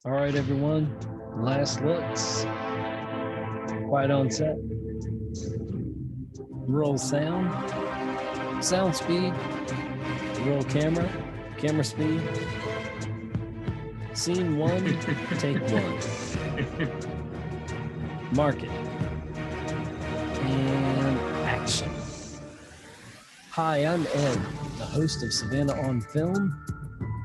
All right, everyone. Last looks. Quiet on set. Roll sound. Sound speed. Roll camera. Camera speed. Scene one. Take one. Mark it. And action. Hi, I'm Ed, the host of Savannah on Film,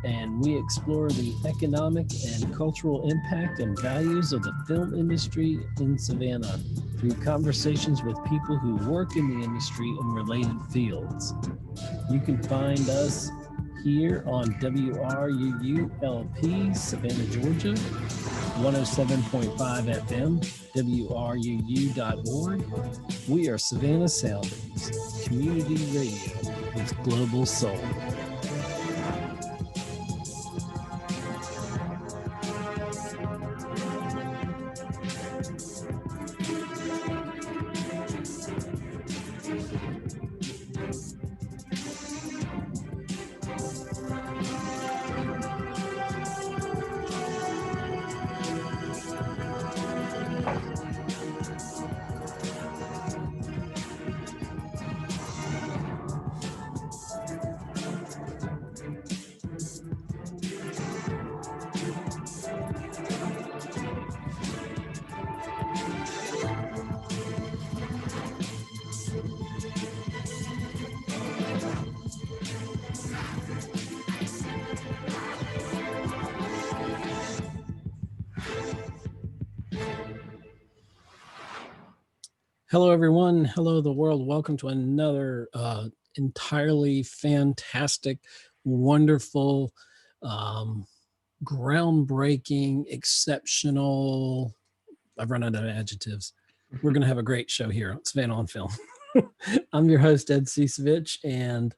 and we explore the economic and cultural impact and values of the film industry in Savannah through conversations with people who work in the industry in related fields. You can find us here on WRUU-LP, Savannah, Georgia, 107.5 FM, WRUU.org. We are Savannah Soundings, community radio with global soul. Hello, everyone. Hello, the world. Welcome to another entirely fantastic, wonderful, groundbreaking, exceptional. I've run out of adjectives. We're going to have a great show here on Savannah on Film. I'm your host, Ed Ciucevich, and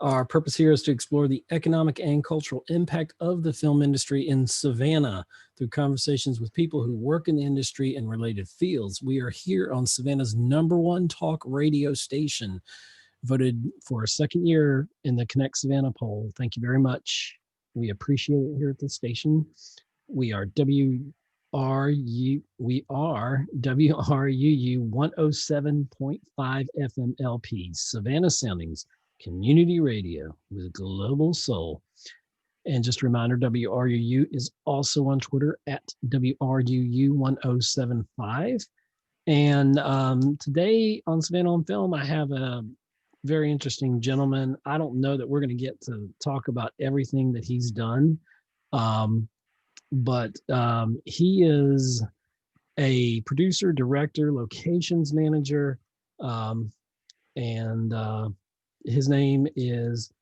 our purpose here is to explore the economic and cultural impact of the film industry in Savannah through conversations with people who work in the industry and related fields. We are here on Savannah's #1 talk radio station, voted for a second year in the Connect Savannah poll. Thank you very much. We appreciate it here at the station. We are WRUU 107.5 FM LP, Savannah Soundings, community radio with global soul. And just a reminder, WRUU is also on Twitter at WRUU1075. And today on Savannah on Film, I have a very interesting gentleman. I don't know that we're going to get to talk about everything that he's done, but he is a producer, director, locations manager, and his name is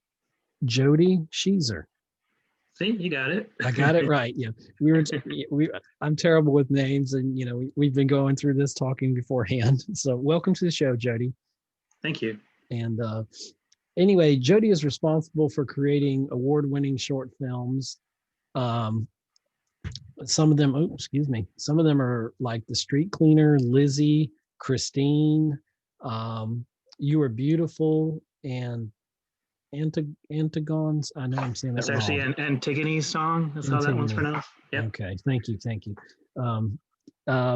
Jody Schiesser. See, you got it. I got it right. Yeah, I'm terrible with names, and we've been going through this talking beforehand. So, welcome to the show, Jody. Thank you. And anyway, Jody is responsible for creating award-winning short films. Some of them, some of them are like The Street Cleaner, Lizzie, Christine, You Are Beautiful, and Antigone's. I know I'm saying that That's actually wrong. an Antigone's song. That's how that one's pronounced. Yep. Okay, thank you.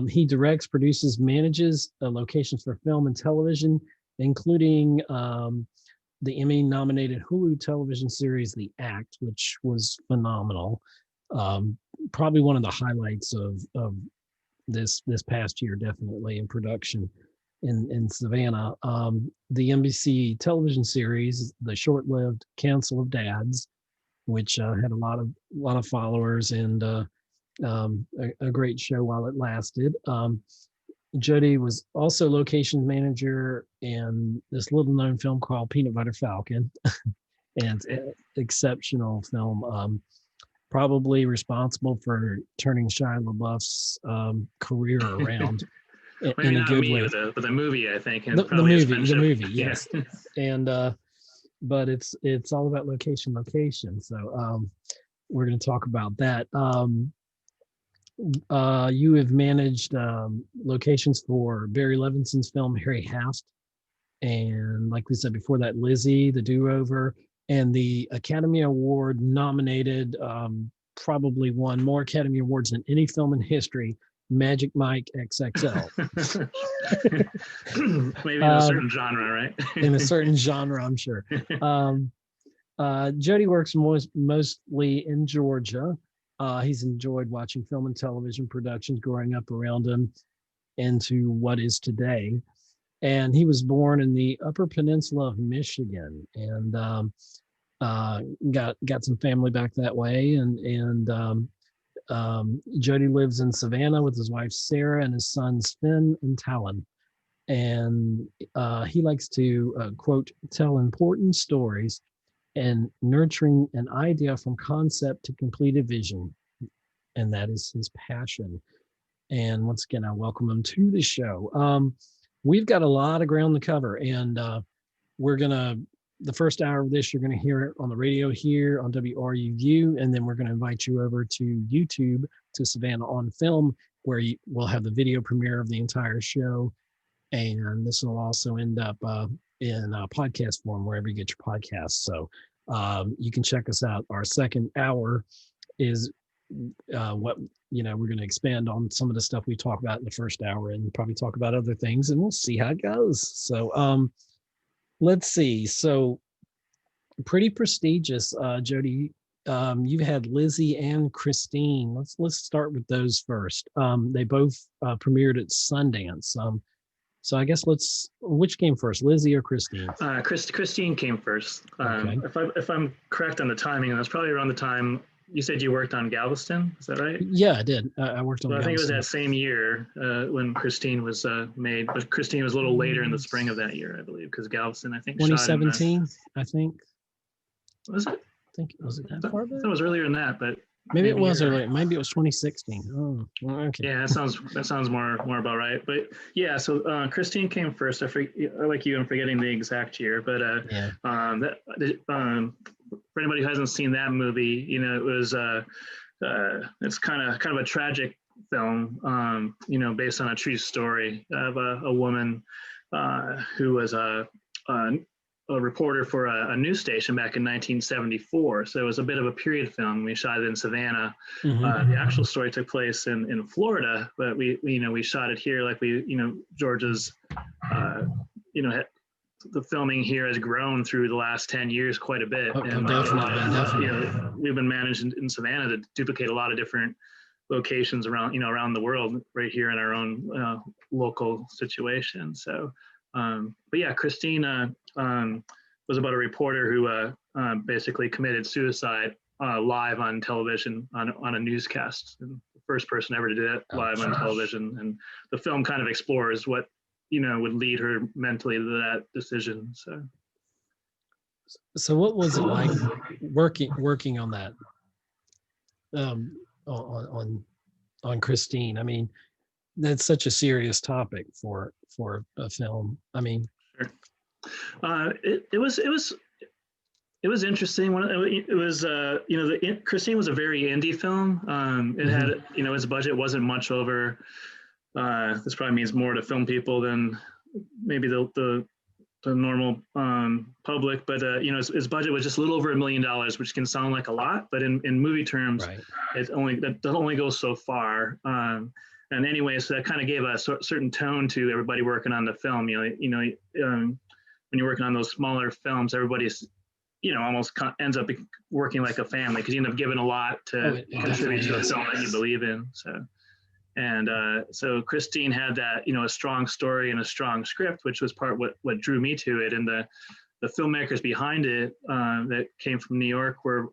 He directs, produces, manages locations for film and television, including the Emmy-nominated HULU television series, The Act, which was phenomenal. Probably one of the highlights of this past year, definitely in production in Savannah. The NBC television series, the short-lived Council of Dads, which had a lot of followers and a great show while it lasted. Jody was also location manager in this little-known film called Peanut Butter Falcon, and it's an exceptional film. Probably responsible for turning Shia LaBeouf's career around in a good way. With the movie, I think. And the movie, yes. And but it's all about location. So we're going to talk about that. You have managed locations for Barry Levinson's film Harry Haft, and like we said before that, Lizzie, The Do-Over, and the Academy Award nominated probably won more Academy Awards than any film in history, Magic Mike XXL. Maybe in a certain genre, right? In a certain genre, I'm sure. Jody works mostly in Georgia. He's enjoyed watching film and television productions growing up around him into what is today. And he was born in the Upper Peninsula of Michigan, and got some family back that way. And Jody lives in Savannah with his wife Sarah and his sons Finn and Talon. And he likes to quote, tell important stories and nurturing an idea from concept to completed vision. And that is his passion. And once again, I welcome him to the show. We've got a lot of ground to cover, and the first hour of this, you're going to hear it on the radio here on WRUU, and then we're going to invite you over to YouTube to Savannah on Film, where we'll have the video premiere of the entire show. And this will also end up in podcast form wherever you get your podcasts. So you can check us out. Our second hour is we're going to expand on some of the stuff we talk about in the first hour, and probably talk about other things, and we'll see how it goes. So let's see. So pretty prestigious, Jody. You've had Lizzie and Christine. Let's start with those first. They both premiered at Sundance. So I guess which came first, Lizzie or Christine? Christine came first. Okay. If I'm correct on the timing, that's probably around the time you said you worked on Galveston. Is that right? Yeah, I did. I worked on Galveston. I think it was that same year when Christine was made, but Christine was a little later in the spring of that year, I believe, because Galveston, I think, 2017, I think. Was it? I think, was it that far back? That was earlier than that, but maybe it was earlier. Maybe it was 2016. Oh, okay. Yeah, that sounds more about right. But yeah, so Christine came first. Like you, I'm forgetting the exact year, but for anybody who hasn't seen that movie, it was it's kind of a tragic film, based on a true story of a woman who was a reporter for a news station back in 1974. So it was a bit of a period film. We shot it in Savannah. Mm-hmm. The actual story took place in Florida, but we shot it here. Like Georgia's, the filming here has grown through the last 10 years quite a bit. And definitely. We've been managed in Savannah to duplicate a lot of different locations around the world right here in our own local situation. So, but yeah, Christina was about a reporter who basically committed suicide live on television on a newscast. And the first person ever to do it live on television. And the film kind of explores what would lead her mentally to that decision. So what was it like working on that? On Christine. I mean, that's such a serious topic for a film. I mean, sure. It was interesting. It was Christine was a very indie film. It had its budget wasn't much over. This probably means more to film people than maybe the normal public, but his budget was just a little over $1 million, which can sound like a lot, but in movie terms, right, that only goes so far. And anyway, so that kind of gave a certain tone to everybody working on the film. When you're working on those smaller films, everybody's almost ends up working like a family, because you end up giving a lot to contribute to a film that you believe in. So Christine had that, a strong story and a strong script, which was what drew me to it. And the filmmakers behind it that came from New York were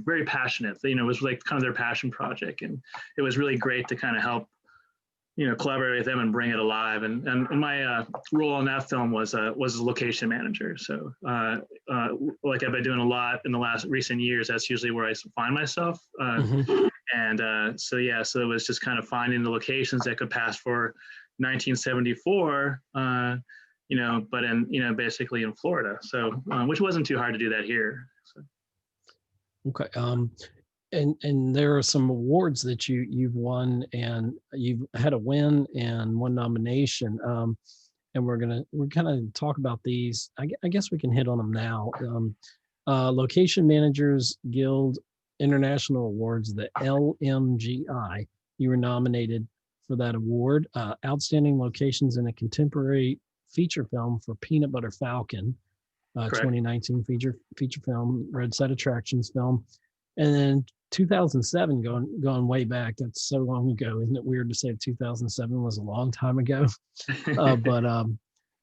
very passionate. It was like kind of their passion project. And it was really great to kind of help, collaborate with them and bring it alive. And my role in that film was a location manager. So like I've been doing a lot in the recent years, that's usually where I find myself. And so it was just kind of finding the locations that could pass for 1974, but in, basically in Florida. So, which wasn't too hard to do that here. So. Okay. And there are some awards that you've won, and you've had a win and one nomination. And we're kind of talk about these. I guess we can hit on them now. Location Managers Guild International Awards, the LMGI. You were nominated for that award. Outstanding Locations in a Contemporary Feature Film for Peanut Butter Falcon, 2019 feature film, Red Set Attractions film. And then 2007, going way back. That's so long ago. Isn't it weird to say 2007 was a long time ago?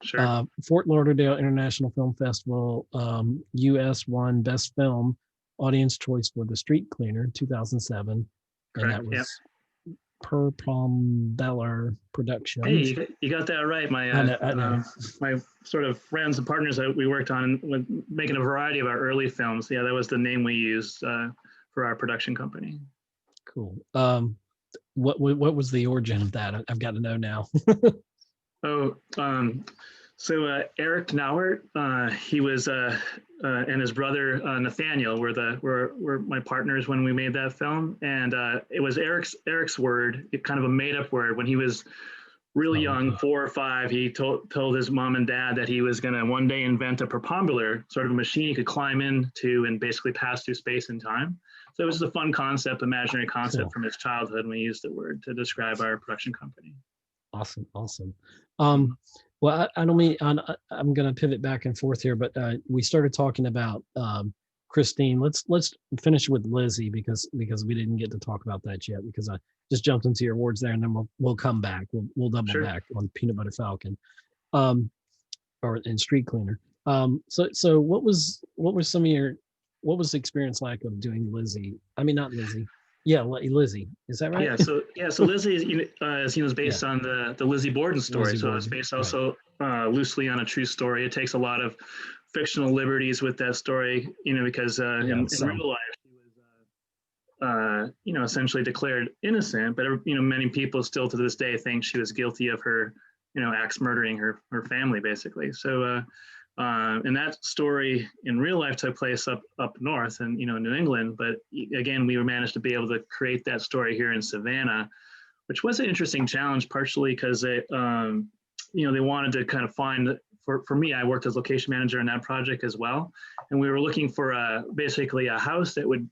Sure. Fort Lauderdale International Film Festival, U.S. won Best Film Audience Choice for The Street Cleaner, 2007. And that was Per Beller Productions. Hey, you got that right. I know. My sort of friends and partners that we worked on with making a variety of our early films. Yeah, that was the name we used for our production company. Cool. What was the origin of that? I've got to know now. So Eric Nauert, he was and his brother Nathaniel were my partners when we made that film, and it was Eric's word, kind of a made up word. When he was really young, 4 or 5, he told his mom and dad that he was going to one day invent a propambular, sort of a machine he could climb into and basically pass through space and time. So it was a fun concept, imaginary concept from his childhood, and we used the word to describe our production company. Awesome. Well, I don't mean, I'm going to pivot back and forth here, but we started talking about Christine. Let's finish with Lizzie because we didn't get to talk about that yet, because I just jumped into your awards there, and then we'll come back. We'll double back on Peanut Butter Falcon, and Street Cleaner. So what was the experience like of doing Lizzie? I mean, not Lizzie. Yeah, Lizzie. Is that right? So Lizzie is based on the Lizzie Borden story. So it's based also loosely on a true story. It takes a lot of fictional liberties with that story, because in real life she was, essentially declared innocent. But many people still to this day think she was guilty of her, axe murdering her family, basically. So. And that story in real life took place up north and New England, but again we managed to be able to create that story here in Savannah, which was an interesting challenge, partially because they wanted to kind of find, for me, I worked as location manager on that project as well, and we were looking for basically a house that would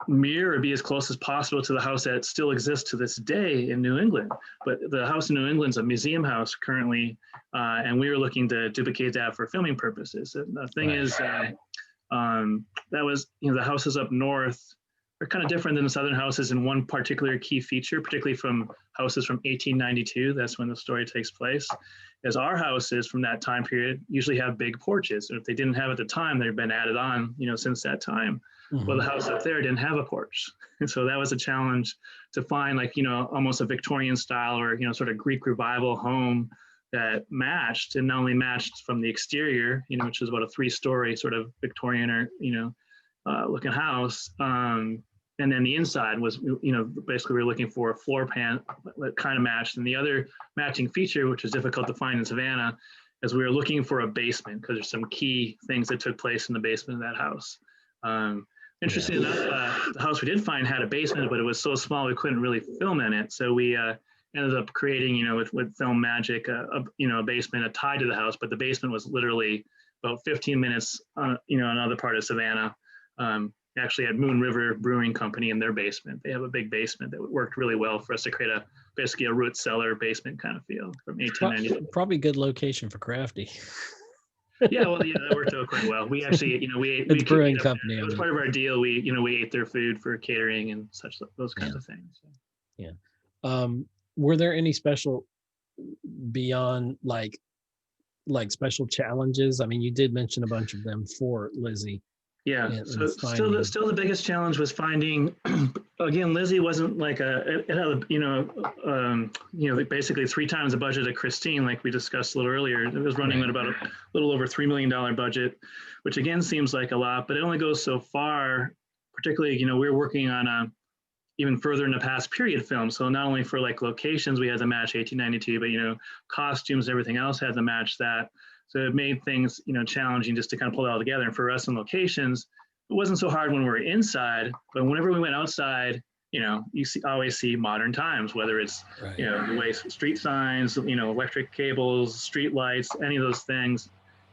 mirror or be as close as possible to the house that still exists to this day in New England. But the house in New England's a museum house currently, and we were looking to duplicate that for filming purposes. And the thing is, that was, the houses up north are kind of different than the southern houses in one particular key feature, particularly from houses from 1892. That's when the story takes place. As our houses from that time period usually have big porches, and if they didn't have at the time, they've been added on, since that time. Mm-hmm. Well, the house up there didn't have a porch. And so that was a challenge to find, almost a Victorian style or, sort of Greek revival home that matched, and not only matched from the exterior, which is about a 3-story sort of Victorian or, looking house. And then the inside was, basically we were looking for a floor plan that kind of matched. And the other matching feature, which was difficult to find in Savannah, is we were looking for a basement, because there's some key things that took place in the basement of that house. Interesting enough, the house we did find had a basement, but it was so small we couldn't really film in it. So we ended up creating, with film magic, a basement tied to the house. But the basement was literally about 15 minutes, another part of Savannah. Actually, at Moon River Brewing Company in their basement, they have a big basement that worked really well for us to create basically a root cellar basement kind of feel from 1890. Probably good location for Crafty. That worked out quite well. We actually, we brewing company. It was part of our deal. We ate their food for catering and those kinds of things. Yeah. Were there any special beyond like special challenges? I mean, you did mention a bunch of them for Lizzie. Yeah. So still the biggest challenge was finding. Again, Lizzie wasn't like it had basically 3 times the budget of Christine, like we discussed a little earlier. It was running at about a little over $3 million budget, which again seems like a lot, but it only goes so far. Particularly, we were working on even further in the past period film. So not only for locations we had to match 1892, but costumes, everything else had to match that. So it made things, challenging just to kind of pull it all together. And for us in locations, it wasn't so hard when we were inside, but whenever we went outside, you always see modern times, whether it's, the way street signs, electric cables, street lights, any of those things.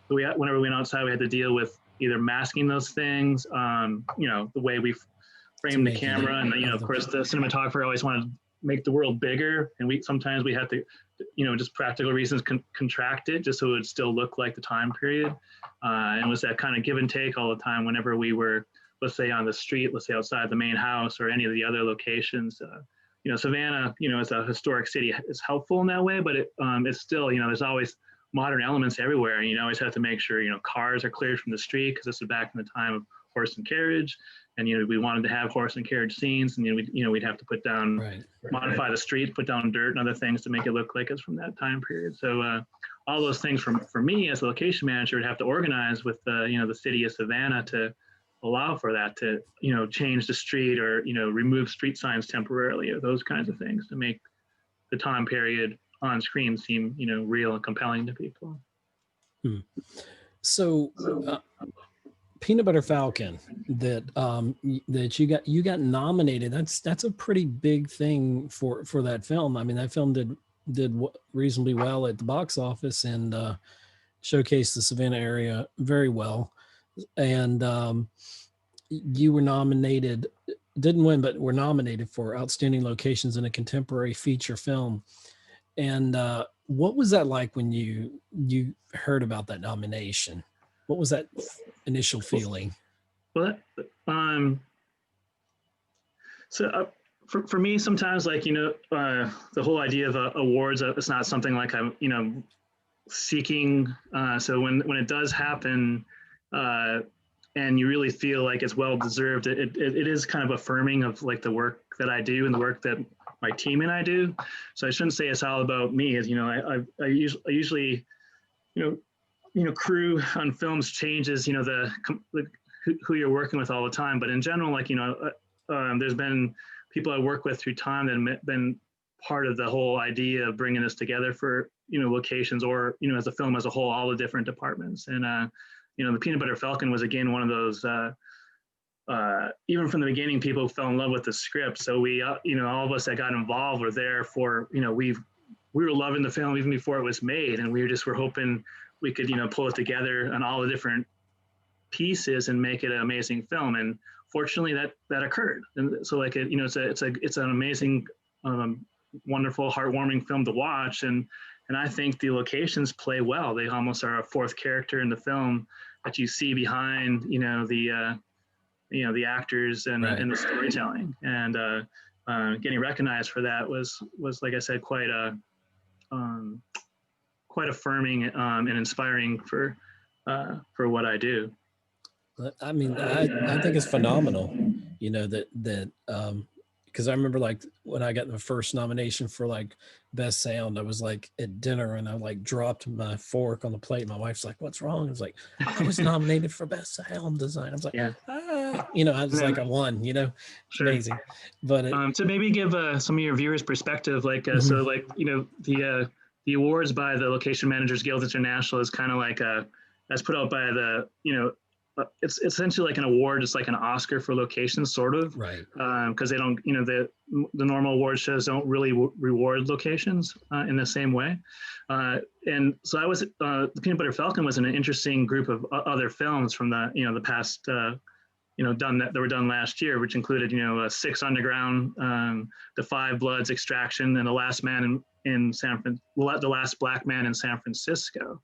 So whenever we went outside, we had to deal with, either masking those things, the way we frame the camera, and of course the cinematographer always wanted to make the world bigger, and sometimes we had to, just practical reasons, contract it just so it would still look like the time period. And it was that kind of give and take all the time whenever we were, let's say, on the street, let's say outside the main house or any of the other locations. Savannah, as a historic city, is helpful in that way, but it's still, there's always modern elements everywhere. And you always have to make sure, cars are cleared from the street, because this is back in the time of horse and carriage. And, we wanted to have horse and carriage scenes, and, we'd have to put down, modify the streets, put down dirt and other things to make it look like it's from that time period. So all those things for me as a location manager would have to organize with, the city of Savannah to allow for that, to, change the street or, remove street signs temporarily, or those kinds of things to make the time period on screen seem, real and compelling to people. So Peanut Butter Falcon, that you got nominated. That's a pretty big thing for that film. I mean, that film did reasonably well at the box office and showcased the Savannah area very well. And you were nominated, didn't win, but were nominated for Outstanding Locations in a Contemporary Feature Film. And what was that like when you heard about that nomination? What was that initial feeling? Well, for me, sometimes, like, the whole idea of awards, it's not something like I'm, seeking. So when it does happen, and you really feel like it's well deserved, it is kind of affirming of like the work that I do and the work that my team and I do. So I shouldn't say it's all about me. As I usually, crew on films changes, who you're working with all the time. But in general, like, there's been people I work with through time that have been part of the whole idea of bringing us together for, locations, or, as a film as a whole, all the different departments. And, the Peanut Butter Falcon was, again, one of those, even from the beginning, people fell in love with the script. So we, all of us that got involved were there for, we were loving the film even before it was made. And we were hoping we could, pull it together on all the different pieces and make it an amazing film. And fortunately that occurred. And so, like, it's an amazing, wonderful, heartwarming film to watch. And I think the locations play well. They almost are a fourth character in the film that you see behind, the actors and, and the storytelling. And getting recognized for that was, like I said, quite affirming and inspiring for what I do. I mean, I think it's phenomenal, that because I remember, like, when I got the first nomination for like best sound, I was like at dinner and I like dropped my fork on the plate. My wife's like, "What's wrong?" I was like, "I was nominated for best sound design." I was like, I was like, I won, Sure. Amazing. But to maybe give some of your viewers perspective, like, so, like, the awards by the Location Managers Guild International is kind of like that's put out by the, it's essentially like an award. It's like an Oscar for locations, sort of, right? Because they don't, the normal award shows don't really reward locations in the same way. And so I was, the Peanut Butter Falcon was an interesting group of other films from the, the past, that were done last year, which included, 6 Underground, The Five Bloods, Extraction, and The Last Man in The Last Black Man in San Francisco,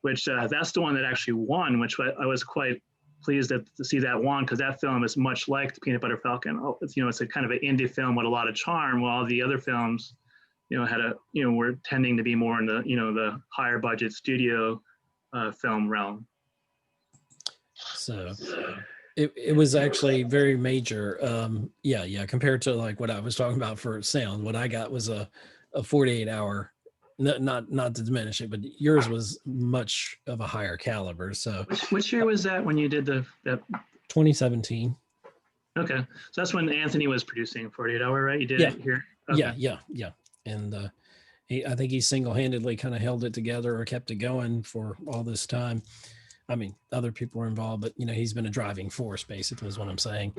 which that's the one that actually won, which I was quite pleased to see that won, because that film is much like the Peanut Butter Falcon. It's a kind of an indie film with a lot of charm, while the other films, were tending to be more in the, the higher budget studio film realm. So it was actually very major. Compared to like what I was talking about for sound, what I got was a 48-hour. Not to diminish it, but yours was much of a higher caliber. So which year was that when you did that? 2017. Okay, so that's when Anthony was producing 48 Hour, right? You did it here. Okay. Yeah. And I think he single-handedly kind of held it together or kept it going for all this time. I mean, other people were involved, but he's been a driving force, basically, is what I'm saying.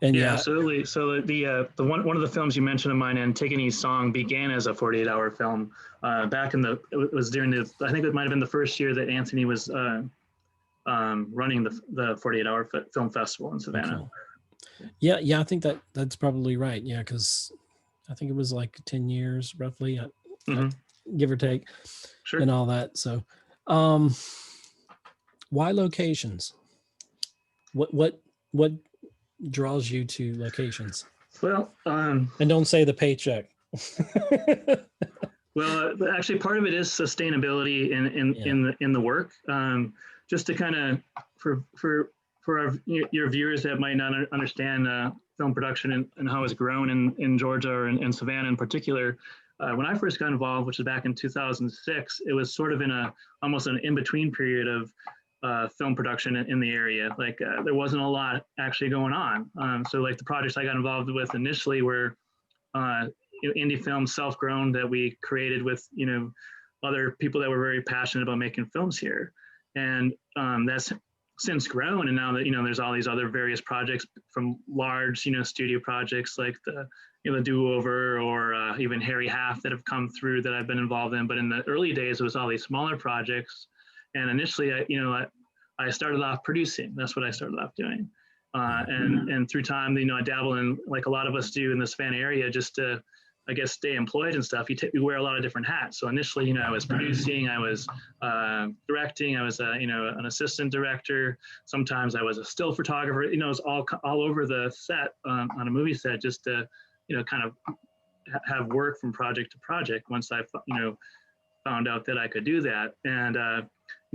And yeah, absolutely. So the one of the films you mentioned of mine, Antigone's Song, began as a 48-hour film. Back in it was during I think it might have been the first year that Anthony was running the 48-hour film festival in Savannah. Cool. Yeah, I think that's probably right. Yeah, because I think it was like 10 years roughly, give or take, Sure. and all that. So, why locations? What draws you to locations? Well, and don't say the paycheck. Well, actually, part of it is sustainability in the work. Just to kind of for your viewers that might not understand film production and how it's grown in Georgia or in Savannah in particular. When I first got involved, which was back in 2006, it was sort of almost an in-between period of film production in the area. Like there wasn't a lot actually going on. So like the projects I got involved with initially were indie films, self-grown, that we created with other people that were very passionate about making films here, and that's since grown. And now that there's all these other various projects, from large studio projects like the Do-Over or even Harry Haft that have come through that I've been involved in. But in the early days, it was all these smaller projects. And initially, I started off producing. That's what I started off doing. And through time, I dabble in, like a lot of us do in the Savannah area, just to, I guess, stay employed and stuff. You wear a lot of different hats. So initially, I was producing, I was directing, I was an assistant director. Sometimes I was a still photographer. It was all over the set on a movie set, just to kind of have work from project to project. Once I found out that I could do that, and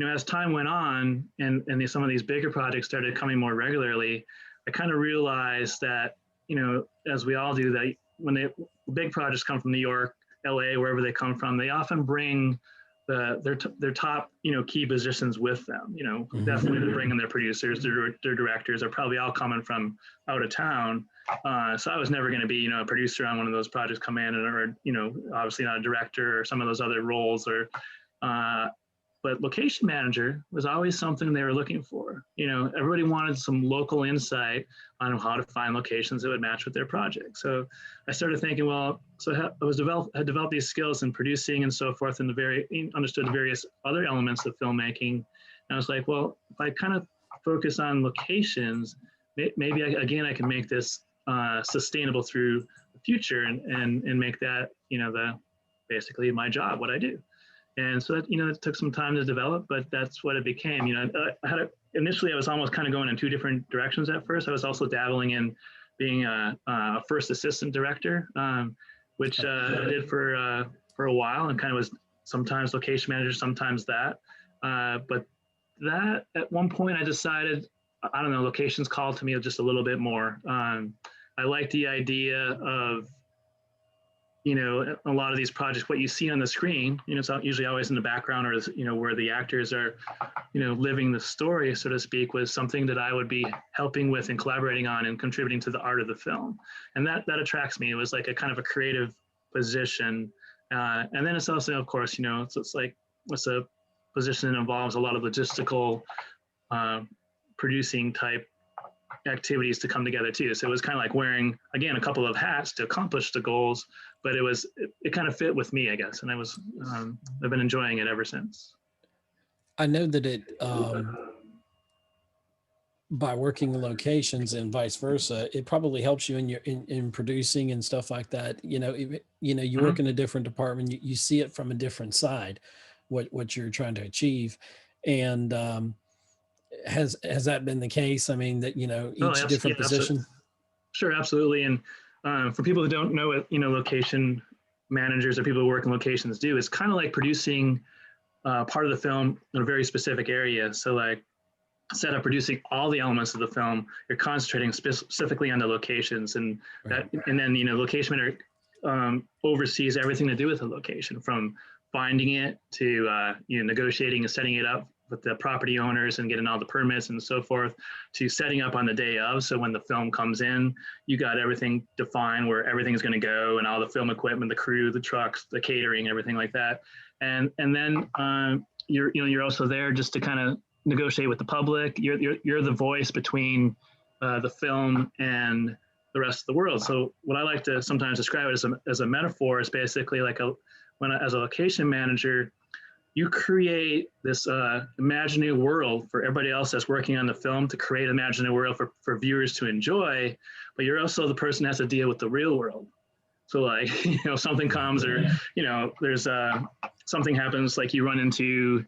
as time went on, and some of these bigger projects started coming more regularly, I kind of realized that as we all do, that when the big projects come from New York, LA, wherever they come from, they often bring their top key positions with them. Definitely they're bringing their producers, their directors are probably all coming from out of town. So I was never going to be a producer on one of those projects come in, or obviously not a director or some of those other roles, or but location manager was always something they were looking for. Everybody wanted some local insight on how to find locations that would match with their project. So I started thinking, well, so I had developed these skills in producing and so forth, and understood the various other elements of filmmaking. And I was like, well, if I kind of focus on locations, maybe I can make this sustainable through the future, and make that basically my job, what I do. And so that, it took some time to develop, but that's what it became. Initially I was almost kind of going in two different directions at first. I was also dabbling in being a first assistant director, which I did for a while, and kind of was sometimes location manager, sometimes that. But that at one point I decided, I don't know, locations called to me just a little bit more. I like the idea of, a lot of these projects, what you see on the screen, it's usually always in the background, or where the actors are, living the story, so to speak, was something that I would be helping with and collaborating on and contributing to the art of the film. And that attracts me. It was like a kind of a creative position. And then it's also, of course, it's a position that involves a lot of logistical producing type activities to come together too. So it was kind of like wearing, again, a couple of hats to accomplish the goals, but it kind of fit with me, I guess. And I've been enjoying it ever since. I know that it, by working locations and vice versa, it probably helps you in producing and stuff like that. You work in a different department, you see it from a different side, what you're trying to achieve. And, has that been the case? I mean, that each different position. Absolutely. Sure, absolutely. And for people who don't know what location managers or people who work in locations do, it's kind of like producing part of the film in a very specific area. So like, instead of producing all the elements of the film, you're concentrating specifically on the locations, and right. And then location manager oversees everything to do with the location, from finding it to negotiating and setting it up with the property owners and getting all the permits and so forth, to setting up on the day of. So when the film comes in, you got everything defined where everything's going to go, and all the film equipment, the crew, the trucks, the catering, everything like that. And then you're also there just to kind of negotiate with the public. You're the voice between the film and the rest of the world. So what I like to sometimes describe it as a metaphor is basically like as a location manager, you create this imaginary world for everybody else that's working on the film to create an imaginary world for viewers to enjoy, but you're also the person that has to deal with the real world. So like, something comes or, there's something happens, like you run into,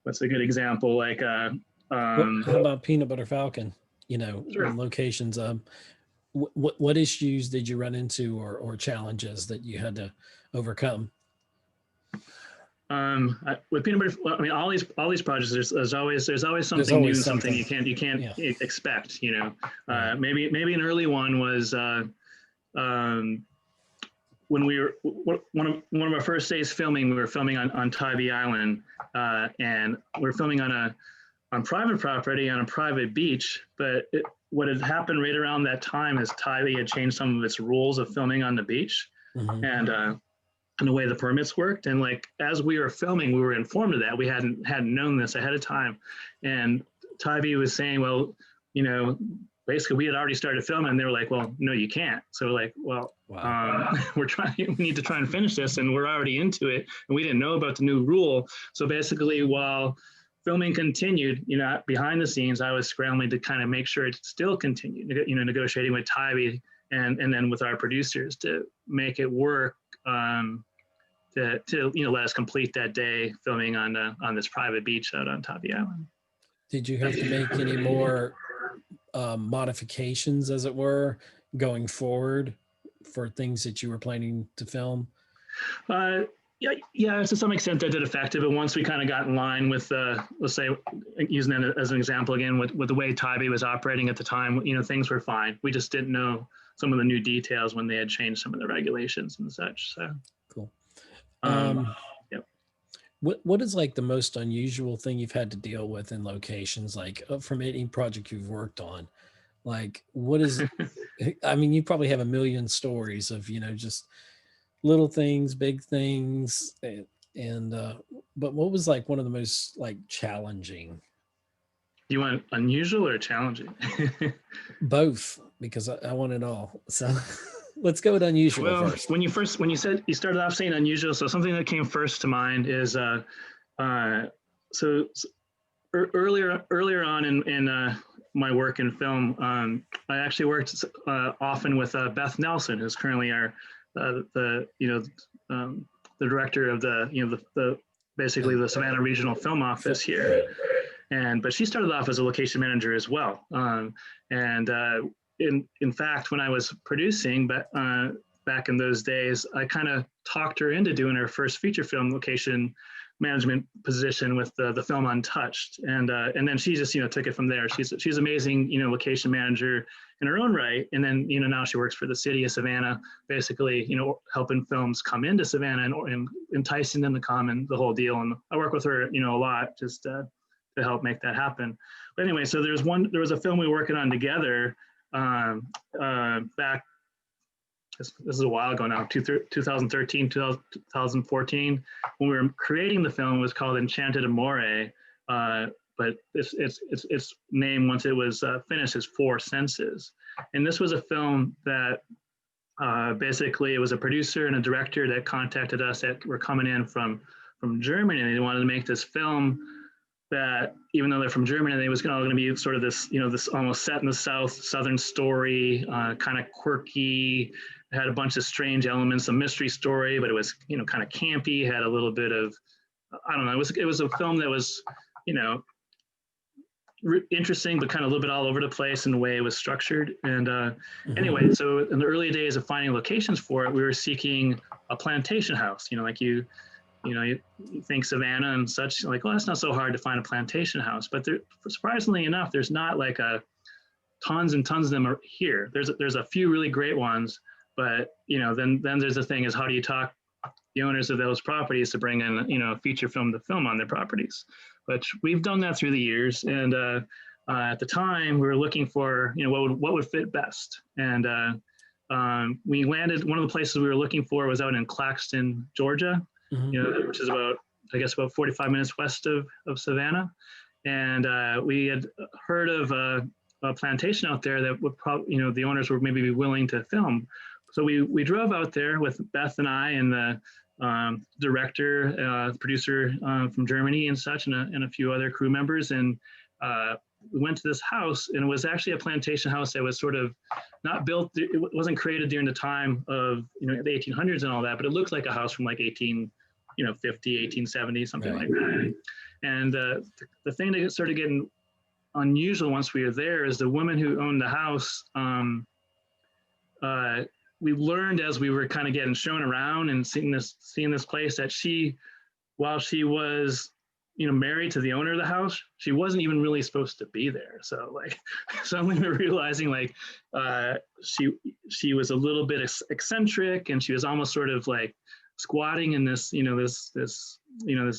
what's a good example? Like, How about Peanut Butter Falcon? Sure. Locations. What issues did you run into or challenges that you had to overcome? With Peanut Butter, I mean, all these projects, there's always something new, something you can't expect. Maybe an early one was when we were one of our first days filming. We were filming on Tybee Island, and we were filming on private property on a private beach. But what had happened right around that time is Tybee had changed some of its rules of filming on the beach, and the way the permits worked. And like, as we were filming, we were informed of that. We hadn't known this ahead of time. And Tybee was saying, well, basically we had already started filming, and they were like, well, no, you can't. So we're like, well, wow. We need to try and finish this, and we're already into it. And we didn't know about the new rule. So basically, while filming continued, behind the scenes, I was scrambling to kind of make sure it still continued, negotiating with Tybee and then with our producers to make it work, to let us complete that day filming on this private beach out on Tybee Island. Did you have to make any more modifications, as it were, going forward for things that you were planning to film? Yeah, to some extent that did affect it. But once we kind of got in line with, let's say, using that as an example again, with the way Tybee was operating at the time, things were fine. We just didn't know some of the new details when they had changed some of the regulations and such. So cool. Yep. What is like the most unusual thing you've had to deal with in locations, like from any project you've worked on? Like, what is, I mean, you probably have a million stories of, just little things, big things. But what was like one of the most like challenging? You want unusual or challenging? Both, because I want it all. So let's go with unusual first. When you started off saying unusual, so something that came first to mind is earlier on in my work in film, I actually worked often with Beth Nelson, who's currently our the director of the basically the Savannah Regional Film Office here. But she started off as a location manager as well. In fact, when I was producing, back in those days, I kind of talked her into doing her first feature film location management position with the film Untouched, and then she just took it from there. She's amazing, location manager in her own right, and then now she works for the city of Savannah, basically helping films come into Savannah and enticing them to come and the whole deal. And I work with her a lot just to help make that happen. But anyway, so there was a film we were working on together back. This is a while ago now, 2013, 2014. When we were creating the film, it was called Enchanted Amore, but its name, once it was finished, is Four Senses. And this was a film that basically, it was a producer and a director that contacted us that were coming in from Germany, and they wanted to make this film that, even though they're from Germany, they was going to be sort of this, this almost set in the southern story, kind of quirky, had a bunch of strange elements, a mystery story, but it was, kind of campy, had a little bit of, I don't know, it was a film that was, interesting, but kind of a little bit all over the place in the way it was structured. And anyway, so in the early days of finding locations for it, we were seeking a plantation house, like you think Savannah and such, like, well, that's not so hard to find a plantation house. But surprisingly enough, there's not like tons and tons of them are here. There's a few really great ones, but then there's the thing is, how do you talk the owners of those properties to bring in a feature film to film on their properties? But we've done that through the years, and at the time we were looking for what would fit best, and we landed. One of the places we were looking for was out in Claxton, Georgia. Which is about 45 minutes west of Savannah. And we had heard of a plantation out there that would probably, the owners would maybe be willing to film. so we drove out there with Beth and I and the director, producer from Germany and such, and a few other crew members. And we went to this house, and it was actually a plantation house that was sort of not built. It wasn't created during the time of the 1800s and all that, but it looked like a house from like 50, 1870, something like that. And the thing that started getting unusual once we were there is the woman who owned the house. We learned as we were kind of getting shown around and seeing this place that while she was married to the owner of the house, she wasn't even really supposed to be there. So like suddenly we're realizing like she was a little bit eccentric, and she was almost sort of like squatting in this this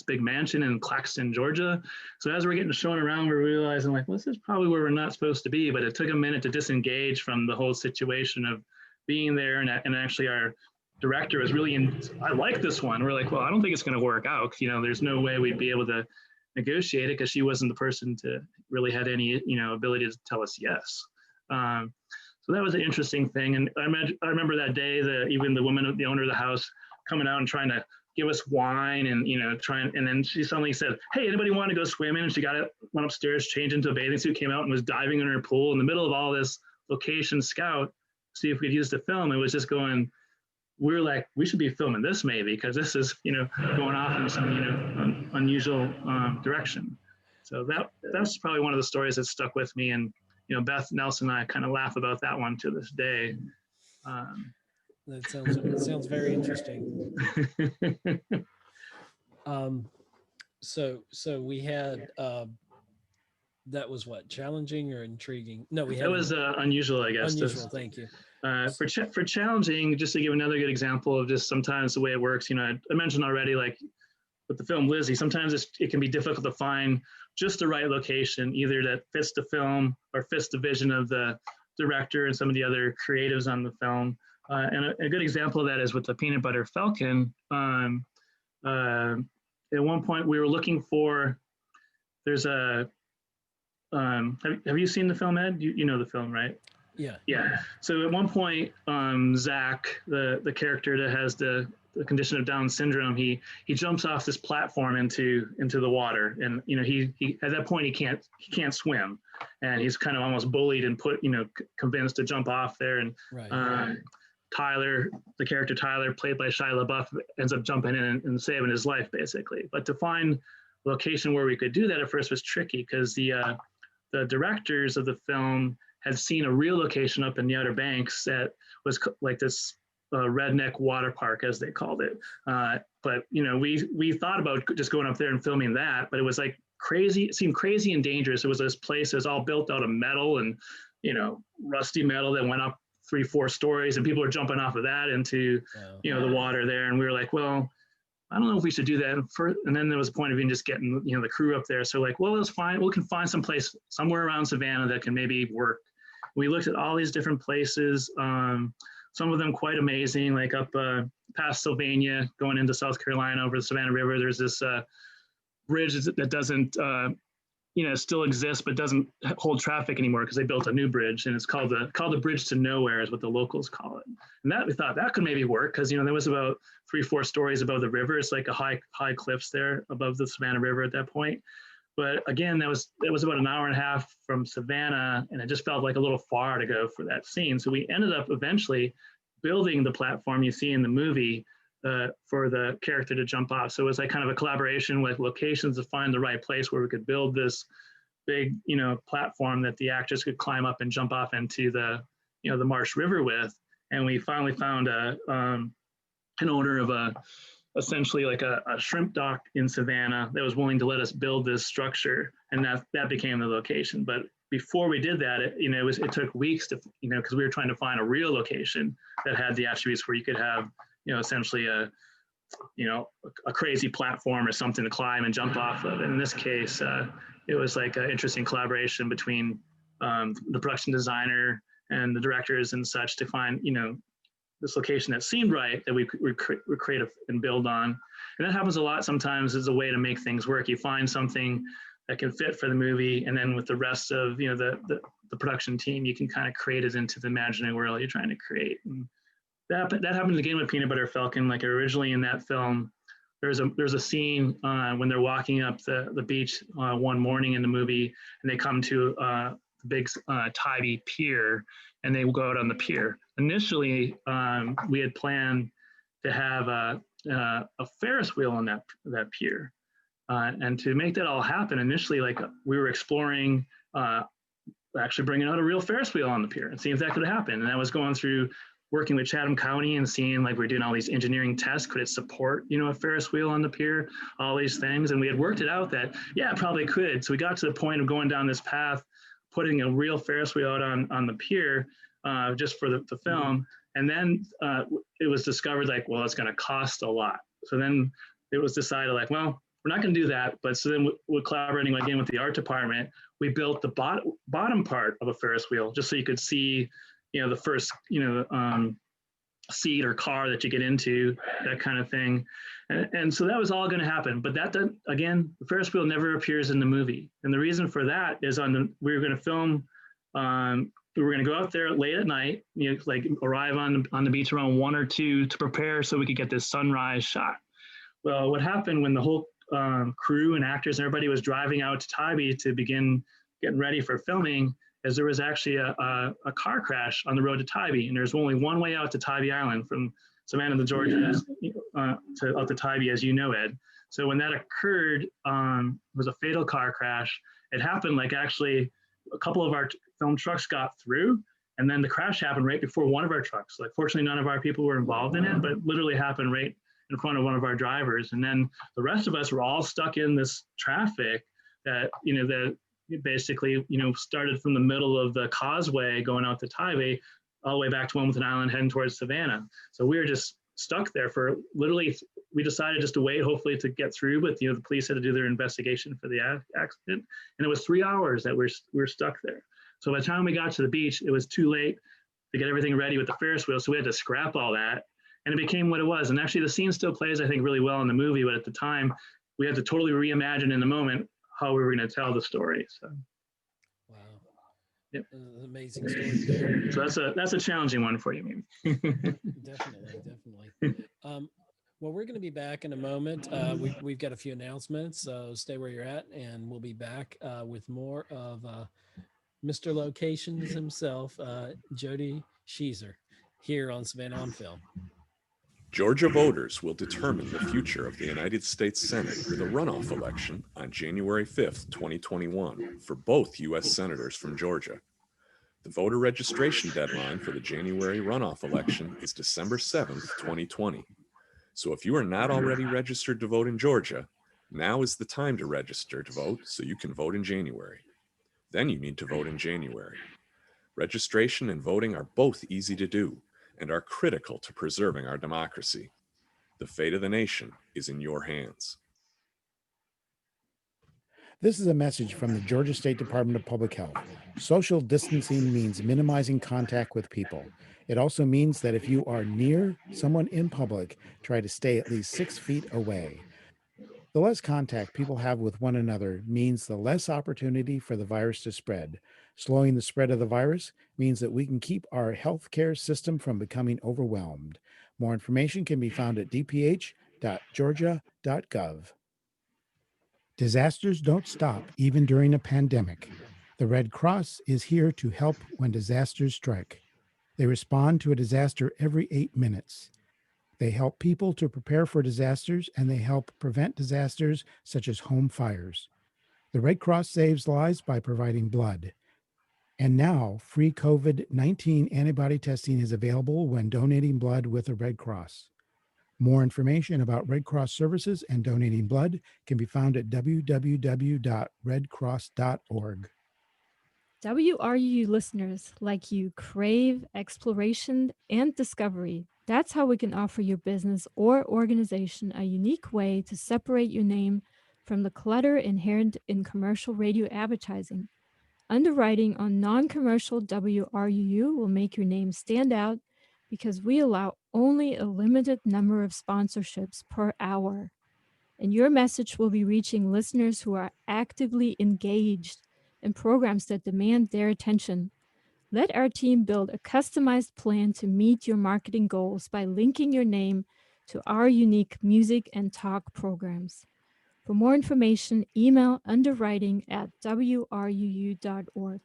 big mansion in Claxton, Georgia. So as we're getting shown around, we're realizing like, well, this is probably where we're not supposed to be. But it took a minute to disengage from the whole situation of being there, and actually our director was really I like this one. We're like, well, I don't think it's going to work out. There's no way we'd be able to negotiate it, because she wasn't the person to really had any ability to tell us yes. So that was an interesting thing. And I remember that day even the woman, the owner of the house, coming out and trying to give us wine and and then she suddenly said, hey, anybody want to go swimming? And she went upstairs, changed into a bathing suit, came out and was diving in her pool in the middle of all this location scout, see if we could use the film. It was just going, we're like, we should be filming this maybe, because this is going off in some unusual direction. So that's probably one of the stories that stuck with me. And Beth Nelson and I kind of laugh about that one to this day. That sounds very interesting. So we had that was what, challenging or intriguing? No, we had that was unusual, I guess. Unusual, thank you. For challenging, just to give another good example of just sometimes the way it works, I mentioned already, like with the film Lizzie, sometimes it can be difficult to find just the right location, either that fits the film or fits the vision of the director and some of the other creatives on the film. And a good example of that is with the Peanut Butter Falcon. At one point we were looking for, there's a, have you seen the film, Ed? You know the film, right? Yeah. Yeah. So at one point, Zach, the character that has the condition of Down syndrome, he jumps off this platform into the water, and he at that point he can't swim, and he's kind of almost bullied and convinced to jump off there. And right. Tyler, the character Tyler, played by Shia LaBeouf, ends up jumping in and saving his life basically. But to find a location where we could do that at first was tricky, because the directors of the film had seen a real location up in the Outer Banks that was like this redneck water park, as they called it. But we thought about just going up there and filming that, but it was like crazy. It seemed crazy and dangerous. It was this place that was all built out of metal and rusty metal that went up 3-4 stories, and people were jumping off of that into the water there. And we were like, well, I don't know if we should do that. And then there was a point of view just getting the crew up there. So like, well, it's fine. We can find some place somewhere around Savannah that can maybe work. We looked at all these different places, some of them quite amazing, like up past Sylvania, going into South Carolina over the Savannah River. There's this bridge that doesn't, still exists, but doesn't hold traffic anymore because they built a new bridge, and it's called the Bridge to Nowhere is what the locals call it. And that we thought that could maybe work, because there was about 3-4 stories above the river. It's like a high cliffs there above the Savannah River at that point. But again, that was about an hour and a half from Savannah, and it just felt like a little far to go for that scene. So we ended up eventually building the platform you see in the movie for the character to jump off. So it was like kind of a collaboration with locations to find the right place where we could build this big, platform that the actors could climb up and jump off into the Marsh River with. And we finally found an owner of essentially like a shrimp dock in Savannah that was willing to let us build this structure, and that became the location. But before we did that, it took weeks to, because we were trying to find a real location that had the attributes where you could have, essentially a crazy platform or something to climb and jump off of. And in this case, it was like an interesting collaboration between the production designer and the directors and such to find, this location that seemed right that we could create and build on. And that happens a lot sometimes as a way to make things work. You find something that can fit for the movie, and then with the rest of the production team, you can kind of create it into the imaginary world you're trying to create. And that happened again with Peanut Butter Falcon. Like originally in that film, there's a scene when they're walking up the beach one morning in the movie, and they come to the big Tybee pier, and they will go out on the pier. Initially, we had planned to have a Ferris wheel on that pier, and to make that all happen, initially, like we were exploring actually bringing out a real Ferris wheel on the pier and seeing if that could happen. And I was going through working with Chatham County and seeing like we're doing all these engineering tests. Could it support, a Ferris wheel on the pier, all these things? And we had worked it out that, yeah, it probably could. So we got to the point of going down this path, putting a real Ferris wheel out on the pier just for the film. And then it was discovered like, well, it's going to cost a lot. So then it was decided like, well, we're not going to do that. But so then we're collaborating again with the art department. We built the bottom part of a Ferris wheel just so you could see, the first, seat or car that you get into, that kind of thing. And so that was all going to happen. But again, the Ferris wheel never appears in the movie. And the reason for that is we were going to film, we were going to go out there late at night, like arrive on the beach around 1 or 2 to prepare so we could get this sunrise shot. Well, what happened when the whole crew and actors and everybody was driving out to Tybee to begin getting ready for filming, is there was actually a car crash on the road to Tybee, and there's only one way out to Tybee Island from Savannah to Georgia to out to Tybee, as you know, Ed. So when that occurred, it was a fatal car crash. It happened like actually a couple of our film trucks got through, and then the crash happened right before one of our trucks. Like fortunately, none of our people were involved in it, but it literally happened right in front of one of our drivers. And then the rest of us were all stuck in this traffic that, that basically, started from the middle of the causeway going out to Tybee all the way back to Wilmington Island heading towards Savannah. So we were just stuck there for literally, we decided just to wait, hopefully to get through, but the police had to do their investigation for the accident. And it was 3 hours that we were stuck there. So by the time we got to the beach, it was too late to get everything ready with the Ferris wheel. So we had to scrap all that, and it became what it was. And actually the scene still plays, I think, really well in the movie, but at the time we had to totally reimagine in the moment how we were going to tell the story. So, wow, yep, amazing story. So that's a challenging one for you, maybe. Definitely. Well, we're going to be back in a moment. We've got a few announcements, so stay where you're at, and we'll be back with more of Mr. Locations himself, Jody Schiesser, here on Savannah on Film. Georgia voters will determine the future of the United States Senate with a runoff election on January 5th, 2021, for both U.S. senators from Georgia. The voter registration deadline for the January runoff election is December 7th, 2020. So if you are not already registered to vote in Georgia, now is the time to register to vote so you can vote in January. Then you need to vote in January. Registration and voting are both easy to do and are critical to preserving our democracy. The fate of the nation is in your hands. This is a message from the Georgia State Department of Public Health. Social distancing means minimizing contact with people. It also means that if you are near someone in public, try to stay at least 6 feet away. The less contact people have with one another means the less opportunity for the virus to spread. Slowing the spread of the virus means that we can keep our healthcare system from becoming overwhelmed. More information can be found at dph.georgia.gov. Disasters don't stop even during a pandemic. The Red Cross is here to help when disasters strike. They respond to a disaster every 8 minutes. They help people to prepare for disasters, and they help prevent disasters such as home fires. The Red Cross saves lives by providing blood. And now, free COVID-19 antibody testing is available when donating blood with the Red Cross. More information about Red Cross services and donating blood can be found at www.redcross.org. WRUU listeners like you crave exploration and discovery. That's how we can offer your business or organization a unique way to separate your name from the clutter inherent in commercial radio advertising. Underwriting on non-commercial WRUU will make your name stand out because we allow only a limited number of sponsorships per hour. And your message will be reaching listeners who are actively engaged in programs that demand their attention. Let our team build a customized plan to meet your marketing goals by linking your name to our unique music and talk programs. For more information, email underwriting@wruu.org.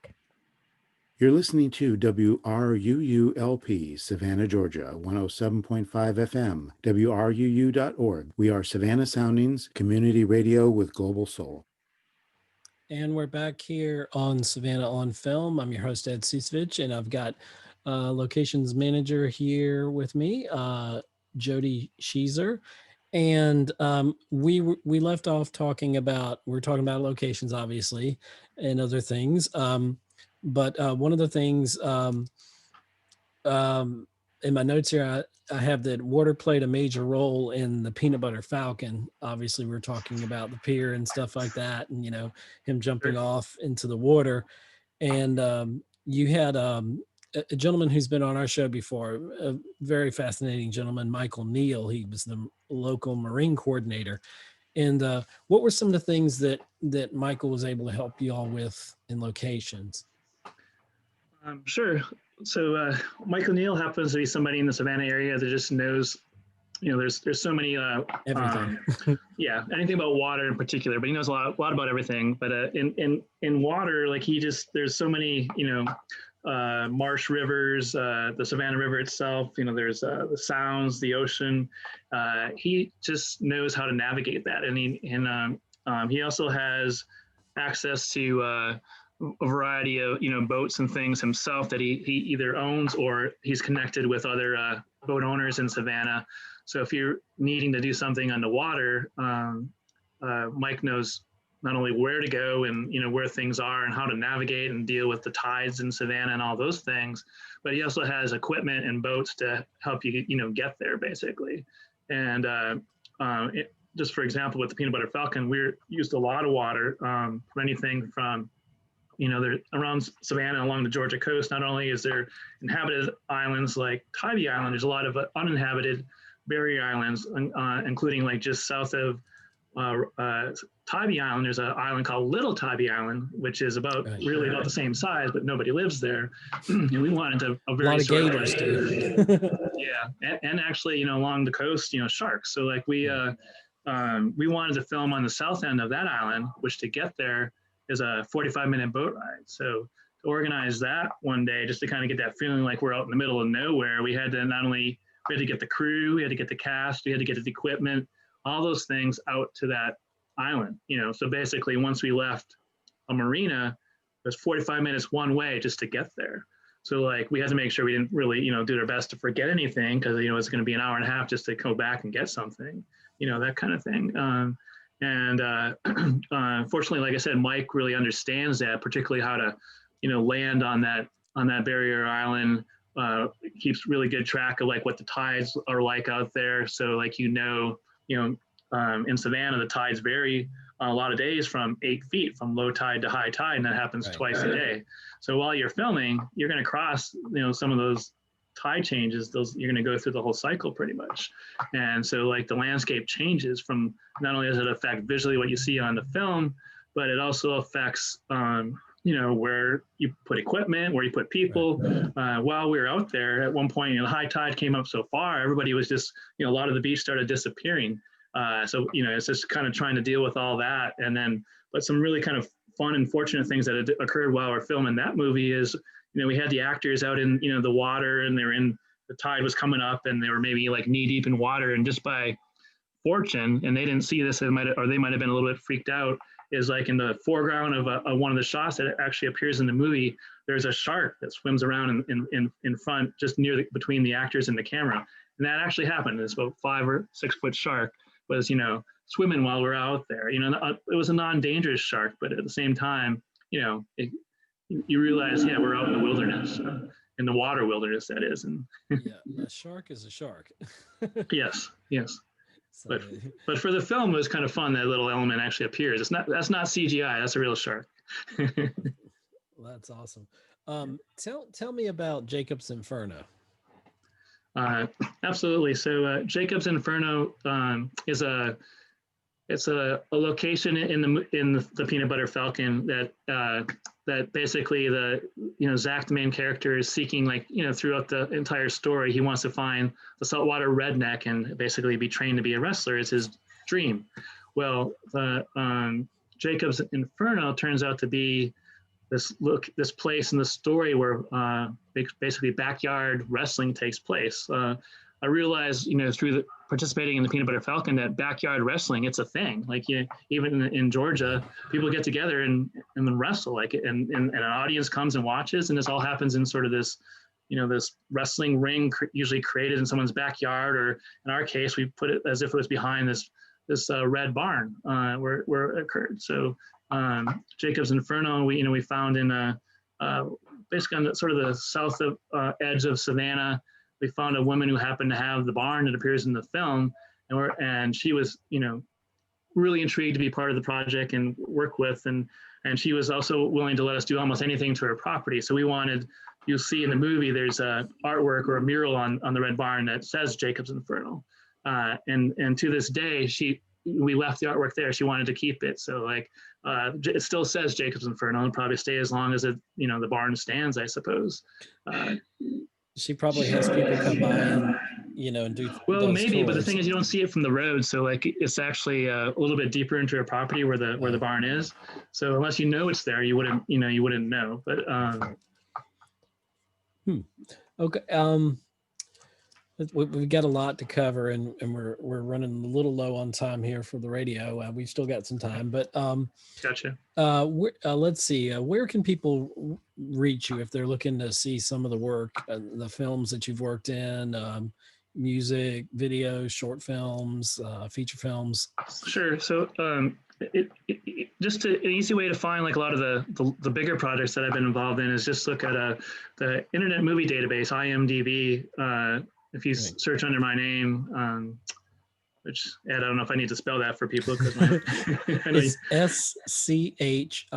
You're listening to WRUULP, Savannah, Georgia, 107.5 FM, WRUU.org. We are Savannah Soundings, community radio with global soul. And we're back here on Savannah on Film. I'm your host, Ed Ciucevich, and I've got locations manager here with me, Jody Schiesser. And we left off talking about locations, obviously, and other things. But one of the things in my notes here, I have that water played a major role in the Peanut Butter Falcon. Obviously, we're talking about the pier and stuff like that, and him jumping off into the water. And you had a gentleman who's been on our show before, a very fascinating gentleman, Michael Neal. He was the local Marine coordinator. And what were some of the things that Michael was able to help you all with in locations? Sure. So Michael Neal happens to be somebody in the Savannah area that just knows, there's so many everything. Anything about water in particular, but he knows a lot about everything. But in water, like there's so many, marsh rivers, the Savannah River itself, there's the sounds, the ocean. He just knows how to navigate that, and he also has access to a variety of boats and things himself that he either owns or he's connected with other boat owners in Savannah. So if you're needing to do something on the water, Mike knows not only where to go and where things are and how to navigate and deal with the tides in Savannah and all those things, but he also has equipment and boats to help you get there basically. And just for example, with the Peanut Butter Falcon, we used a lot of water for anything from they're around Savannah along the Georgia coast. Not only is there inhabited islands like Tybee Island, there's a lot of uninhabited barrier islands, including like just south of Tybee Island. There's an island called Little Tybee Island, which is about the same size, but nobody lives there. And we wanted a very lot of gators too. and actually along the coast, sharks. So like we wanted to film on the south end of that island, which to get there is a 45-minute boat ride. So to organize that one day, just to kind of get that feeling like we're out in the middle of nowhere, we had to get the crew, we had to get the cast, we had to get the equipment, all those things out to that island. So basically once we left a marina, it was 45 minutes one way just to get there. So like we had to make sure we didn't really, do our best to forget anything, because it's going to be an hour and a half just to go back and get something, that kind of thing. Fortunately, like I said, Mike really understands that, particularly how to, land on that barrier island. Keeps really good track of like what the tides are like out there. So like in Savannah, the tides vary a lot of days from 8 feet from low tide to high tide, and that happens twice a day. So while you're filming, you're going to cross, some of those tide changes. You're going to go through the whole cycle pretty much. And so like the landscape changes from, not only does it affect visually what you see on the film, but it also affects where you put equipment, where you put people. While we were out there at one point, the high tide came up so far, everybody was just, a lot of the beach started disappearing. So it's just kind of trying to deal with all that. And then, but some really kind of fun and fortunate things that had occurred while we're filming that movie is, we had the actors out in, the water, and the tide was coming up, and they were maybe like knee deep in water. And just by fortune, and they didn't see this, they might have been a little bit freaked out, is like in the foreground of one of the shots that actually appears in the movie, there's a shark that swims around in front, just between the actors and the camera. And that actually happened. It's about 5 or 6 foot shark was, swimming while we're out there. It was a non-dangerous shark, but at the same time, you realize, we're out in the wilderness, in the water wilderness, that is. And a shark is a shark. Yes. So, but for the film, it was kind of fun that little element actually appears. That's not CGI. That's a real shark. That's awesome. Tell me about Jacob's Inferno. Absolutely. So Jacob's Inferno is a it's a location in the Peanut Butter Falcon that basically Zach, the main character, is seeking, like, throughout the entire story, he wants to find the saltwater redneck and basically be trained to be a wrestler. It's his dream. Well, the Jacob's Inferno turns out to be this place in the story where basically backyard wrestling takes place. I realized, through participating in the Peanut Butter Falcon, that backyard wrestling, it's a thing. Like, even in Georgia, people get together and then wrestle, like, and an audience comes and watches, and this all happens in sort of this, this wrestling ring usually created in someone's backyard, or in our case, we put it as if it was behind this red barn where it occurred. So Jacob's Inferno, we found in basically on the sort of the south of edge of Savannah. We found a woman who happened to have the barn that appears in the film, and she was, really intrigued to be part of the project and work with, and she was also willing to let us do almost anything to her property. So we wanted, you'll see in the movie, there's a artwork or a mural on the red barn that says Jacob's Inferno, and to this day, we left the artwork there. She wanted to keep it, so like it still says Jacob's Inferno, and probably stay as long as it, the barn stands, I suppose. She probably has people come by and do. Well, maybe, tours. but the thing is, you don't see it from the road, so like it's actually a little bit deeper into her property where the barn is. So unless it's there, you wouldn't know. But okay. We've got a lot to cover, and we're running a little low on time here for the radio. We've still got some time, but gotcha. Let's see. Where can people reach you if they're looking to see some of the work, the films that you've worked in, music, videos, short films, feature films? Sure. So just an easy way to find, like, a lot of the bigger projects that I've been involved in is just look at the Internet Movie Database, IMDb. If you search under my name, which I don't know if I need to spell that for people, because it's SCHIESSER.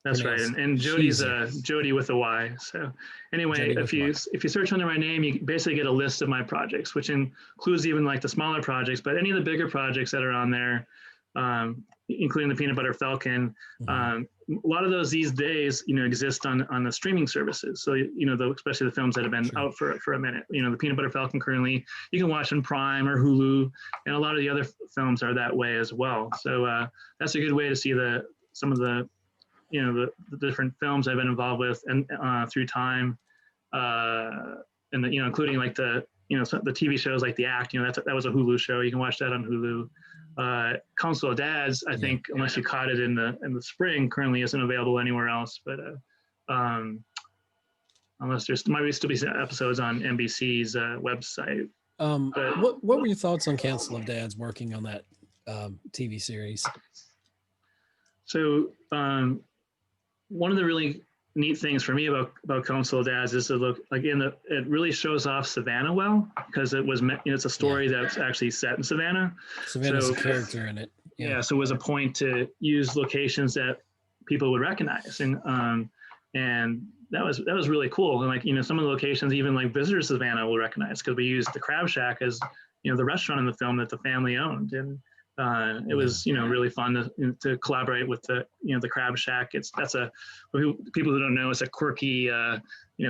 That's right, and Jody's Jody with a Y. So anyway, if you search under my name, you basically get a list of my projects, which includes even like the smaller projects, but any of the bigger projects that are on there, including the Peanut Butter Falcon. A lot of those these days, exist on the streaming services. So, especially the films that have been out for a minute. The Peanut Butter Falcon currently, you can watch on Prime or Hulu, and a lot of the other films are that way as well. So that's a good way to see some of the different films I've been involved with and through time, and including like the TV shows like The Act. That was a Hulu show. You can watch that on Hulu. Council of Dads, I think, unless you caught it in the spring, currently isn't available anywhere else. But unless there might still be episodes on NBC's website. What were your thoughts on Council of Dads working on that TV series? So one of the really neat things for me about Council of Dads is to look, again, it really shows off Savannah well, because it was, it's a story that's actually set in Savannah. Savannah's a character in it. Yeah. So it was a point to use locations that people would recognize, and that was really cool. And like, some of the locations, even like visitors to Savannah will recognize, because we used the Crab Shack as the restaurant in the film that the family owned, and it was really fun to collaborate with the Crab Shack. That's people who don't know, it's a quirky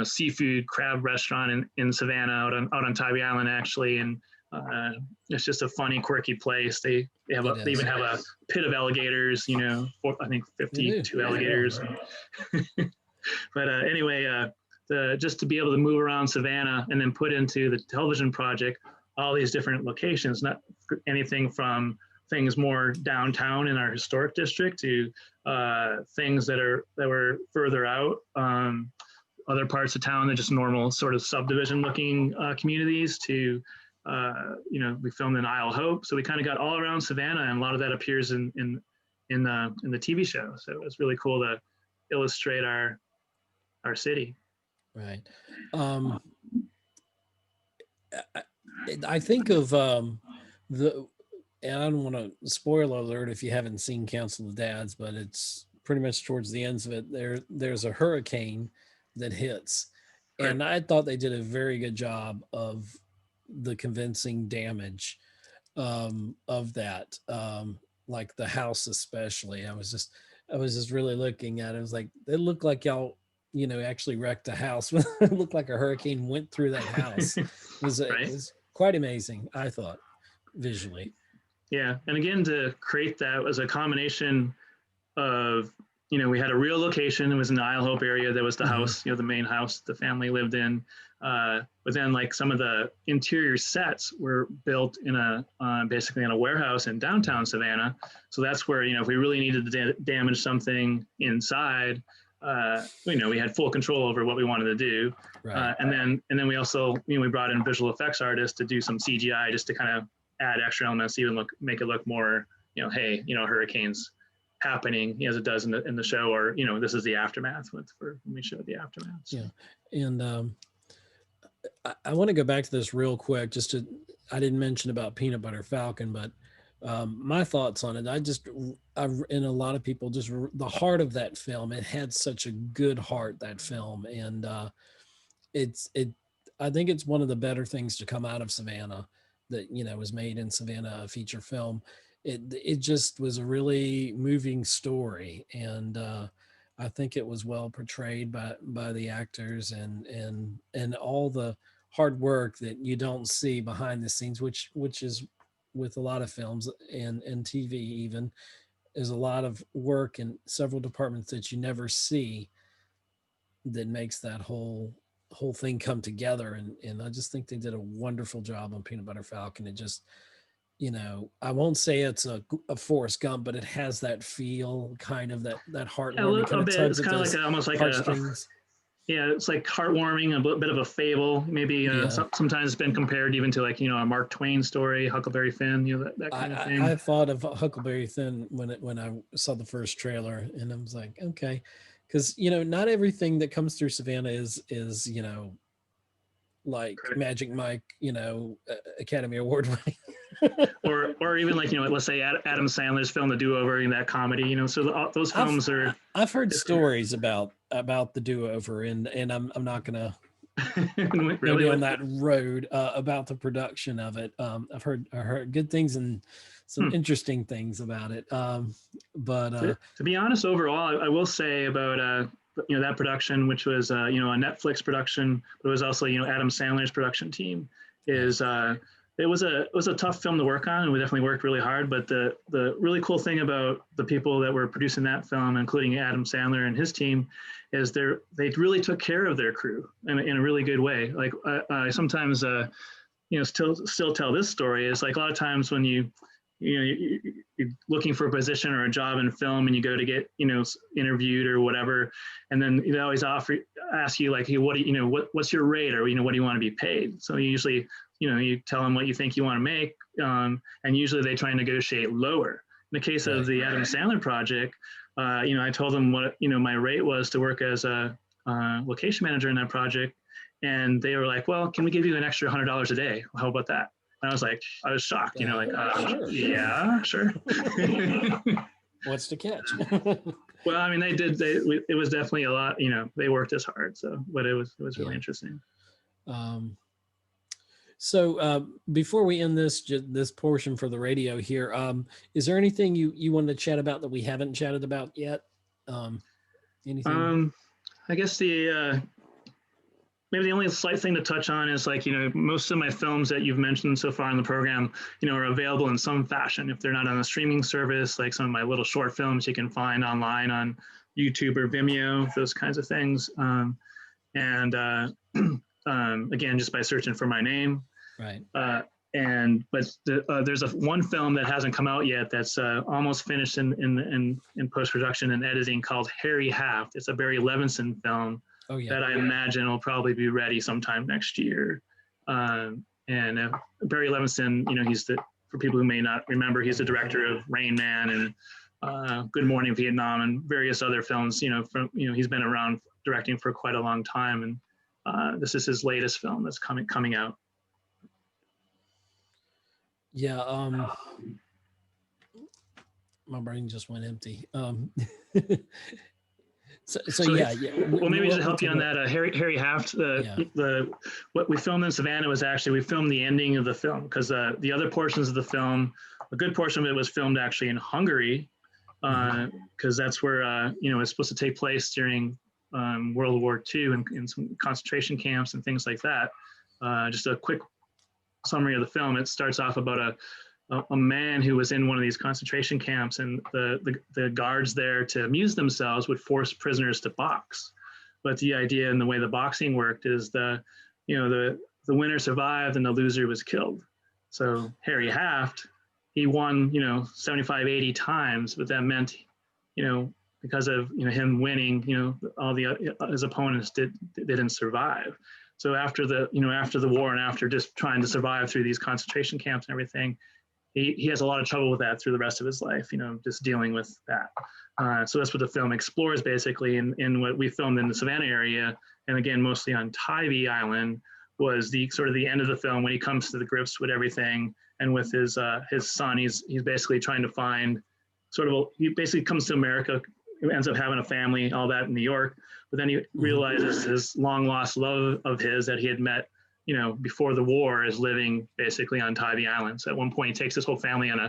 seafood crab restaurant in Savannah out on Tybee Island, actually, and it's just a funny, quirky place. They even have a pit of alligators, I think 52 alligators. But anyway, just to be able to move around Savannah and then put into the television project all these different locations, not anything from things more downtown in our historic district to things that were further out, other parts of town that just normal sort of subdivision looking communities, to we filmed in Isle Hope, so we kind of got all around Savannah, and a lot of that appears in the TV show. So it's really cool to illustrate our city. Right. I think of and I don't want to spoil alert if you haven't seen Council of Dads, but it's pretty much towards the ends of it. There's a hurricane that hits, and I thought they did a very good job of the convincing damage. of that. Like the house, especially. I was just really looking at it. It was like, it looked like y'all, actually wrecked a house. It looked like a hurricane went through that house. It Right. was quite amazing, I thought, visually. Yeah. And again, to create that was a combination of, we had a real location. It was in the Isle Hope area. There was the house, the main house the family lived in. But then like some of the interior sets were built in basically in a warehouse in downtown Savannah. So that's where, if we really needed to damage something inside, we had full control over what we wanted to do. Right. And then we also, we brought in visual effects artists to do some CGI just to kind of add extra elements, even make it look more, hey, hurricanes happening as it does in the show, or this is the aftermath for when we showed the aftermath. So. Yeah, and I want to go back to this real quick. I didn't mention about Peanut Butter Falcon, but my thoughts on it. And a lot of people the heart of that film. It had such a good heart, that film, and I think it's one of the better things to come out of Savannah that was made in Savannah, a feature film. It just was a really moving story, and I think it was well portrayed by the actors and all the hard work that you don't see behind the scenes, which is with a lot of films and TV even. There's a lot of work in several departments that you never see that makes that whole thing come together, and I just think they did a wonderful job on Peanut Butter Falcon. It just, I won't say it's a Forrest Gump, but it has that feel, kind of that heartwarming kind of bit. It's kind of like almost like it's like heartwarming, a bit of a fable. Maybe sometimes it's been compared even to like a Mark Twain story, Huckleberry Finn, that kind of thing. I thought of Huckleberry Finn when I saw the first trailer, and I was like, okay, because not everything that comes through Savannah is like Magic Mike, Academy Award winning. or even like let's say Adam Sandler's film The Do-Over, in that comedy, so those films I've heard stories about the Do-Over, and I'm not gonna really on that road about the production of it. I've heard good things and some interesting things about it, but to be honest, overall I will say about that production, which was a Netflix production, but it was also Adam Sandler's production team, is it was a tough film to work on, and we definitely worked really hard. But the really cool thing about the people that were producing that film, including Adam Sandler and his team, is they really took care of their crew in a really good way. Like I sometimes still tell this story, is like a lot of times when you're looking for a position or a job in film, and you go to get interviewed or whatever, and then they always ask you like, hey, what do what's your rate, or what do you want to be paid? So you usually you tell them what you think you want to make, and usually they try and negotiate lower. In the case of the Adam Sandler project, I told them what my rate was to work as a location manager in that project, and they were like, well, can we give you an extra $100 a day? How about that? And I was shocked, sure. Yeah, sure. What's the catch? Well, I mean, it was definitely a lot, they worked as hard. So, but it was really interesting. So before we end this portion for the radio here, is there anything you wanted to chat about that we haven't chatted about yet? Anything? I guess maybe the only slight thing to touch on is like, most of my films that you've mentioned so far in the program, are available in some fashion. If they're not on a streaming service, like some of my little short films you can find online on YouTube or Vimeo, those kinds of things. Again, just by searching for my name. Right. There's one film that hasn't come out yet that's almost finished in post-production and editing, called Harry Haft. It's a Barry Levinson film. Oh, yeah. That I imagine will probably be ready sometime next year. Barry Levinson, he's for people who may not remember, he's the director of Rain Man and Good Morning Vietnam and various other films. He's been around directing for quite a long time, and this is his latest film that's coming out. Yeah. My brain just went empty. So yeah. Well, maybe just to help you on that, Harry Haft, what we filmed in Savannah was actually, we filmed the ending of the film, because the other portions of the film, a good portion of it was filmed actually in Hungary, because that's where it's supposed to take place during World War II and in some concentration camps and things like that. Just a quick summary of the film. It starts off about a man who was in one of these concentration camps, and the guards there, to amuse themselves, would force prisoners to box. But the idea and the way the boxing worked is the winner survived and the loser was killed. So Harry Haft, he won 75, 80 times, but that meant because of him winning, all his opponents didn't survive. So after the war and after just trying to survive through these concentration camps and everything, he has a lot of trouble with that through the rest of his life, just dealing with that. So that's what the film explores basically, in what we filmed in the Savannah area, and again, mostly on Tybee Island, was the sort of the end of the film when he comes to the grips with everything, and with his son, he's basically trying to find he basically comes to America, ends up having a family, all that in New York, but then he realizes his long lost love of his that he had met before the war is living basically on Tybee Island. So at one point he takes his whole family on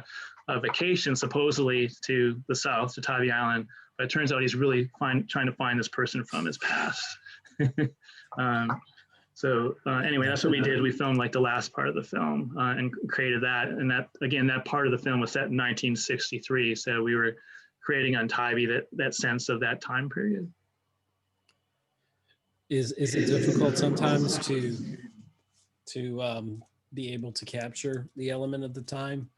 a vacation, supposedly to the south, to Tybee Island, but it turns out he's really trying to find this person from his past. Anyway, that's what we did. We filmed like the last part of the film and created that. And that part of the film was set in 1963. So we were creating on Tybee that sense of that time period. Is it difficult sometimes to be able to capture the element of the time?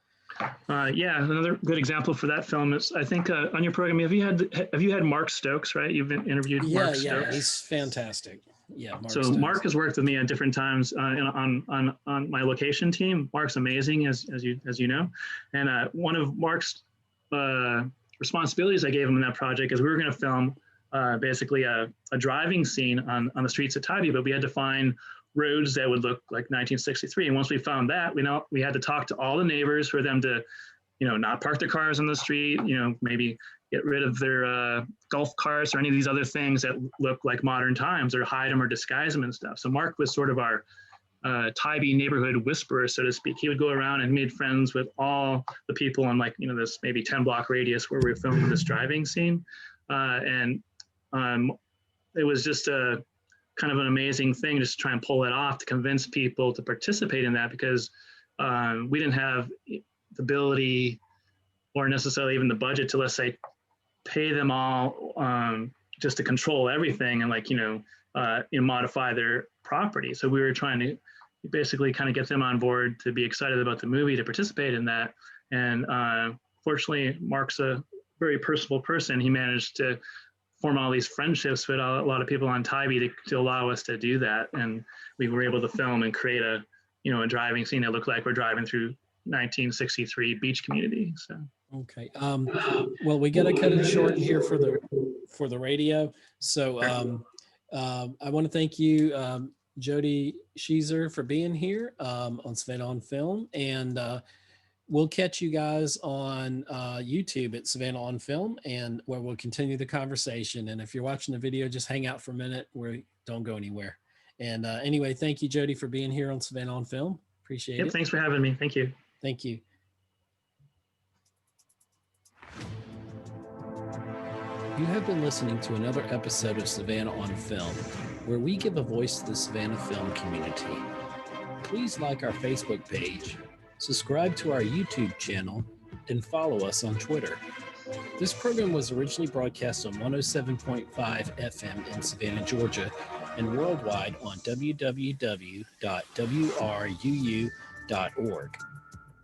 Yeah, another good example for that film is, I think on your program, have you had Mark Stokes, right? You've been interviewed Mark Stokes. Yeah, he's fantastic. Yeah, Mark has worked with me at different times on my location team. Mark's amazing, as you know, and one of Mark's responsibilities I gave him in that project is we were going to film basically a driving scene on the streets of Tybee, but we had to find roads that would look like 1963. And once we found that, we had to talk to all the neighbors for them to, not park their cars on the street, maybe get rid of their golf carts or any of these other things that look like modern times, or hide them or disguise them and stuff. So Mark was sort of our Tybee neighborhood whisperer, so to speak. He would go around and made friends with all the people on this maybe 10-block radius where we were filming this driving scene. And it was just a kind of an amazing thing just to try and pull it off, to convince people to participate in that, because we didn't have the ability or necessarily even the budget to, let's say, pay them all just to control everything and modify their property. So we were trying to basically kind of get them on board to be excited about the movie, to participate in that. And fortunately, Mark's a very personable person. He managed to form all these friendships with a lot of people on Tybee to allow us to do that. And we were able to film and create a driving scene that looked like we're driving through 1963 beach community. So. Okay. Well, we got to cut it short here for the radio. So I want to thank you, Jody Schiesser, for being here on Savannah on Film, and we'll catch you guys on YouTube at Savannah on Film, and where we'll continue the conversation. And if you're watching the video, just hang out for a minute. Don't go anywhere. And anyway, thank you, Jody, for being here on Savannah on Film. Appreciate it. Thanks for having me. Thank you. Thank you. You have been listening to another episode of Savannah on Film, where we give a voice to the Savannah film community. Please like our Facebook page, subscribe to our YouTube channel, and follow us on Twitter. This program was originally broadcast on 107.5 FM in Savannah, Georgia, and worldwide on www.wruu.org.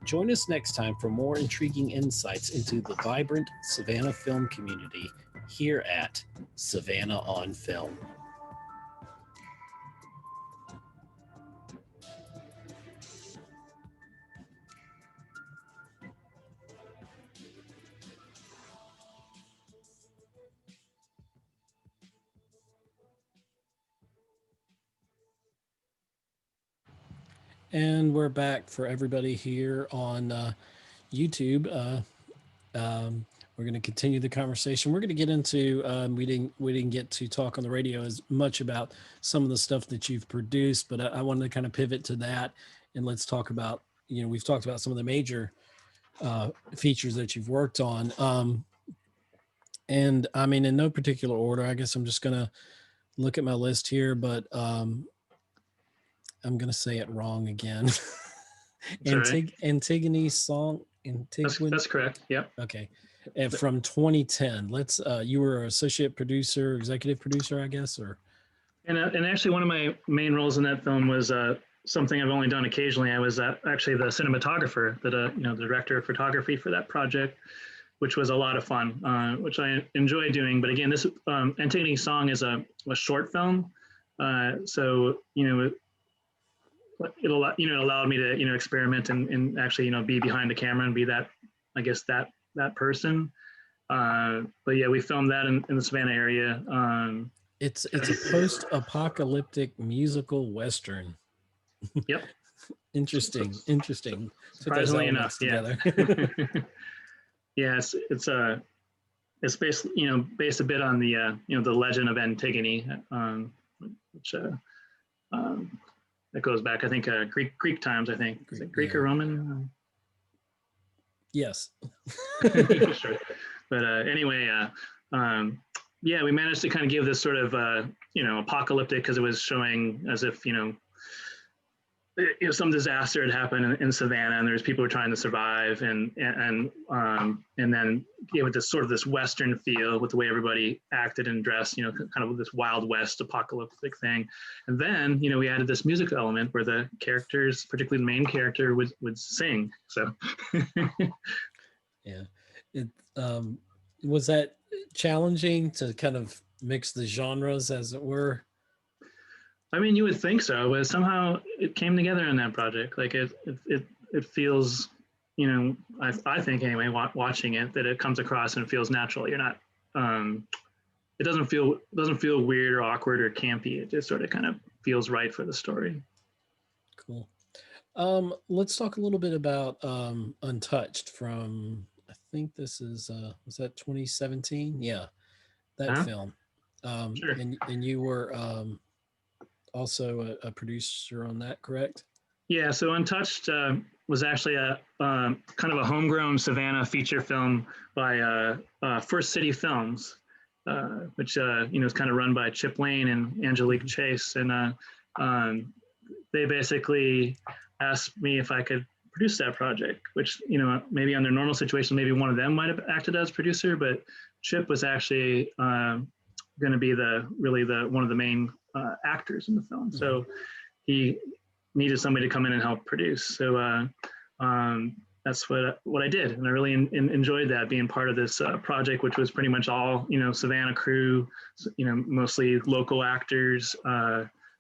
Join us next time for more intriguing insights into the vibrant Savannah film community here at Savannah on Film. And we're back for everybody here on YouTube. We're We're going to continue the conversation. We're going to get into, we didn't get to talk on the radio as much about some of the stuff that you've produced, but I wanted to kind of pivot to that, and let's talk about, we've talked about some of the major features that you've worked on. And I mean, in no particular order, I guess I'm just going to look at my list here, but I'm going to say it wrong again. Antigone's song. That's correct. Yep. Okay. And from 2010, let's, you were associate producer, executive producer, I guess, or? And actually one of my main roles in that film was something I've only done occasionally. I was actually the cinematographer, the director of photography for that project, which was a lot of fun, which I enjoy doing. But again, this Antigone's song is a short film. So, it allowed me to, experiment and actually, be behind the camera and be that, I guess, that person. But yeah, we filmed that in the Savannah area. It's a post-apocalyptic musical Western. Yep. Interesting. Surprisingly enough, yeah. Yeah, it's based a bit on the the legend of Antigone, which that goes back, I think, Greek times. I think is it Greek or Roman? Yes. Sure. But anyway, yeah, we managed to kind of give this sort of apocalyptic, because it was showing as if some disaster had happened in Savannah, and there's people who are trying to survive, and then gave it this sort of this Western feel with the way everybody acted and dressed, kind of this Wild West apocalyptic thing. And then, we added this music element where the characters, particularly the main character, would sing. So, yeah, it was that challenging to kind of mix the genres, as it were. I mean, you would think so, but somehow it came together in that project. Like it feels, I think anyway, watching it, that it comes across and it feels natural. You're not, it doesn't feel weird or awkward or campy. It just sort of kind of feels right for the story. Cool. Let's talk a little bit about Untouched from, I think this is, was that 2017? Yeah, that film. Sure. And you were, also a producer on that, correct? Yeah, so Untouched was actually a kind of a homegrown Savannah feature film by First City Films, which is kind of run by Chip Lane and Angelique Chase, and they basically asked me if I could produce that project, which maybe under normal situation maybe one of them might have acted as producer, but Chip was actually going to be one of the main actors in the film. So he needed somebody to come in and help produce. So that's what I did, and I really enjoyed that, being part of this project, which was pretty much all Savannah crew, mostly local actors.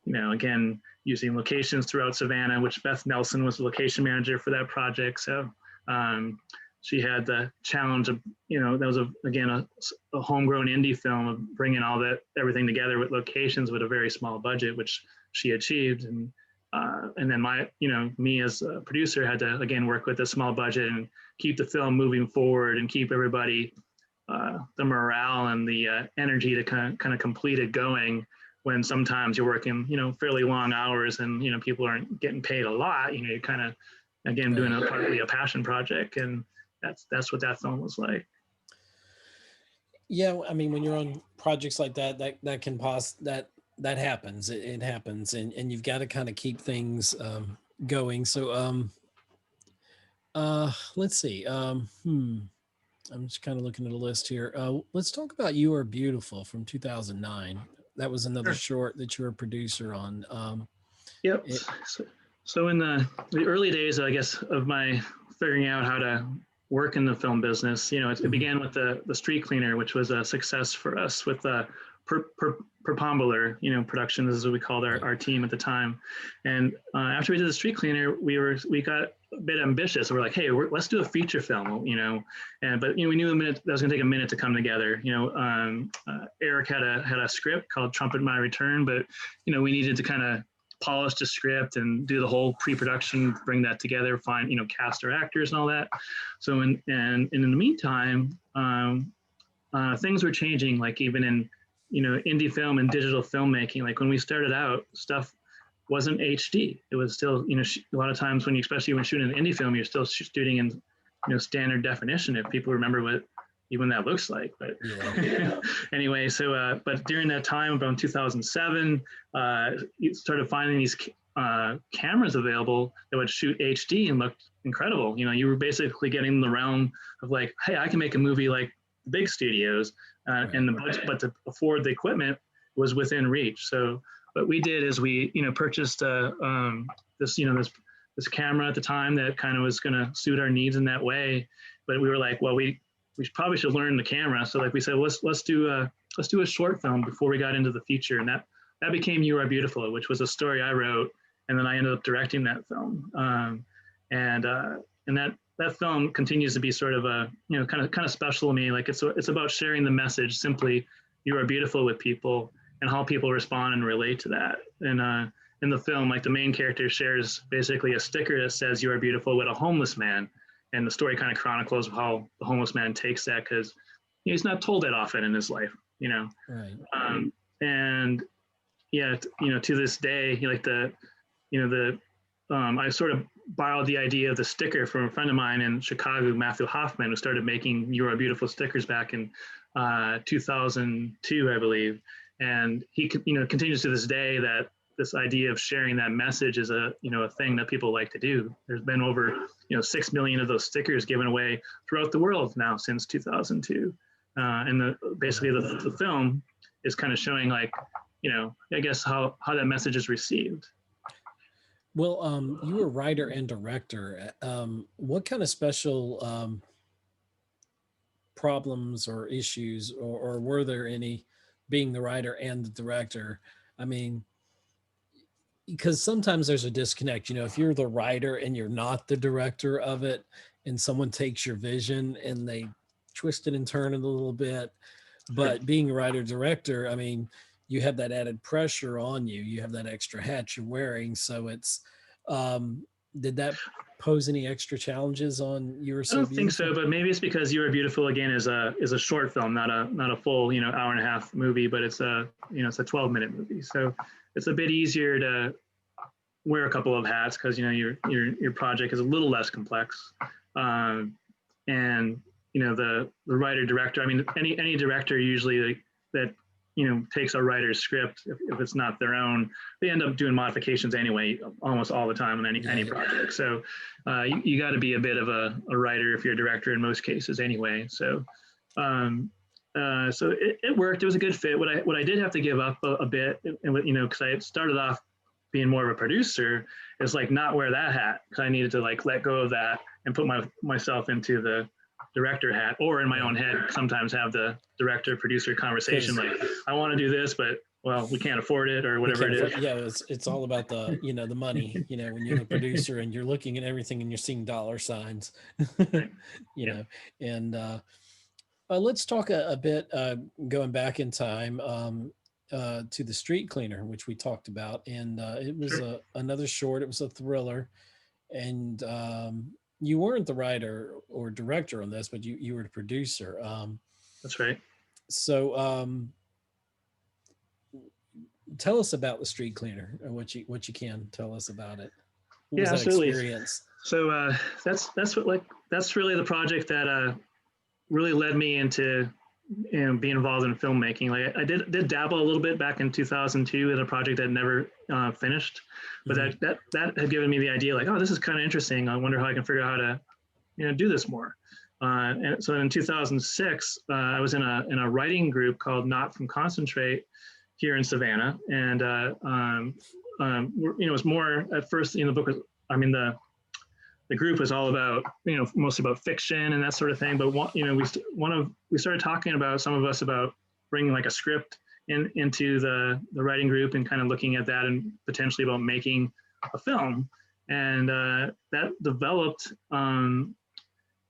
Again, using locations throughout Savannah, which Beth Nelson was the location manager for that project. So she had the challenge of, that was a homegrown indie film of bringing everything together with locations with a very small budget, which she achieved. And then me as a producer had to, again, work with a small budget and keep the film moving forward and keep everybody, the morale and the energy to kind of complete it going, when sometimes you're working, fairly long hours and, people aren't getting paid a lot. You're kind of, again, doing partly a passion project, and that's what that film was like. Yeah, I mean, when you're on projects like that can that happens. It happens, and you've got to kind of keep things going. So let's see. I'm just kind of looking at a list here. Let's talk about You Are Beautiful from 2009. That was another short that you were a producer on. Yep. So in the early days, I guess, of my figuring out how to work in the film business, it began with the Street Cleaner, which was a success for us with Perpombular, Productions is what we called our team at the time. And after we did the Street Cleaner, we got a bit ambitious. We're like, hey, let's do a feature film, but we knew that was gonna take a minute to come together. Eric had a script called Trumpet My Return, but we needed to kind of polish the script and do the whole pre-production, bring that together, find, cast our actors and all that. So in the meantime, things were changing, like even in, indie film and digital filmmaking. Like when we started out, stuff wasn't HD. It was still, a lot of times especially when shooting an indie film, you're still shooting in, standard definition, if people remember what even that looks like. But yeah. Anyway, so but during that time, around 2007, you started finding these cameras available that would shoot HD and looked incredible. You were basically getting in the realm of like, hey, I can make a movie like big studios, right. And the budget, but to afford the equipment was within reach. So what we did is we, purchased this camera at the time that kind of was going to suit our needs in that way. But we were like, well, we probably should learn the camera. So like we said, let's do a short film before we got into the feature. And that became You Are Beautiful, which was a story I wrote. And then I ended up directing that film. And that film continues to be sort of a, kind of special to me. Like it's about sharing the message, simply, you are beautiful, with people, and how people respond and relate to that. And in the film, like the main character shares basically a sticker that says you are beautiful with a homeless man. And the story kind of chronicles how the homeless man takes that, because he's not told that often in his life, Right. And yeah, to this day, like I sort of borrowed the idea of the sticker from a friend of mine in Chicago, Matthew Hoffman, who started making You Are Beautiful stickers back in 2002, I believe. And he, continues to this day that this idea of sharing that message is a thing that people like to do. There's been over 6 million of those stickers given away throughout the world now since 2002, and basically the film is kind of showing, like, I guess how that message is received. Well, you were writer and director. What kind of special problems or issues, or were there any, being the writer and the director? I mean, because sometimes there's a disconnect, if you're the writer and you're not the director of it, and someone takes your vision and they twist it and turn it a little bit. But being a writer director, I mean, you have that added pressure on you. You have that extra hat you're wearing. So it's, did that pose any extra challenges on You Are So Beautiful? I don't think so, but maybe it's because You Are Beautiful, again, is a short film, not a full, hour and a half movie, but it's a 12-minute movie. So it's a bit easier to wear a couple of hats, because, your project is a little less complex. And, the writer director, I mean, any director usually that takes a writer's script, if it's not their own, they end up doing modifications anyway, almost all the time in any project. So you got to be a bit of a writer if you're a director in most cases anyway. So so it worked. It was a good fit. What I did have to give up a bit, because I had started off being more of a producer, is like not wear that hat, because I needed to like let go of that and put myself into the director hat, or in my own head sometimes have the director producer conversation, like, I want to do this, but well, we can't afford it, or whatever it is. Yeah, it's all about the the money. When you're the producer and you're looking at everything and you're seeing dollar signs. And let's talk a bit, going back in time, to The Street Cleaner, which we talked about, and it was another short. It was a thriller, and you weren't the writer or director on this, but you were the producer. That's right. So tell us about The Street Cleaner, or what you can tell us about it. What was that absolutely. Experience? So that's really the project that really led me into being involved in filmmaking. Like I did dabble a little bit back in 2002 in a project that never finished, but that had given me the idea, like, oh, this is kind of interesting. I wonder how I can figure out how to do this more. And so in 2006, I was in a writing group called Not From Concentrate here in Savannah, and it was more at first. The book was, the group was all about, mostly about fiction and that sort of thing. But we started talking about, some of us, about bringing like a script into the writing group, and kind of looking at that and potentially about making a film. And that developed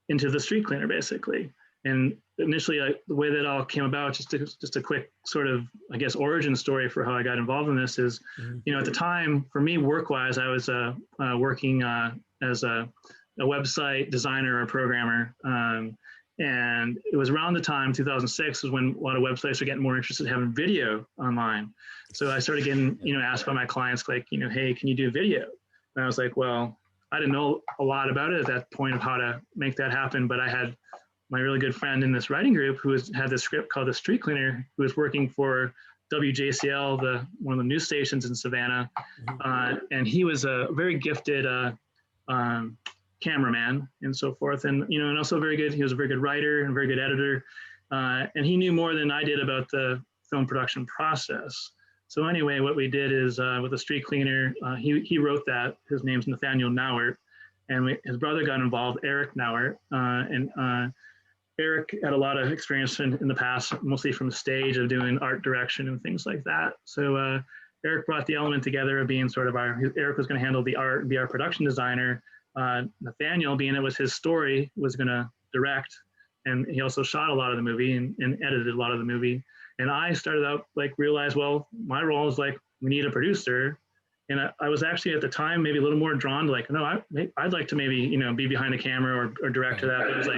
into The Street Cleaner, basically. And initially, the way that all came about, just a quick sort of, I guess, origin story for how I got involved in this is, at the time, for me, work-wise, I was working as a website designer or programmer. And it was around the time, 2006, was when a lot of websites are getting more interested in having video online. So I started getting, asked by my clients, like, hey, can you do video? And I was like, well, I didn't know a lot about it at that point of how to make that happen, but I had my really good friend in this writing group who had this script called The Street Cleaner, who was working for WJCL, one of the news stations in Savannah. And he was a very gifted cameraman and so forth. And, and also he was a very good writer and very good editor. And he knew more than I did about the film production process. So anyway, what we did is with The Street Cleaner, he wrote that. His name's Nathaniel Nauert. And his brother got involved, Eric Nauert. And Eric had a lot of experience in the past, mostly from the stage of doing art direction and things like that. So Eric brought the element together of being sort of Eric was going to handle the art and be our production designer. Nathaniel, being it was his story, was going to direct. And he also shot a lot of the movie and edited a lot of the movie. And I started out realized, well, my role is we need a producer. And I was actually at the time maybe a little more drawn to no, I'd like to maybe, be behind the camera or direct to that. But it was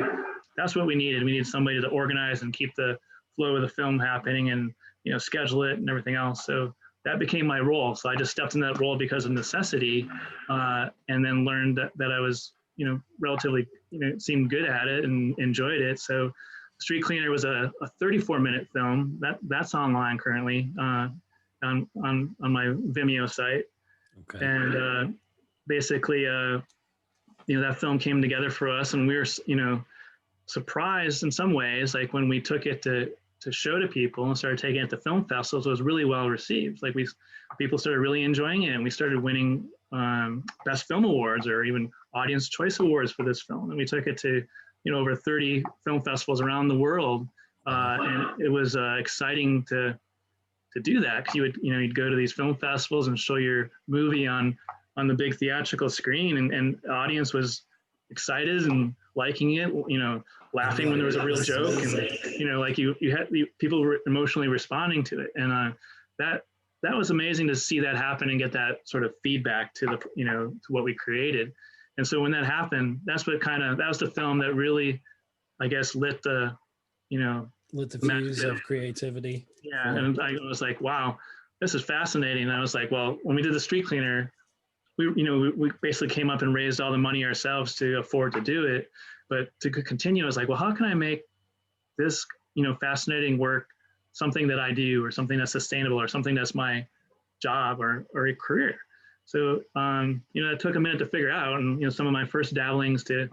that's what we needed. We needed somebody to organize and keep the flow of the film happening and, schedule it and everything else. So that became my role. So I just stepped in that role because of necessity, and then learned that I was, relatively, seemed good at it and enjoyed it. So Street Cleaner was a 34-minute film that's online currently on my Vimeo site. Okay. And basically, that film came together for us, and we were, surprised in some ways, when we took it to show to people and started taking it to film festivals, it was really well received. People started really enjoying it, and we started winning best film awards or even audience choice awards for this film. And we took it to, over 30 film festivals around the world. And it was exciting to do that, because you'd go to these film festivals and show your movie on the big theatrical screen, and the audience was excited and liking it, laughing when there was a real joke, and you had people were emotionally responding to it, and that was amazing to see that happen and get that sort of feedback to to what we created. And so when that happened, that was the film that really, I guess, lit the fuse of creativity. Yeah, and I was like, wow, this is fascinating. And I was like, well, when we did The Street Cleaner, we basically came up and raised all the money ourselves to afford to do it. But to continue, I was like, well, how can I make this, fascinating work something that I do, or something that's sustainable, or something that's my job or a career? So, it took a minute to figure out. And, some of my first dabblings to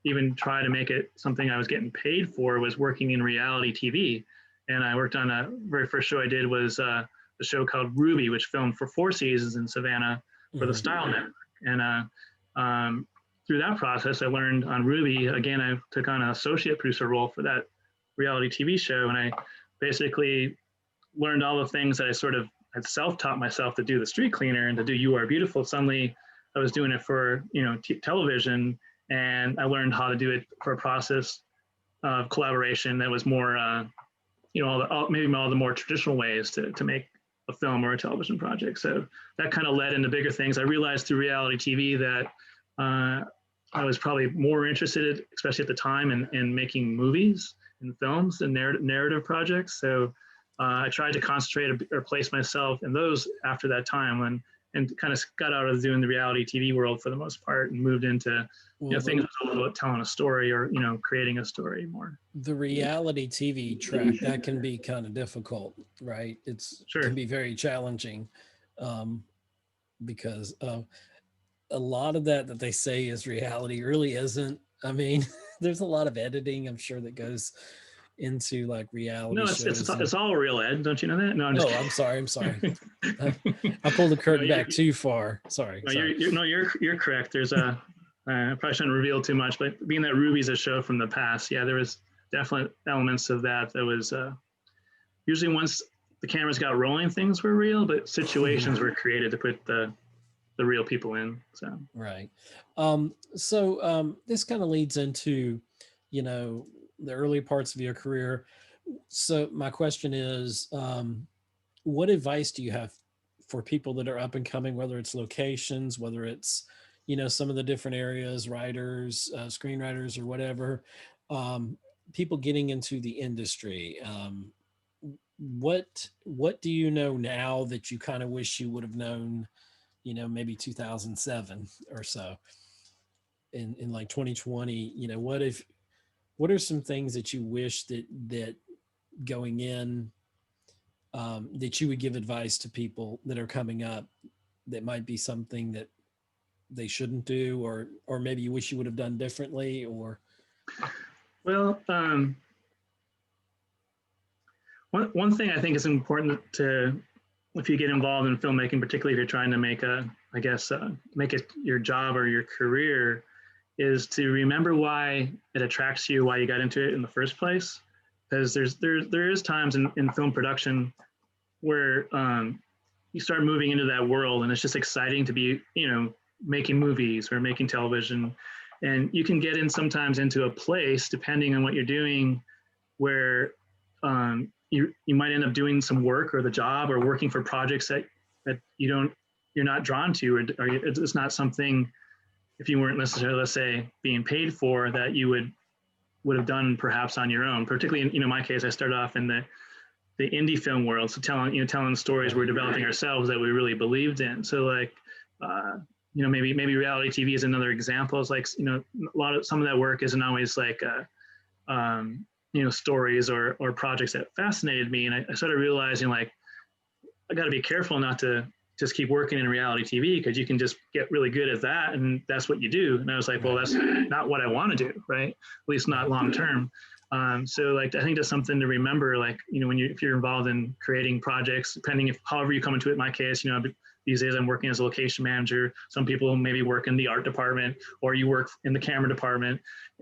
even try to make it something I was getting paid for was working in reality TV. And I worked on very first show I did was a show called Ruby, which filmed for 4 seasons in Savannah for the Style Network. And through that process, I learned on Ruby, again, I took on an associate producer role for that reality TV show. And I basically learned all the things that I sort of had self-taught myself to do The Street Cleaner and to do You Are Beautiful. Suddenly I was doing it for, television, and I learned how to do it for a process of collaboration that was more, maybe all the more traditional ways to make a film or a television project. So that kind of led into bigger things. I realized through reality TV that I was probably more interested, especially at the time, in making movies and films and narrative projects. So I tried to concentrate or place myself in those after that time, and kind of got out of doing the reality TV world for the most part, and moved into things about telling a story or creating a story more. The reality TV track, that can be kind of difficult, right? Can be very challenging, because a lot of that they say is reality really isn't. I mean, there's a lot of editing, I'm sure, that goes into reality shows. It's all real, Ed. Don't you know that? No, I'm sorry. I pulled the curtain back too far. Sorry. You're correct. There's I probably shouldn't reveal too much, but being that Ruby's a show from the past, yeah, there was definitely elements of that was usually once the cameras got rolling, things were real, but situations were created to put the real people in. So right. So this kind of leads into, the early parts of your career. So my question is, what advice do you have for people that are up and coming, whether it's locations, whether it's, some of the different areas, writers, screenwriters, or whatever, people getting into the industry? What do you know now that you kind of wish you would have known, maybe 2007 or so, in like 2020? What are some things that you wish that going in, that you would give advice to people that are coming up, that might be something that they shouldn't do, or maybe you wish you would have done differently? Or Well, one thing I think is important to, if you get involved in filmmaking, particularly if you're trying to make make it your job or your career, is to remember why it attracts you, why you got into it in the first place. Because there is times in film production where you start moving into that world, and it's just exciting to be, making movies or making television. And you can get in sometimes into a place, depending on what you're doing, where you might end up doing some work or the job or working for projects that you're not drawn to, or it's not something, if you weren't necessarily, let's say, being paid for, that you would have done perhaps on your own. Particularly in my case, I started off in the indie film world, so telling stories we're developing ourselves that we really believed in. So like, maybe reality TV is another example. It's like, some of that work isn't always like, stories or projects that fascinated me. And I started realizing, like, I got to be careful not to just keep working in reality TV, because you can just get really good at that, and that's what you do. And I was like, well, that's not what I want to do, right? At least not long term. So like, I think that's something to remember, like, if you're involved in creating projects, however you come into it. In my case, these days I'm working as a location manager. Some people maybe work in the art department, or you work in the camera department.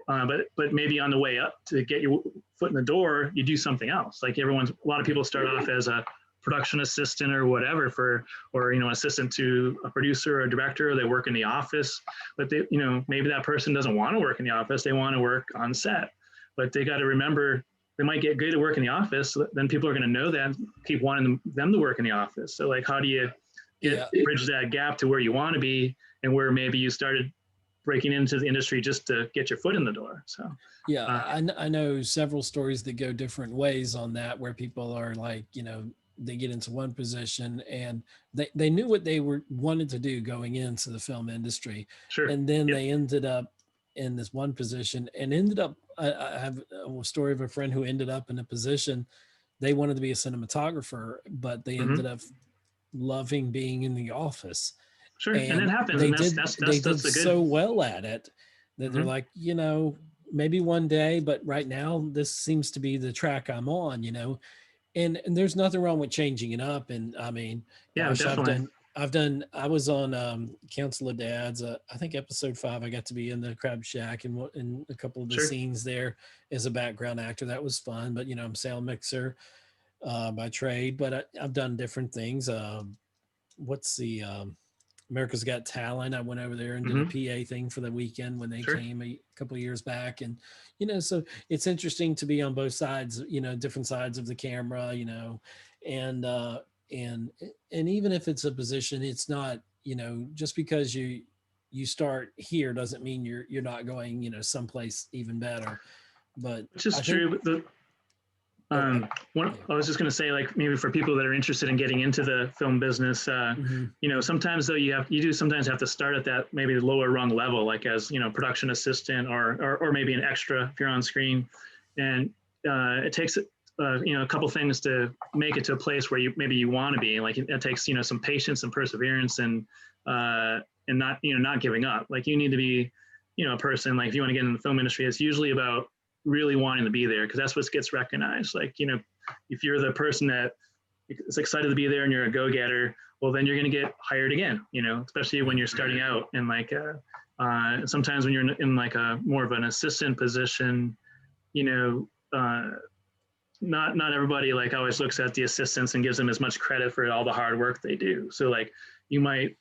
But maybe on the way up to get your foot in the door, you do something else. Like a lot of people start off as a production assistant or whatever, or assistant to a producer or a director, or they work in the office. But they, maybe that person doesn't want to work in the office. They want to work on set. But they got to remember, they might get good at work in the office. So then people are going to know that, keep wanting them to work in the office. So like, how do you bridge that gap to where you want to be, and where maybe you started breaking into the industry just to get your foot in the door? So I know several stories that go different ways on that, where people are like, they get into one position and they knew what they wanted to do going into the film industry. Sure. And then they ended up in this one position, and I have a story of a friend who ended up in a position, they wanted to be a cinematographer, but they ended up loving being in the office. Sure. And it happens. They They did so well at it that they're like, maybe one day, but right now this seems to be the track I'm on, and there's nothing wrong with changing it up. And I mean, definitely. I was on Council of Dads, I think episode 5, I got to be in the Crab Shack and in a couple of the scenes there as a background actor. That was fun. But, I'm sound mixer by trade, but I've done different things. What's the America's Got Talent? I went over there and did a PA thing for the weekend when they came a couple of years back. And, so it's interesting to be on both sides, different sides of the camera, and even if it's a position, it's not, just because you start here doesn't mean you're not going, someplace even better. But it's just true. I was just going to say, like, maybe for people that are interested in getting into the film business, sometimes though you sometimes have to start at that maybe lower rung level, like as, production assistant or maybe an extra if you're on screen. And it takes a couple things to make it to a place where you want to be. Like it takes, some patience and perseverance and not giving up. Like you need to be, a person, like if you want to get in the film industry, it's usually about really wanting to be there, because that's what gets recognized. Like, if you're the person that is excited to be there and you're a go-getter, well, then you're going to get hired again, especially when you're starting out. And like, sometimes when you're in like a more of an assistant position, not everybody like always looks at the assistants and gives them as much credit for all the hard work they do. So like you might,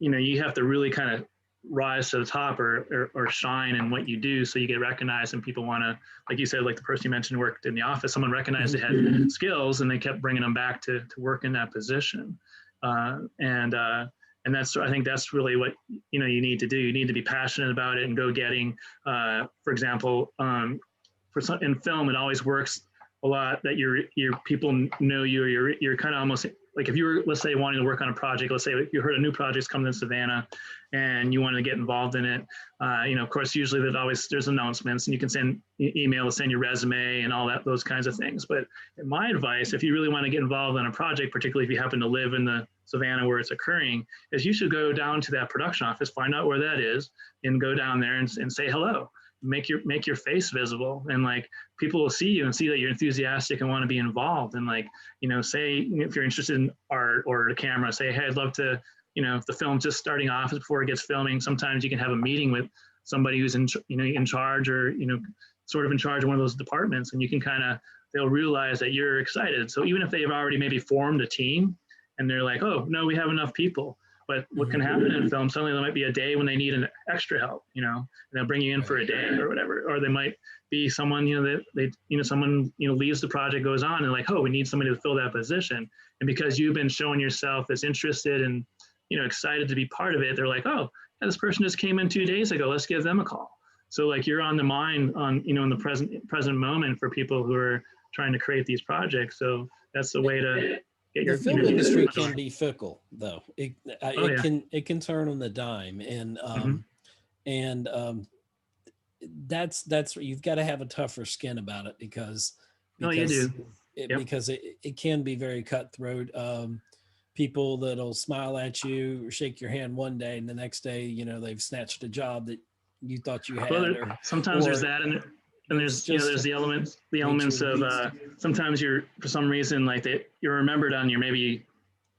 you have to really kind of rise to the top or shine in what you do, so you get recognized and people want to, like you said, like the person you mentioned worked in the office, someone recognized they had skills and they kept bringing them back to work in that position. And that's, I think that's really what, you know, you need to do. You need to be passionate about it and go getting, for example, in film, it always works a lot that your people know you, or you're kind of almost like, if you were, let's say, wanting to work on a project, let's say you heard a new project's coming to Savannah and you want to get involved in it. You know, of course, usually there's announcements and you can send email, send your resume and all that, those kinds of things. But my advice, if you really want to get involved in a project, particularly if you happen to live in the Savannah where it's occurring, is you should go down to that production office, find out where that is, and go down there and say hello. Make your face visible, and like people will see you and see that you're enthusiastic and want to be involved. And like, you know, say if you're interested in art or the camera, say, hey, I'd love to, you know, if the film's just starting off before it gets filming, sometimes you can have a meeting with somebody who's in charge, or, you know, sort of in charge of one of those departments, and you can they'll realize that you're excited. So even if they've already maybe formed a team and they're like, oh no, we have enough people. But what can happen in film, suddenly there might be a day when they need an extra help, you know, and they'll bring you in for a day or whatever. Or they might be someone, you know, someone, you know, leaves the project, goes on, and like, oh, we need somebody to fill that position. And because you've been showing yourself as interested and, you know, excited to be part of it, they're like, oh, yeah, this person just came in 2 days ago, let's give them a call. So like you're on the mind you know, in the present moment for people who are trying to create these projects. So that's the way to get your, the film industry can be fickle, though. It can turn on the dime, and that's you've got to have a tougher skin about it because you do. Because it can be very cutthroat. People that'll smile at you or shake your hand one day, and the next day, you know, they've snatched a job that you thought you had. Well, sometimes there's that, and there's just, you know, there's the elements of sometimes you're, for some reason, like you're remembered on your, maybe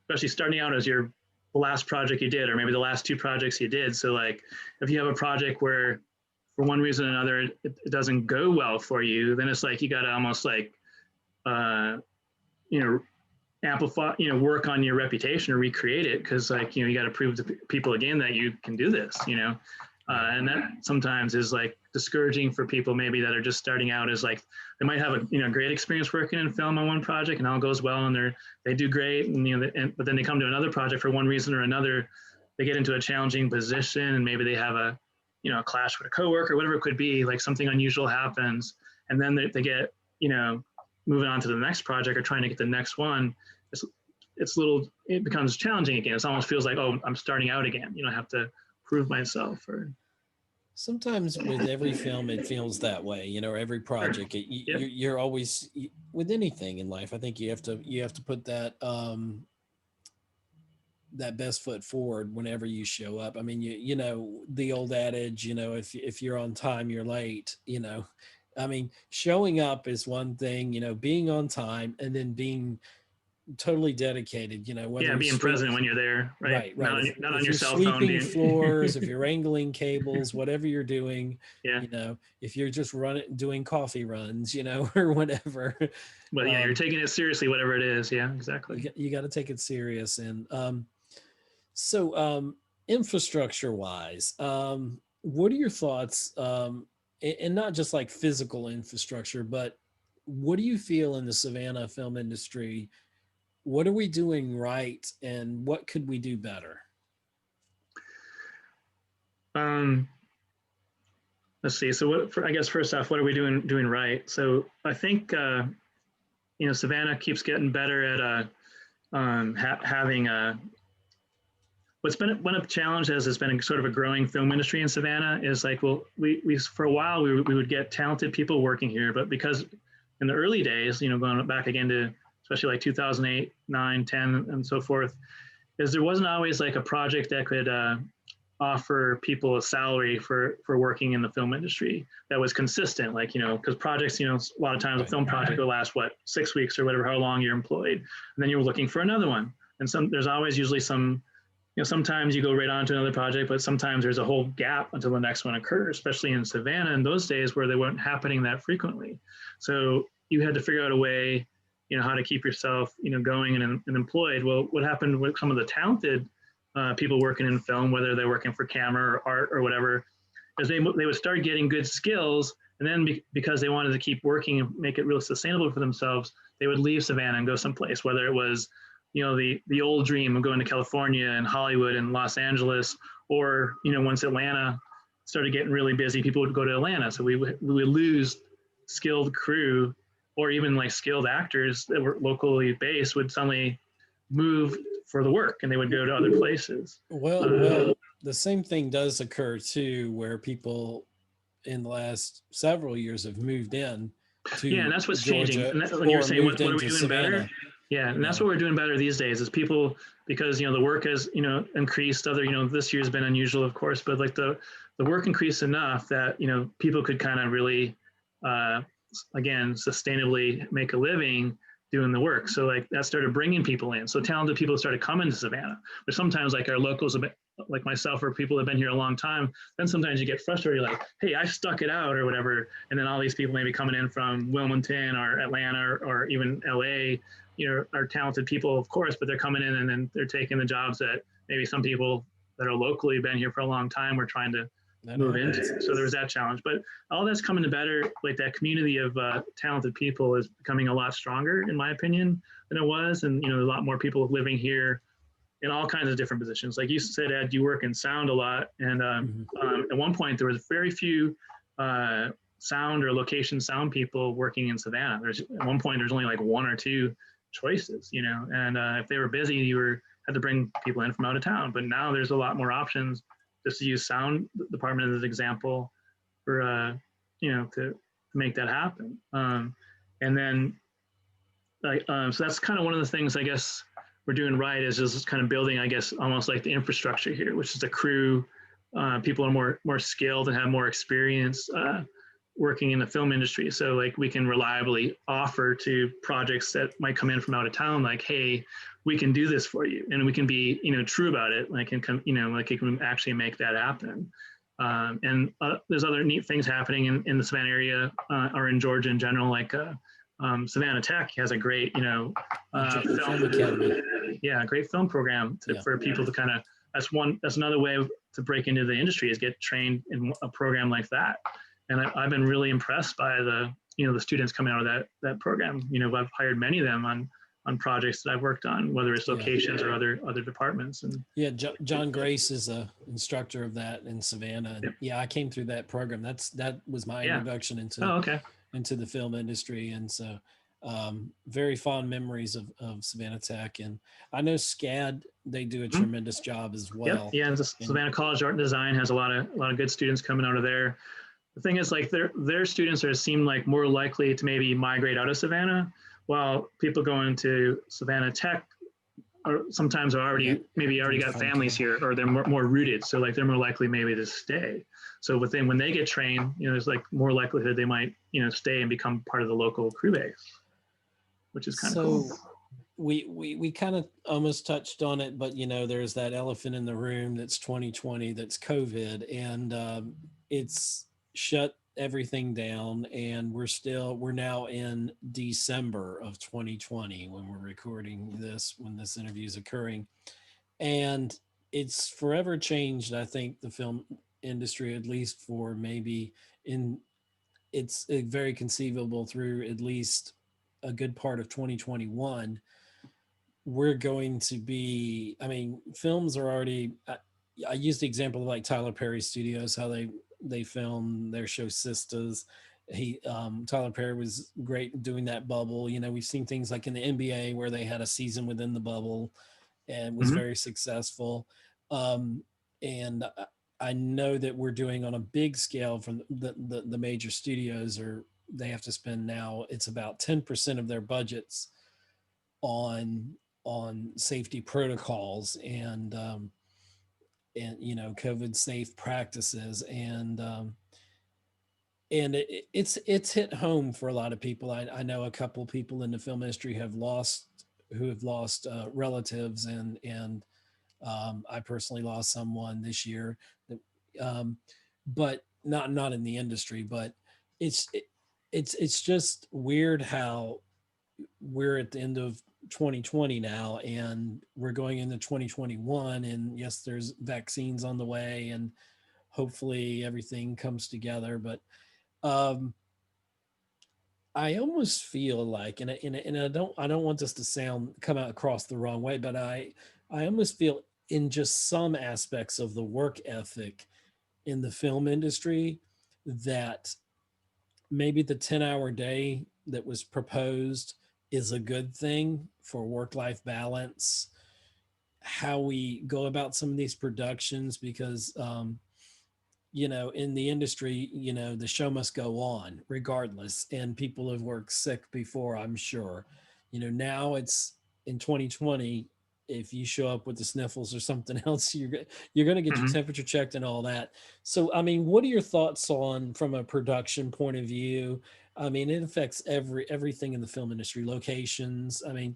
especially starting out as the last project you did, or maybe the last 2 projects you did. So like if you have a project where for one reason or another it doesn't go well for you, then it's like you got to almost like you know, amplify, you know, work on your reputation or recreate it, because like, you know, you got to prove to people again that you can do this, you know. And that sometimes is like discouraging for people maybe that are just starting out. Is like they might have a, you know, great experience working in film on one project and all goes well and they do great, and you know, but then they come to another project for one reason or another, they get into a challenging position and maybe they have a, you know, a clash with a coworker, whatever it could be, like something unusual happens, and then they get, you know, moving on to the next project or trying to get the next one. It becomes challenging again. It almost feels like, oh, I'm starting out again. You know, I have to prove myself. Or sometimes with every film it feels that way, you know, every project. You're always, with anything in life, I think you have to put that that best foot forward whenever you show up. I mean, you know the old adage, you know, if you're on time, you're late. You know, I mean, showing up is one thing, you know, being on time, and then being totally dedicated, you know, whether being present when you're there, right? Right. Not on your cell phone. Sweeping floors, if you're wrangling cables, whatever you're doing, you know, if you're just doing coffee runs, you know, or whatever. But yeah, you're taking it seriously, whatever it is. Yeah, exactly. You got to take it serious. And so infrastructure wise, what are your thoughts? And not just like physical infrastructure, but what do you feel in the Savannah film industry? What are we doing right, and what could we do better? Let's see. So I guess first off, what are we doing right? So I think you know, Savannah keeps getting better at having what's been a challenge as has been sort of a growing film industry in Savannah is like, well, we for a while we would get talented people working here, but because in the early days, you know, going back again to especially like 2008, 9, 10, and so forth, is there wasn't always like a project that could offer people a salary for working in the film industry that was consistent. Like, you know, because projects, you know, a lot of times a film project will last 6 weeks or whatever, how long you're employed, and then you're looking for another one. And there's always usually some, you know, sometimes you go right on to another project, but sometimes there's a whole gap until the next one occurs, especially in Savannah in those days where they weren't happening that frequently. So you had to figure out a way, you know, how to keep yourself, you know, going and employed. Well, what happened with some of the talented people working in film, whether they're working for camera or art or whatever, is they would start getting good skills, and then because they wanted to keep working and make it real sustainable for themselves, they would leave Savannah and go someplace, whether it was, you know, the old dream of going to California and Hollywood and Los Angeles, or, you know, once Atlanta started getting really busy, people would go to Atlanta. So we would lose skilled crew, or even like skilled actors that were locally based would suddenly move for the work, and they would go to other places. Well, the same thing does occur too, where people in the last several years have moved in to Yeah, and that's what's Georgia, changing. And that's when you're saying, what are we doing Savannah. better? Yeah, and that's what we're doing better these days is people, because, you know, the work has, you know, increased. Other, you know, this year's been unusual, of course, but like the work increased enough that, you know, people could kind of really, again, sustainably make a living doing the work. So like that started bringing people in. So talented people started coming to Savannah, but sometimes like our locals, like myself, or people that have been here a long time, then sometimes you get frustrated, like, hey, I stuck it out or whatever. And then all these people maybe coming in from Wilmington or Atlanta or even LA, you know, are talented people, of course, but they're coming in and then they're taking the jobs that maybe some people that are locally been here for a long time were trying to move into. So there was that challenge, but all that's coming to better. Like that community of talented people is becoming a lot stronger, in my opinion, than it was. And, you know, a lot more people living here in all kinds of different positions. Like you said, Ed, you work in sound a lot. And at one point there was very few sound or location sound people working in Savannah. At one point there's only like one or two choices, you know, and if they were busy, you had to bring people in from out of town. But now there's a lot more options. Just to use sound department as an example for, you know, to make that happen. And then, so that's kind of one of the things I guess we're doing right, is just kind of building, I guess, almost like the infrastructure here, which is the crew. People are more skilled and have more experience working in the film industry. So like we can reliably offer to projects that might come in from out of town, like, hey, we can do this for you, and we can be, you know, true about it. Like, and you know, like it can actually make that happen. And there's other neat things happening in the Savannah area or in Georgia in general. Like Savannah Tech has a great, you know, film academy. Yeah, great film program for people to kind of. That's another way to break into the industry, is get trained in a program like that. And I've been really impressed by the students coming out of that program. You know, I've hired many of them on projects that I've worked on, whether it's locations or other departments. And John Grace is a instructor of that in Savannah. And I came through that program. That was my introduction into the film industry. And so very fond memories of Savannah Tech. And I know SCAD, they do a tremendous job as well. Yeah, the Savannah College Art and Design has a lot of good students coming out of there. The thing is, like, their students seem like more likely to maybe migrate out of Savannah, while people going to Savannah Tech are sometimes already got families here, or they're more rooted. So like they're more likely maybe to stay. So when they get trained, you know, there's like more likelihood they might, you know, stay and become part of the local crew base, which is kind of cool. We kind of almost touched on it, but you know, there's that elephant in the room that's 2020, that's COVID, and it's shut everything down, and we're now in December of 2020 when we're recording this, when this interview is occurring, and it's forever changed, I think, the film industry, at least for maybe it's very conceivable through at least a good part of 2021. We're going to be, I mean, films are already, I used the example of like Tyler Perry Studios, how they film their show Sisters. Tyler Perry was great doing that bubble. You know, we've seen things like in the NBA where they had a season within the bubble and was very successful. And I know that we're doing on a big scale from the major studios, or they have to spend now, it's about 10% of their budgets on safety protocols and you know, COVID safe practices, and it's hit home for a lot of people. I know a couple of people in the film industry who have lost relatives, and I personally lost someone this year, but not in the industry. But it's just weird how we're at the end of 2020 now, and we're going into 2021, and yes, there's vaccines on the way, and hopefully everything comes together. But I almost feel like, and I don't want this to come out across the wrong way, but I almost feel in just some aspects of the work ethic in the film industry that maybe the 10-hour day that was proposed is a good thing for work-life balance, how we go about some of these productions, because in the industry, the show must go on regardless. And people have worked sick before, I'm sure. Now it's in 2020, if you show up with the sniffles or something else, you're going to get your temperature checked and all that. So, I mean, what are your thoughts on, from a production point of view? I mean, it affects everything in the film industry, locations. I mean,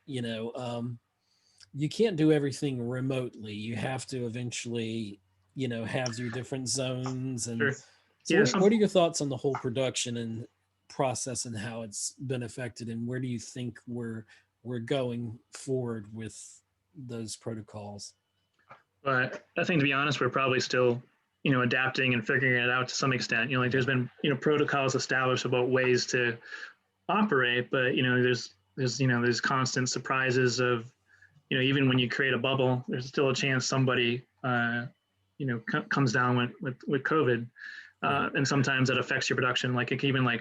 you can't do everything remotely. You have to eventually, have your different zones. And Sure. So what are your thoughts on the whole production and process and how it's been affected, and where do you think we're going forward with those protocols? But I think, to be honest, we're probably still, adapting and figuring it out to some extent. Like there's been, protocols established about ways to operate, but there's constant surprises of, even when you create a bubble, there's still a chance somebody, comes down with COVID, and sometimes that affects your production. Like it can even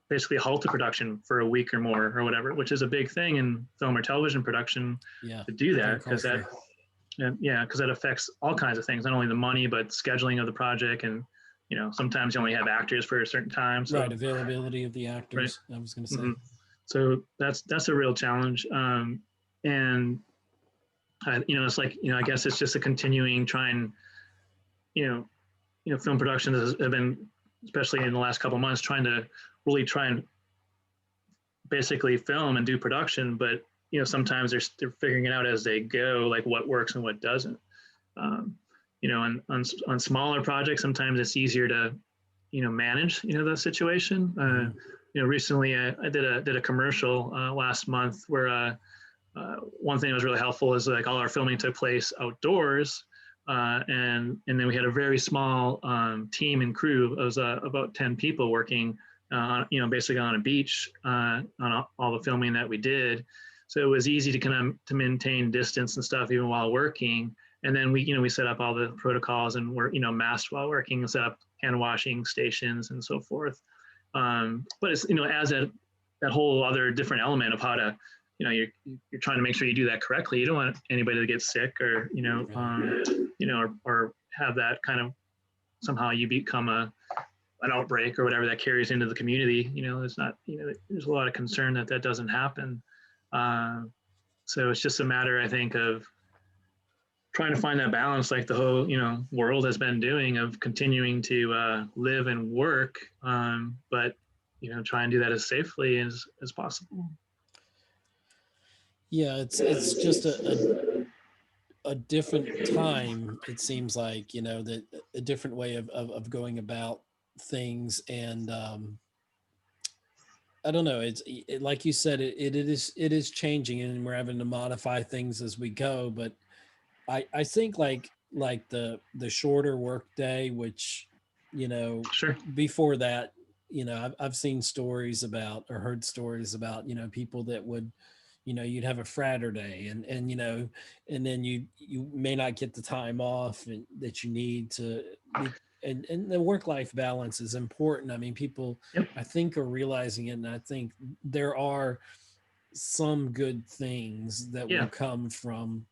basically halt the production for a week or more or whatever, which is a big thing in film or television production to do that, because that affects all kinds of things, not only the money, but scheduling of the project. And, sometimes you only have actors for a certain time. So, right. Availability of the actors. Right. I was going to say. So that's a real challenge. And, it's like, I guess it's just a continuing film productions have been, especially in the last couple of months, trying to really try and basically film and do production, but sometimes they're figuring it out as they go, like what works and what doesn't. And on smaller projects, sometimes it's easier to manage the situation. Recently I did a commercial last month where one thing that was really helpful is like all our filming took place outdoors. And then we had a very small team and crew. It was about 10 people working, basically on a beach on all the filming that we did. So it was easy to maintain distance and stuff even while working. And then we set up all the protocols and we're masked while working, and set up hand washing stations and so forth. But it's as that whole other different element of how to you're trying to make sure you do that correctly. You don't want anybody to get sick or or have that kind of somehow you become an outbreak or whatever that carries into the community. It's not, there's a lot of concern that doesn't happen. So it's just a matter, I think, of trying to find that balance, like the whole, world has been doing, of continuing to live and work, but, try and do that as safely as possible. Yeah, it's just a different time. It seems like, that a different way of going about things. And I don't know, like you said, it is changing, and we're having to modify things as we go. But I think like the shorter work day, which, Sure. Before that, I've seen stories about, or heard stories about, people that would, you'd have a fratter day and then you may not get the time off that you need to be, and the work-life balance is important. I mean, people, I think, are realizing it, and I think there are some good things that will come from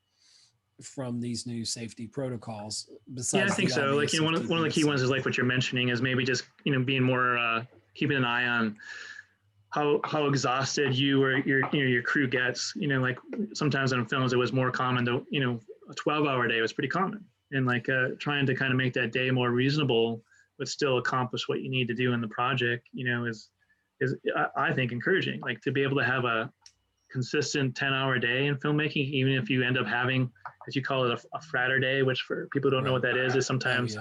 these new safety protocols. Besides, I think so. Like, one of the key ones is like what you're mentioning, is maybe just, being more, keeping an eye on how exhausted you or your crew gets. Like sometimes on films, it was more common to, a 12-hour day was pretty common. And like trying to kind of make that day more reasonable, but still accomplish what you need to do in the project, is I think encouraging. Like to be able to have a consistent 10-hour day in filmmaking, even if you end up having, as you call it, a fratter day, which for people who don't know what that is sometimes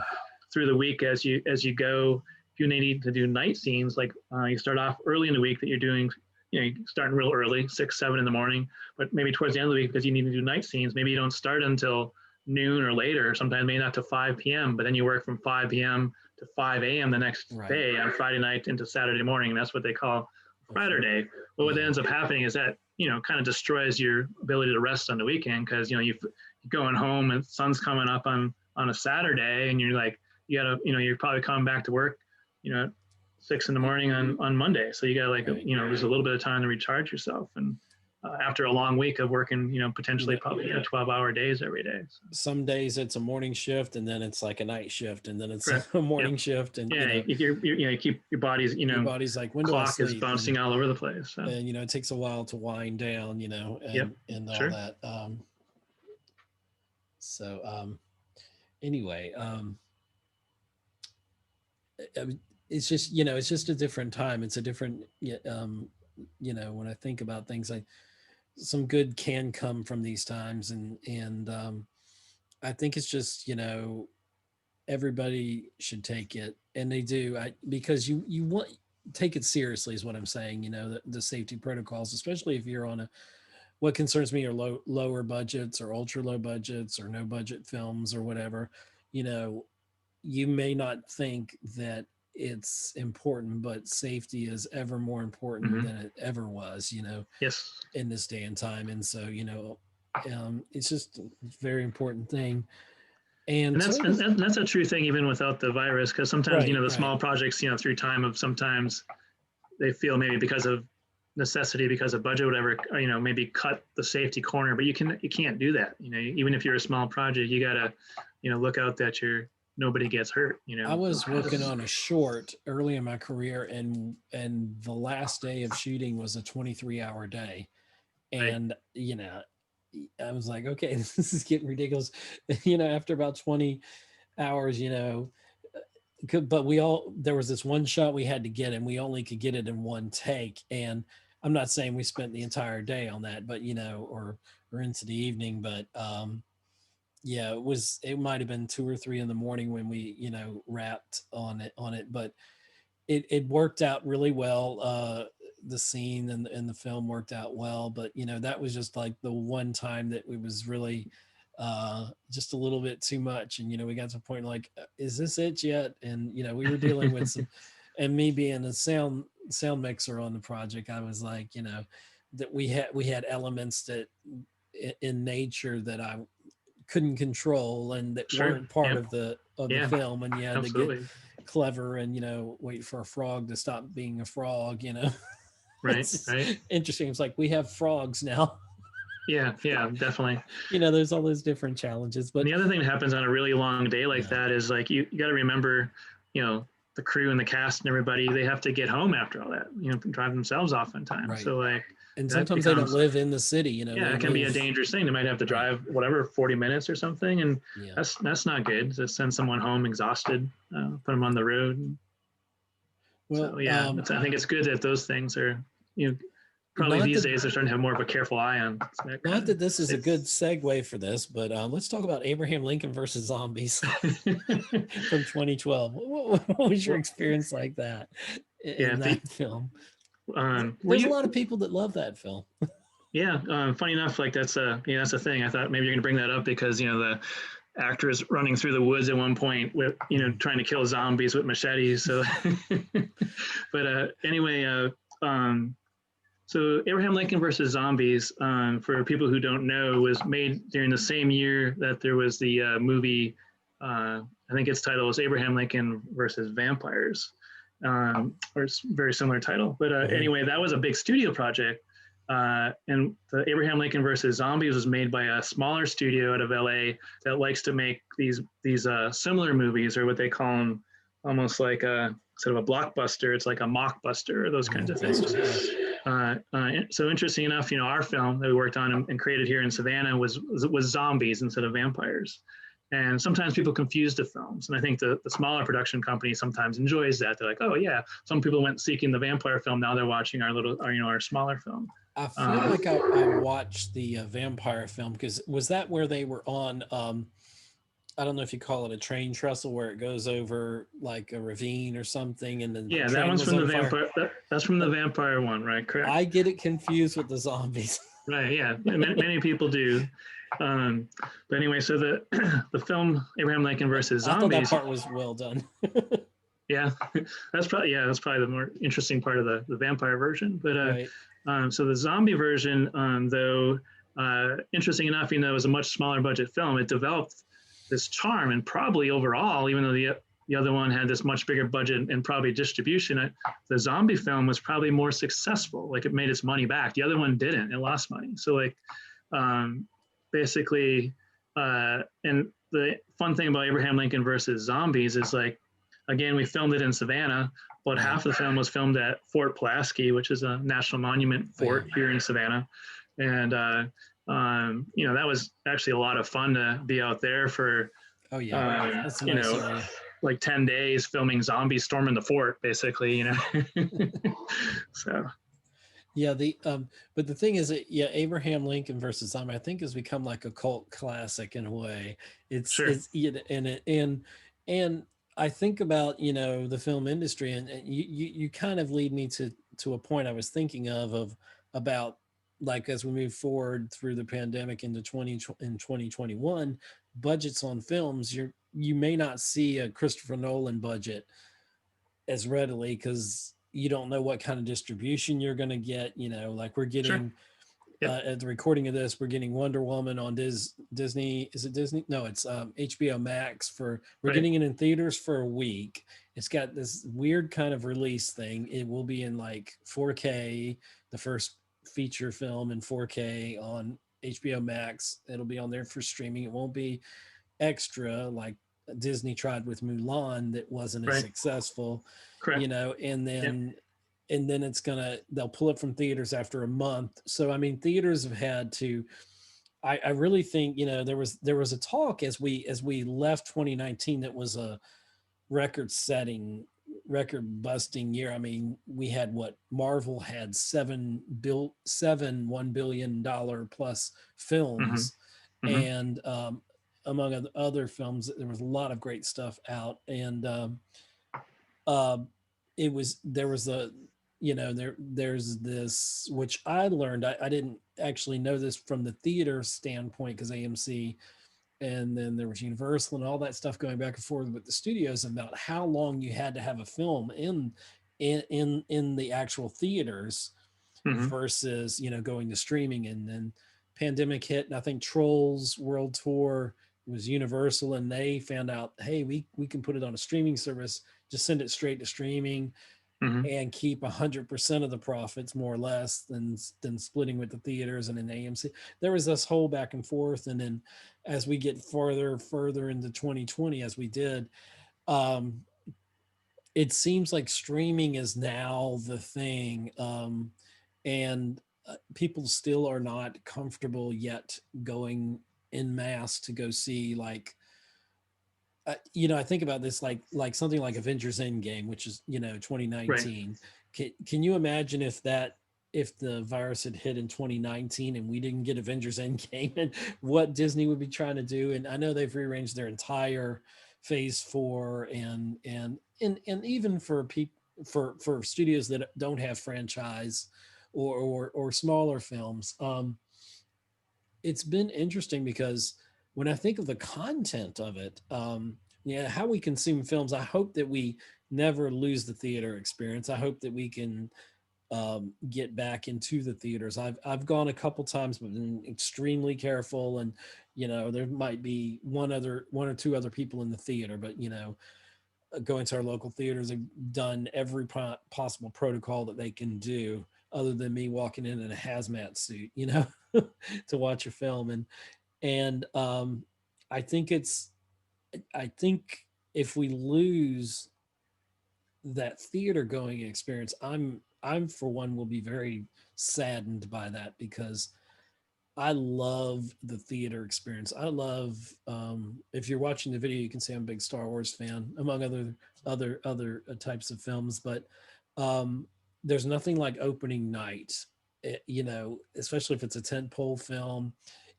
through the week as you go, if you need to do night scenes, like you start off early in the week that you're doing you starting real early, 6, 7 in the morning, but maybe towards the end of the week, because you need to do night scenes, maybe you don't start until noon or later, sometimes maybe not to 5 p.m., but then you work from 5 p.m. to 5 a.m. the next day on Friday night into Saturday morning. And that's what they call Friday day. But what ends up happening is that, kind of destroys your ability to rest on the weekend, because, you're going home and sun's coming up on a Saturday, and you're like, you gotta, you're probably coming back to work, 6 in the morning on Monday. So you gotta there's a little bit of time to recharge yourself. And after a long week of working, potentially probably 12-hour days every day. So. Some days it's a morning shift, and then it's like a night shift, and then it's a morning shift, and you keep your body's your body's like, when do I clock sleep? is bouncing all over the place. So. And it takes a while to wind down, and all that. Anyway, it's just it's just a different time. It's a different when I think about things, like some good can come from these times, and I think it's just everybody should take it, and they do. Because you want take it seriously is what I'm saying. The safety protocols, especially if you're on what concerns me are lower budgets or ultra low budgets or no budget films or whatever. You may not think that it's important, but safety is ever more important than it ever was, yes, in this day and time. And so, it's just a very important thing. And that's a true thing, even without the virus, because sometimes, the small projects, through time of sometimes they feel maybe because of necessity, because of budget, whatever, maybe cut the safety corner, but you can't do that. Even if you're a small project, you gotta, look out that nobody gets hurt. I was working on a short early in my career, and the last day of shooting was a 23-hour day. And, I was like, okay, this is getting ridiculous. After about 20 hours, but there was this one shot we had to get, and we only could get it in one take. And I'm not saying we spent the entire day on that, but, or into the evening, but, it might've been 2 or 3 in the morning when we, wrapped on it, but it worked out really well. The scene and the film worked out well, but that was just like the one time that it was really just a little bit too much. And, we got to the point like, is this it yet? And, we were dealing with some, and me being a sound mixer on the project, I was like, that we had elements that in nature that I couldn't control and that weren't part of the film, and you had to get clever and wait for a frog to stop being a frog. Right. Interesting. It's like we have frogs now. Yeah, definitely. There's all those different challenges. But and the other thing that happens on a really long day like that is like you got to remember, the crew and the cast and everybody, they have to get home after all that, drive themselves oftentimes. Right. So like, and sometimes they don't live in the city, it can be a dangerous thing. They might have to drive 40 minutes or something, and that's not good. To send someone home exhausted, put them on the road. Well, so, I think it's good that those things are, probably these days they're starting to have more of a careful eye on. Not that this is a good segue for this, but let's talk about Abraham Lincoln versus Zombies from 2012. What was your experience like that in that film? There's a lot of people that love that film. Funny enough, like that's a thing. I thought maybe you're gonna bring that up because the actor is running through the woods at one point with trying to kill zombies with machetes. So, but anyway, so Abraham Lincoln versus Zombies, for people who don't know, was made during the same year that there was the movie. I think its title was Abraham Lincoln versus Vampires. Or it's a very similar title, but anyway, that was a big studio project, and the Abraham Lincoln versus Zombies was made by a smaller studio out of LA that likes to make these similar movies, or what they call them, almost like instead of a blockbuster, it's like a mockbuster, or those kinds of things. So interesting enough, our film that we worked on and created here in Savannah was zombies instead of vampires. And sometimes people confuse the films. And I think the smaller production company sometimes enjoys that. They're like, oh yeah, some people went seeking the vampire film. Now they're watching our smaller film. I feel like I watched the vampire film, because was that where they were on I don't know if you call it a train trestle where it goes over like a ravine or something, and then Yeah, that one's from the vampire. That's from the vampire one, right? Correct. I get it confused with the zombies. Right. Yeah. Many people do. But anyway, so the film Abraham Lincoln versus I thought that Zombies. part was well done. Yeah, that's probably the more interesting part of the vampire version. But Right. so the zombie version, though, interesting enough, it was a much smaller budget film. It developed this charm, and probably overall, even though the other one had this much bigger budget and probably distribution, the zombie film was probably more successful. Like, it made its money back. The other one didn't. It lost money. So like, basically, and the fun thing about Abraham Lincoln versus Zombies is, like, again, we filmed it in Savannah, but half of the film was filmed at Fort Pulaski, which is a national monument fort here in Savannah. And, that was actually a lot of fun to be out there for, That's a nice area. like 10 days filming zombies storming the fort, basically, So. Yeah, but the thing is that, Abraham Lincoln versus Zombie, I think, has become like a cult classic in a way. It's and I think about, the film industry, and you kind of lead me to a point I was thinking about, like, as we move forward through the pandemic into 2021, budgets on films, you may not see a Christopher Nolan budget as readily, because you don't know what kind of distribution you're going to get. Like, we're getting at the recording of this, we're getting Wonder Woman on Disney. Is it Disney? No, it's HBO Max. We're getting it in theaters for a week. It's got this weird kind of release thing. It will be in like 4K, the first feature film in 4K on HBO Max. It'll be on there for streaming. It won't be extra like Disney tried with Mulan that wasn't as successful. Correct. And then they'll pull it from theaters after a month. So, I mean, theaters have had to, I really think, there was a talk as we left 2019 that was a record busting year. I mean, we had Marvel had seven $1 billion plus films. Mm-hmm. And among other films, there was a lot of great stuff out. And there's this, which I learned, I didn't actually know this from the theater standpoint, because AMC, and then there was Universal and all that stuff going back and forth with the studios about how long you had to have a film in the actual theaters versus, going to streaming. And then pandemic hit, and I think Trolls World Tour was Universal, and they found out, hey, we can put it on a streaming service, just send it straight to streaming. And keep 100% of the profits, more or less, than splitting with the theaters and in AMC. There was this whole back and forth. And then as we get further into 2020, as we did, it seems like streaming is now the thing. And people still are not comfortable yet going en masse to go see, like, I think about this like something like Avengers Endgame, which is 2019. Can you imagine if the virus had hit in 2019 and we didn't get Avengers Endgame, and what Disney would be trying to do? And I know they've rearranged their entire Phase 4, and even for studios that don't have franchise or smaller films. It's been interesting, because when I think of the content of it, how we consume films, I hope that we never lose the theater experience. I hope that we can get back into the theaters. I've gone a couple times, but been extremely careful, and there might be one or two other people in the theater, but going to our local theaters, have done every possible protocol that they can do, other than me walking in a hazmat suit, to watch a film. And I think if we lose that theater going experience, I'm for one will be very saddened by that, because I love the theater experience. I love, if you're watching the video, you can see I'm a big Star Wars fan, among other types of films. But there's nothing like opening night, especially if it's a tentpole film.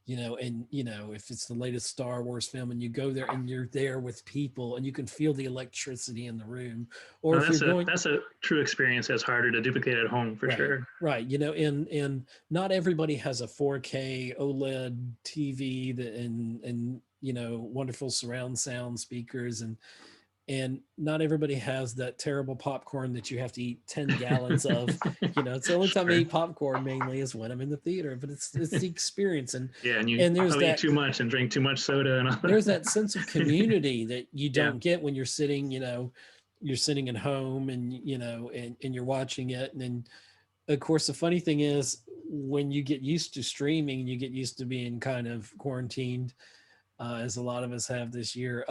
and if it's the latest Star Wars film and you go there and you're there with people and you can feel the electricity in the room, or No, if you're going, that's a true experience that's harder to duplicate at home for sure. Right. And not everybody has a 4K OLED TV and wonderful surround sound speakers, and not everybody has that terrible popcorn that you have to eat 10 gallons of. It's the only time I eat popcorn mainly is when I'm in the theater, but it's the experience. And and there's probably that eat too much and drink too much soda. And all there's that sense of community that you don't get when you're sitting, you're sitting at home and, and you're watching it. And then of course, the funny thing is when you get used to streaming, you get used to being kind of quarantined, as a lot of us have this year.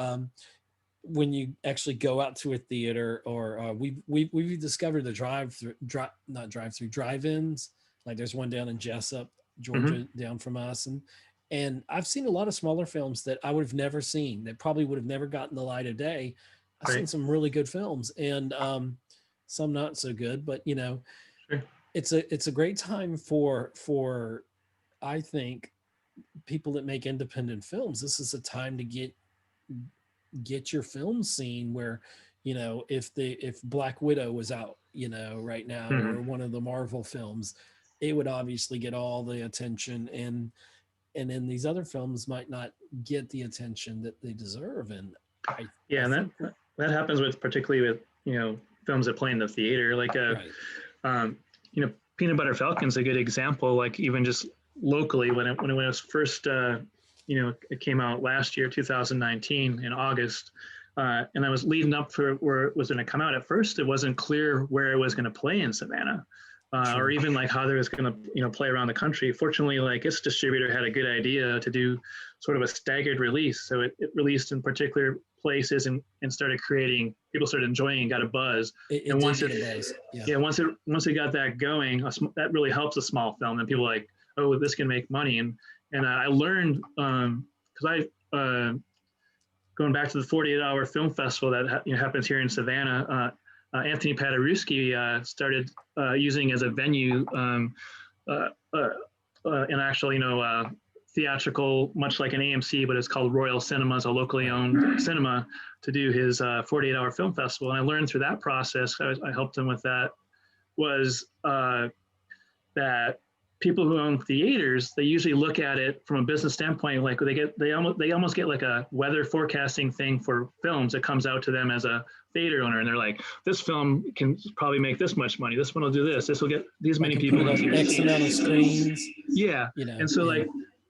When you actually go out to a theater, or we've discovered the drive-ins. Like there's one down in Jessup, Georgia, down from us, and I've seen a lot of smaller films that I would have never seen, that probably would have never gotten the light of day. I've seen some really good films, and some not so good, but it's a great time for I think people that make independent films. This is a time to get your film seen, where if Black Widow was out right now, or one of the Marvel films, it would obviously get all the attention, and then these other films might not get the attention that they deserve. And that happens particularly with films that play in the theater, like Peanut Butter Falcon's a good example. Like even just locally, when it was first it came out last year, 2019 in August, and I was leading up for where it was going to come out. At first, it wasn't clear where it was going to play in Savannah, or even like how there was going to play around the country. Fortunately, like its distributor had a good idea to do sort of a staggered release, so it released in particular places and started creating. People started enjoying and got a buzz. Once it got that going, that really helps a small film, and people are like, oh, this can make money. And I learned, because going back to the 48-hour film festival that happens here in Savannah, Anthony Paderewski started using as a venue an actual theatrical, much like an AMC, but it's called Royal Cinemas, a locally owned cinema, to do his 48-hour film festival. And I learned through that process, I helped him with that, was that people who own theaters, they usually look at it from a business standpoint, like they almost get like a weather forecasting thing for films that comes out to them as a theater owner, and they're like, this film can probably make this much money, this one will do this will get these many people into X amount of screens. And so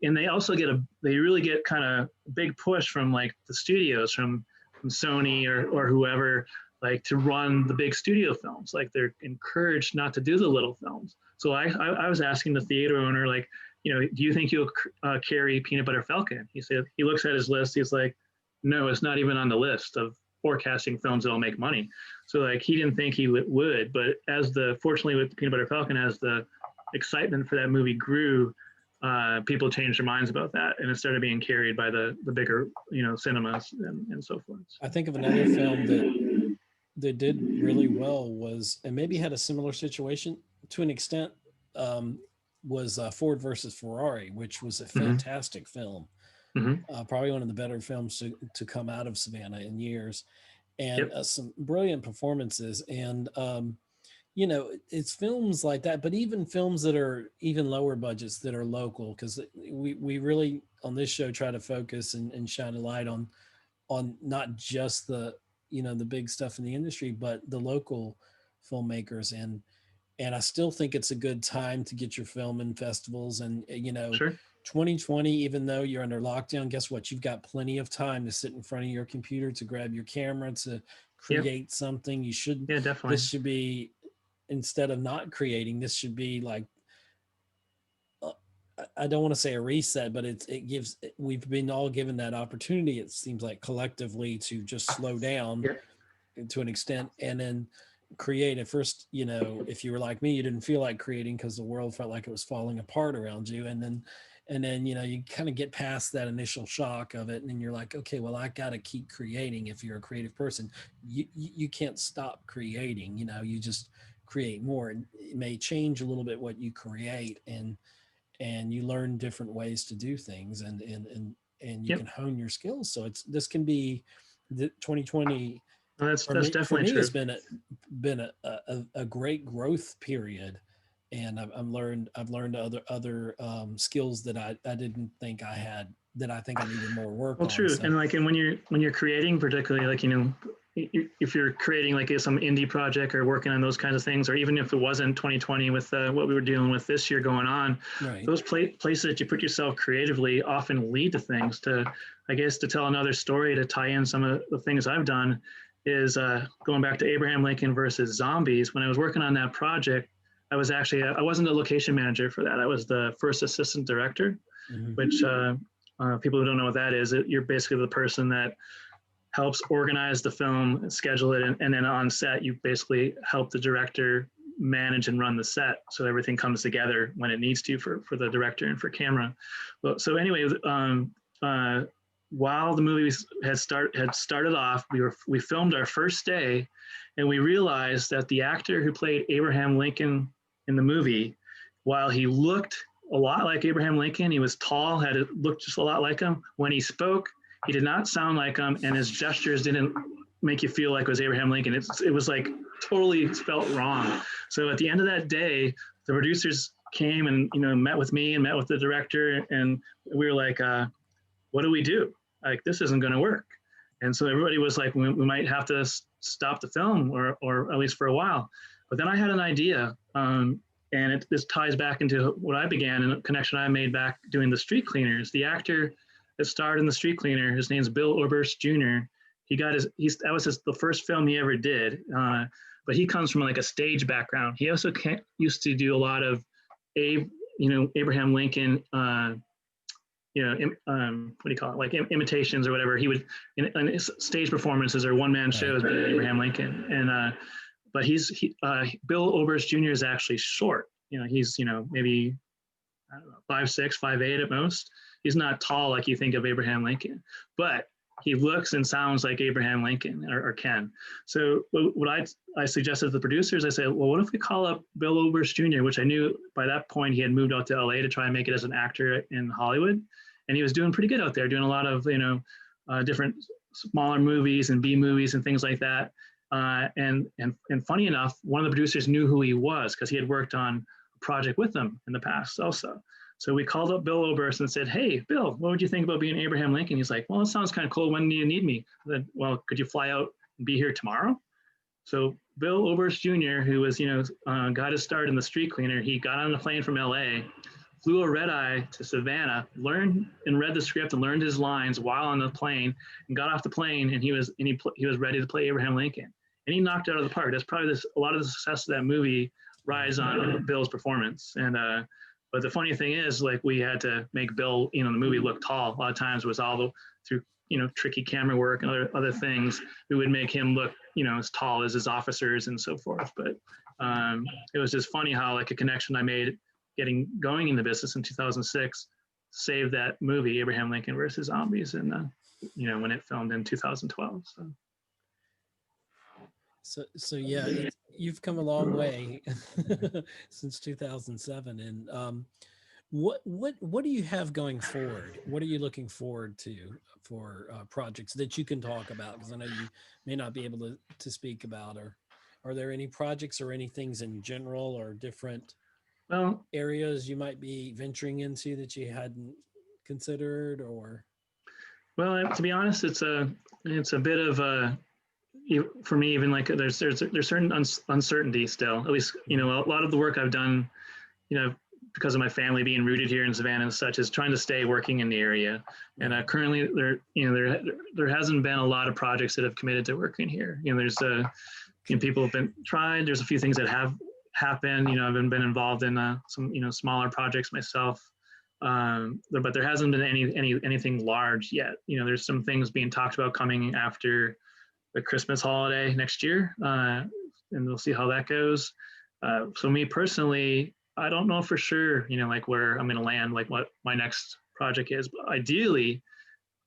and they also they really get kind of big push from like the studios, from Sony or whoever, like to run the big studio films. Like they're encouraged not to do the little films. So I was asking the theater owner, like, do you think you'll carry Peanut Butter Falcon? He said, he looks at his list, he's like, no, it's not even on the list of forecasting films that'll make money. So like he didn't think he would, but fortunately with Peanut Butter Falcon, as the excitement for that movie grew, people changed their minds about that, and it started being carried by the bigger cinemas and so forth. I think of another film that did really well was, and maybe had a similar situation to an extent, was Ford versus Ferrari, which was a fantastic film. Probably one of the better films to come out of Savannah in years, and some brilliant performances. And it's films like that, but even films that are even lower budgets that are local, because we really on this show try to focus and shine a light on not just the the big stuff in the industry, but the local filmmakers. And I still think it's a good time to get your film in festivals. And 2020, even though you're under lockdown, guess what? You've got plenty of time to sit in front of your computer, to grab your camera, to create something. You should, definitely. This should be, instead of not creating, this should be like, I don't want to say a reset, but we've been all given that opportunity, it seems like, collectively, to just slow down to an extent, and then create. At first, if you were like me, you didn't feel like creating because the world felt like it was falling apart around you. And then you kind of get past that initial shock of it, and then you're like, okay, well, I got to keep creating. If you're a creative person, you can't stop creating. You just create more, and it may change a little bit what you create. And and you learn different ways to do things, and you Yep. can hone your skills. So this can be the 2020. That's For definitely me, true. it's been a great growth period, and I've learned other skills that I didn't think I had, that I think I needed more work Well, on. true. So, And like, and when you're creating, particularly like, if you're creating like some indie project or working on those kinds of things, or even if it wasn't 2020 with what we were dealing with this year going on, right. those places that you put yourself creatively often lead to things. To, I guess, to tell another story, to tie in some of the things I've done, is going back to Abraham Lincoln versus Zombies. When I was working on that project, I wasn't a location manager for that. I was the first assistant director, Mm-hmm. which people who don't know what that is, you're basically the person that helps organize the film, schedule it, and then on set, you basically help the director manage and run the set so everything comes together when it needs to for the director and for camera. Well, so anyway, while the movie had started off, we filmed our first day, and we realized that the actor who played Abraham Lincoln in the movie, while he looked a lot like Abraham Lincoln, he was tall, looked just a lot like him. When he spoke, he did not sound like him, and his gestures didn't make you feel like it was Abraham Lincoln. It was like totally felt wrong. So at the end of that day, the producers came and met with me and met with the director, and we were like, what do we do? Like, this isn't going to work. And so everybody was like, we might have to stop the film, or at least for a while. But then I had an idea, and this ties back into what I began in a connection I made back doing the Street Cleaners. The actor that starred in the Street Cleaner, his name's Bill Oberst Jr. That was the first film he ever did. But he comes from like a stage background. He also used to do a lot of Abraham Lincoln, what do you call it? Like imitations or whatever. He would, in his stage performances or one-man shows, by Abraham Lincoln. And, but Bill Oberst Jr. is actually short. He's, maybe, I don't know, 5'6", 5'8" at most. He's not tall like you think of Abraham Lincoln, but he looks and sounds like Abraham Lincoln or Ken. So what I suggested to the producers, I said, well, what if we call up Bill Oberst Jr., which I knew by that point he had moved out to LA to try and make it as an actor in Hollywood. And he was doing pretty good out there, doing a lot of, different smaller movies and B movies and things like that. And funny enough, one of the producers knew who he was because he had worked on a project with him in the past also. So we called up Bill Oberst and said, hey, Bill, what would you think about being Abraham Lincoln? He's like, well, it sounds kind of cool. When do you need me? I said, well, could you fly out and be here tomorrow? So Bill Oberst Jr., who was, got his start in the Street Cleaner, he got on a plane from LA, flew a red eye to Savannah, learned and read the script and learned his lines while on the plane, and got off the plane, and he was ready to play Abraham Lincoln. And he knocked it out of the park. That's probably a lot of the success of that movie rides on Bill's performance. And but the funny thing is, like, we had to make Bill, the movie look tall. A lot of times it was all through, tricky camera work and other things. We would make him look, as tall as his officers and so forth. But it was just funny how, like, a connection I made getting going in the business in 2006 saved that movie, Abraham Lincoln versus Zombies, and when it filmed in 2012. So yeah, you've come a long way since 2007. And what do you have going forward? What are you looking forward to for projects that you can talk about? Because I know you may not be able to speak about. Or are there any projects or any things in general or different areas you might be venturing into that you hadn't considered? Or well, to be honest, it's a bit of a, for me, even like there's certain uncertainty still. At least, a lot of the work I've done, because of my family being rooted here in Savannah and such, is trying to stay working in the area. And currently, there hasn't been a lot of projects that have committed to working here. There's people have been tried. There's a few things that have happened. I've been involved in some smaller projects myself. But there hasn't been anything large yet. There's some things being talked about coming after the Christmas holiday next year, and we'll see how that goes. So me personally, I don't know for sure, like where I'm going to land, like what my next project is. But ideally,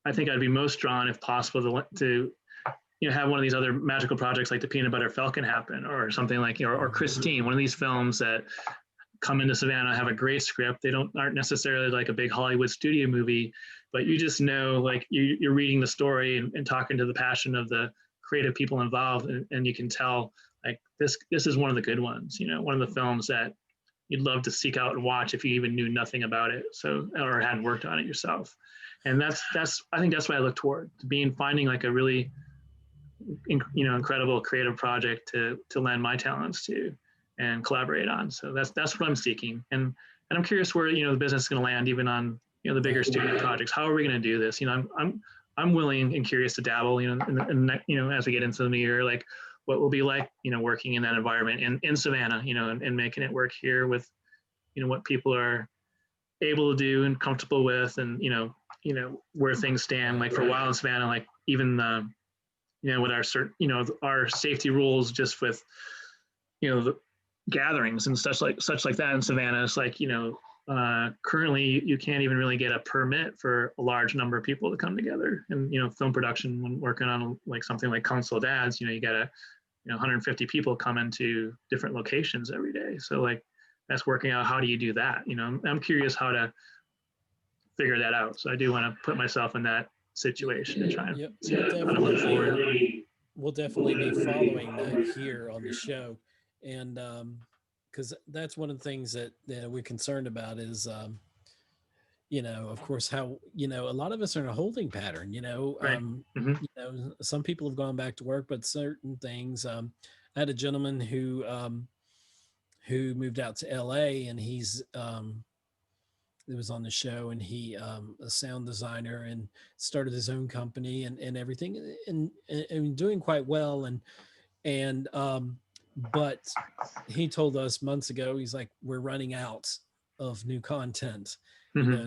I think I'd be most drawn, if possible, to have one of these other magical projects like the Peanut Butter Falcon happen, or something like, or Christine, one of these films that come into Savannah, have a great script. They aren't necessarily like a big Hollywood studio movie, but you just know, like you're reading the story and talking to the passion of the creative people involved, and you can tell like this is one of the good ones, you know, one of the films that you'd love to seek out and watch if you even knew nothing about it, so, or hadn't worked on it yourself. And that's I think that's what I look toward, finding like a really incredible creative project to lend my talents to and collaborate on. So that's what I'm seeking. And I'm curious where, the business is going to land, even on, the bigger studio projects. How are we going to do this? I'm willing and curious to dabble, as we get into the new year, like what will be like, working in that environment in Savannah, and making it work here with, what people are able to do and comfortable with, and, where things stand. Like for a while in Savannah, like even with our safety rules, just with, the gatherings and such like that in Savannah, it's like, currently you can't even really get a permit for a large number of people to come together. And, film production, when working on like something like Council of Dads, you got 150 people come into different locations every day. So like, that's working out. How do you do that? I'm curious how to figure that out. So I do want to put myself in that situation and try and see how to move forward. We'll definitely be following that here on the show. And because that's one of the things that we're concerned about is, of course, how, a lot of us are in a holding pattern, Right. Some people have gone back to work, but certain things, I had a gentleman who moved out to LA, and he's, it was on the show, and he, a sound designer, and started his own company and everything, and doing quite well. But he told us months ago, he's like, we're running out of new content.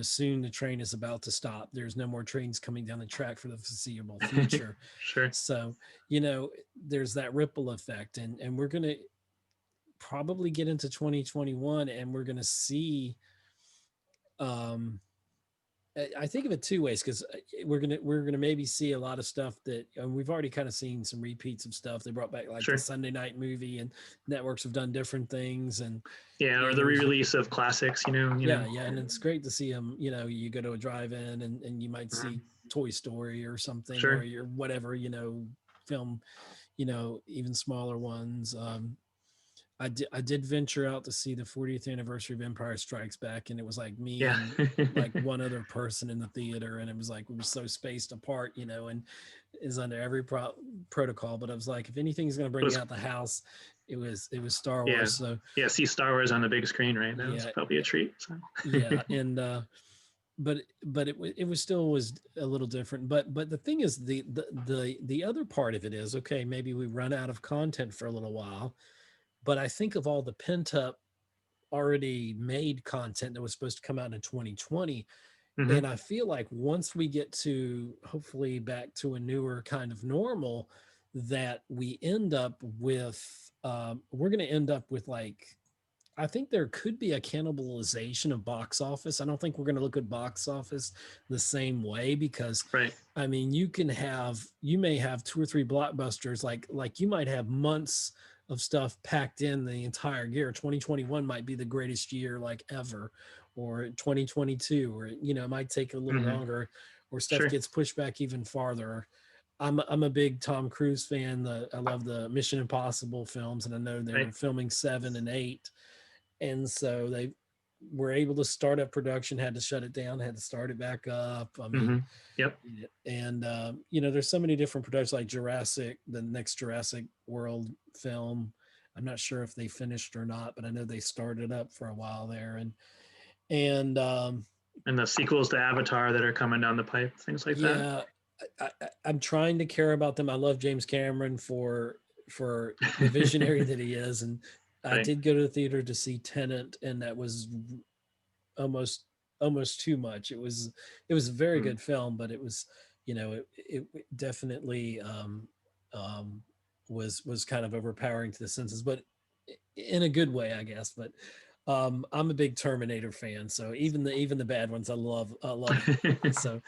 Soon the train is about to stop. There's no more trains coming down the track for the foreseeable future. Sure. So, there's that ripple effect, and we're going to probably get into 2021, and we're going to see, I think of it two ways, because we're gonna maybe see a lot of stuff that, and we've already kind of seen some repeats of stuff. They brought back like the Sunday night movie, and networks have done different things, or the re-release of classics. And it's great to see them. You go to a drive-in and you might see Toy Story or something, or your whatever film, even smaller ones. I did venture out to see the 40th anniversary of Empire Strikes Back, and it was like me and like one other person in the theater, and it was like we were so spaced apart, and is under every protocol. But I was like, if anything's going to bring out the house, it was Star Wars. So see Star Wars on the big screen right now. It's probably a treat. So. And but it was still a little different. But the thing is, the other part of it is, okay, maybe we run out of content for a little while. But I think of all the pent up, already made content that was supposed to come out in 2020. And I feel like once we get to hopefully back to a newer kind of normal, that we end up with, we're going to end up with like, I think there could be a cannibalization of box office. I don't think we're going to look at box office the same way, because I mean, you may have 2 or 3 blockbusters, like you might have months of stuff packed in the entire year. 2021 might be the greatest year like ever, or 2022, or it might take a little longer, or stuff gets pushed back even farther. I'm a big Tom Cruise fan. I love the Mission Impossible films, and I know they were filming 7 and 8, and so they were able to start up production, had to shut it down, had to start it back up. I mean, and there's so many different productions, like the next Jurassic World film. I'm not sure if they finished or not, but I know they started up for a while there, and the sequels to Avatar that are coming down the pipe, things like that. I'm trying to care about them. I love James Cameron for the visionary that he is, and I did go to the theater to see Tenet, and that was almost too much. It was a very good film, but it was, it definitely was kind of overpowering to the senses, but in a good way, I guess. But I'm a big Terminator fan, so even the bad ones I love. So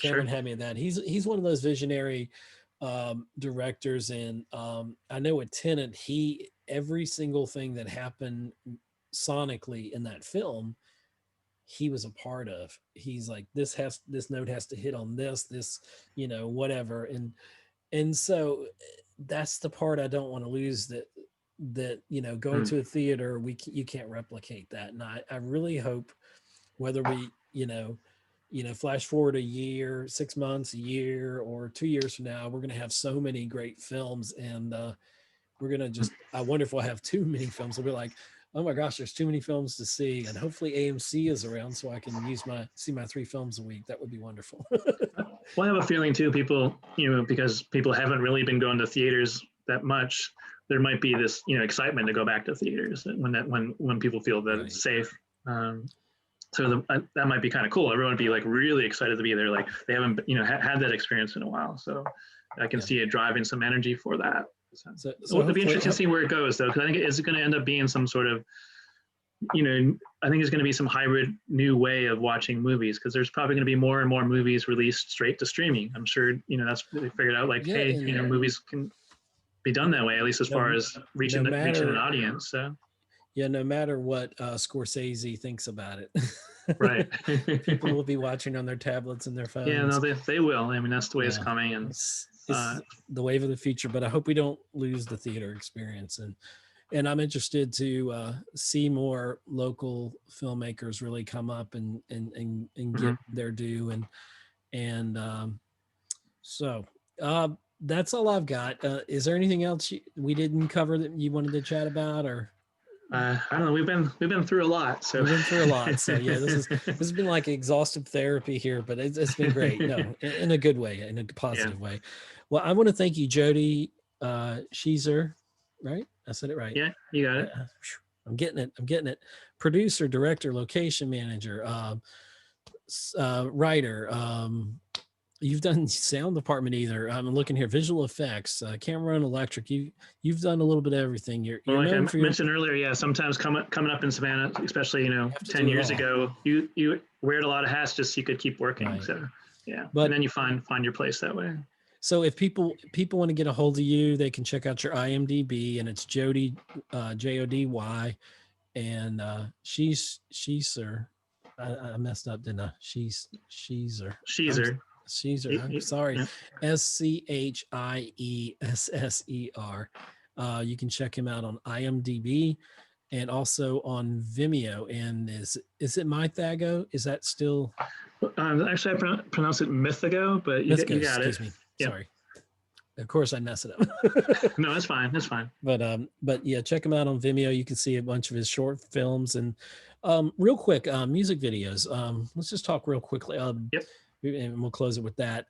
Cameron had me in that. He's one of those visionary directors, and I know with Tenet, every single thing that happened sonically in that film, he was a part of. He's like, this note has to hit on this, whatever. And so that's the part I don't want to lose, that going to a theater, you can't replicate that. And I really hope, whether we flash forward a year, 6 months, a year, or 2 years from now, we're going to have so many great films, and we're going to I wonder if we'll have too many films. We'll be like, oh my gosh, there's too many films to see. And hopefully AMC is around so I can see my 3 films a week. That would be wonderful. Well, I have a feeling too, people, because people haven't really been going to theaters that much, there might be this, excitement to go back to theaters when people feel that it's safe. So that might be kind of cool. Everyone would be like really excited to be there. Like they haven't, had that experience in a while. So I can see it driving some energy for that. So it'll be interesting to see where it goes, though, because I think it's going to end up being some sort of, I think there's going to be some hybrid new way of watching movies, because there's probably going to be more and more movies released straight to streaming. I'm sure, that's they figured out, like, movies can be done that way, at least as far as reaching an audience. So. Yeah, no matter what Scorsese thinks about it. Right. People will be watching on their tablets and their phones. Yeah, no, they will. I mean, that's the way it's coming. And it's the wave of the future, but I hope we don't lose the theater experience. And I'm interested to see more local filmmakers really come up and get their due. So that's all I've got. Is there anything else we didn't cover that you wanted to chat about, or? I don't know. We've been through a lot. So we've been through a lot. So yeah, this has been like exhaustive therapy here, but it's been great. No, in a good way, in a positive way. Well, I want to thank you, Jody Schiesser. Right? I said it right. Yeah, you got it. I'm getting it. Producer, director, location manager, writer. You've done sound department either. I'm looking here, visual effects, camera and electric. You've done a little bit of everything. You're like I mentioned earlier, sometimes coming up in Savannah, especially 10 years ago, you wear a lot of hats just so you could keep working. Right. So but, and then you find your place that way. So if people want to get a hold of you, they can check out your IMDb, and it's Jody, Jody, and Schiesser. I messed up, didn't I? Schiesser. I'm sorry. Schiesser. You can check him out on IMDb and also on Vimeo. And is it Mythago? Is that still? Actually, I pronounce it Mythago, but you got it. Excuse me. Yeah. Sorry. Of course, I mess it up. No, that's fine. That's fine. But yeah, check him out on Vimeo. You can see a bunch of his short films and real quick music videos. Let's just talk real quickly. Yep. And we'll close it with that.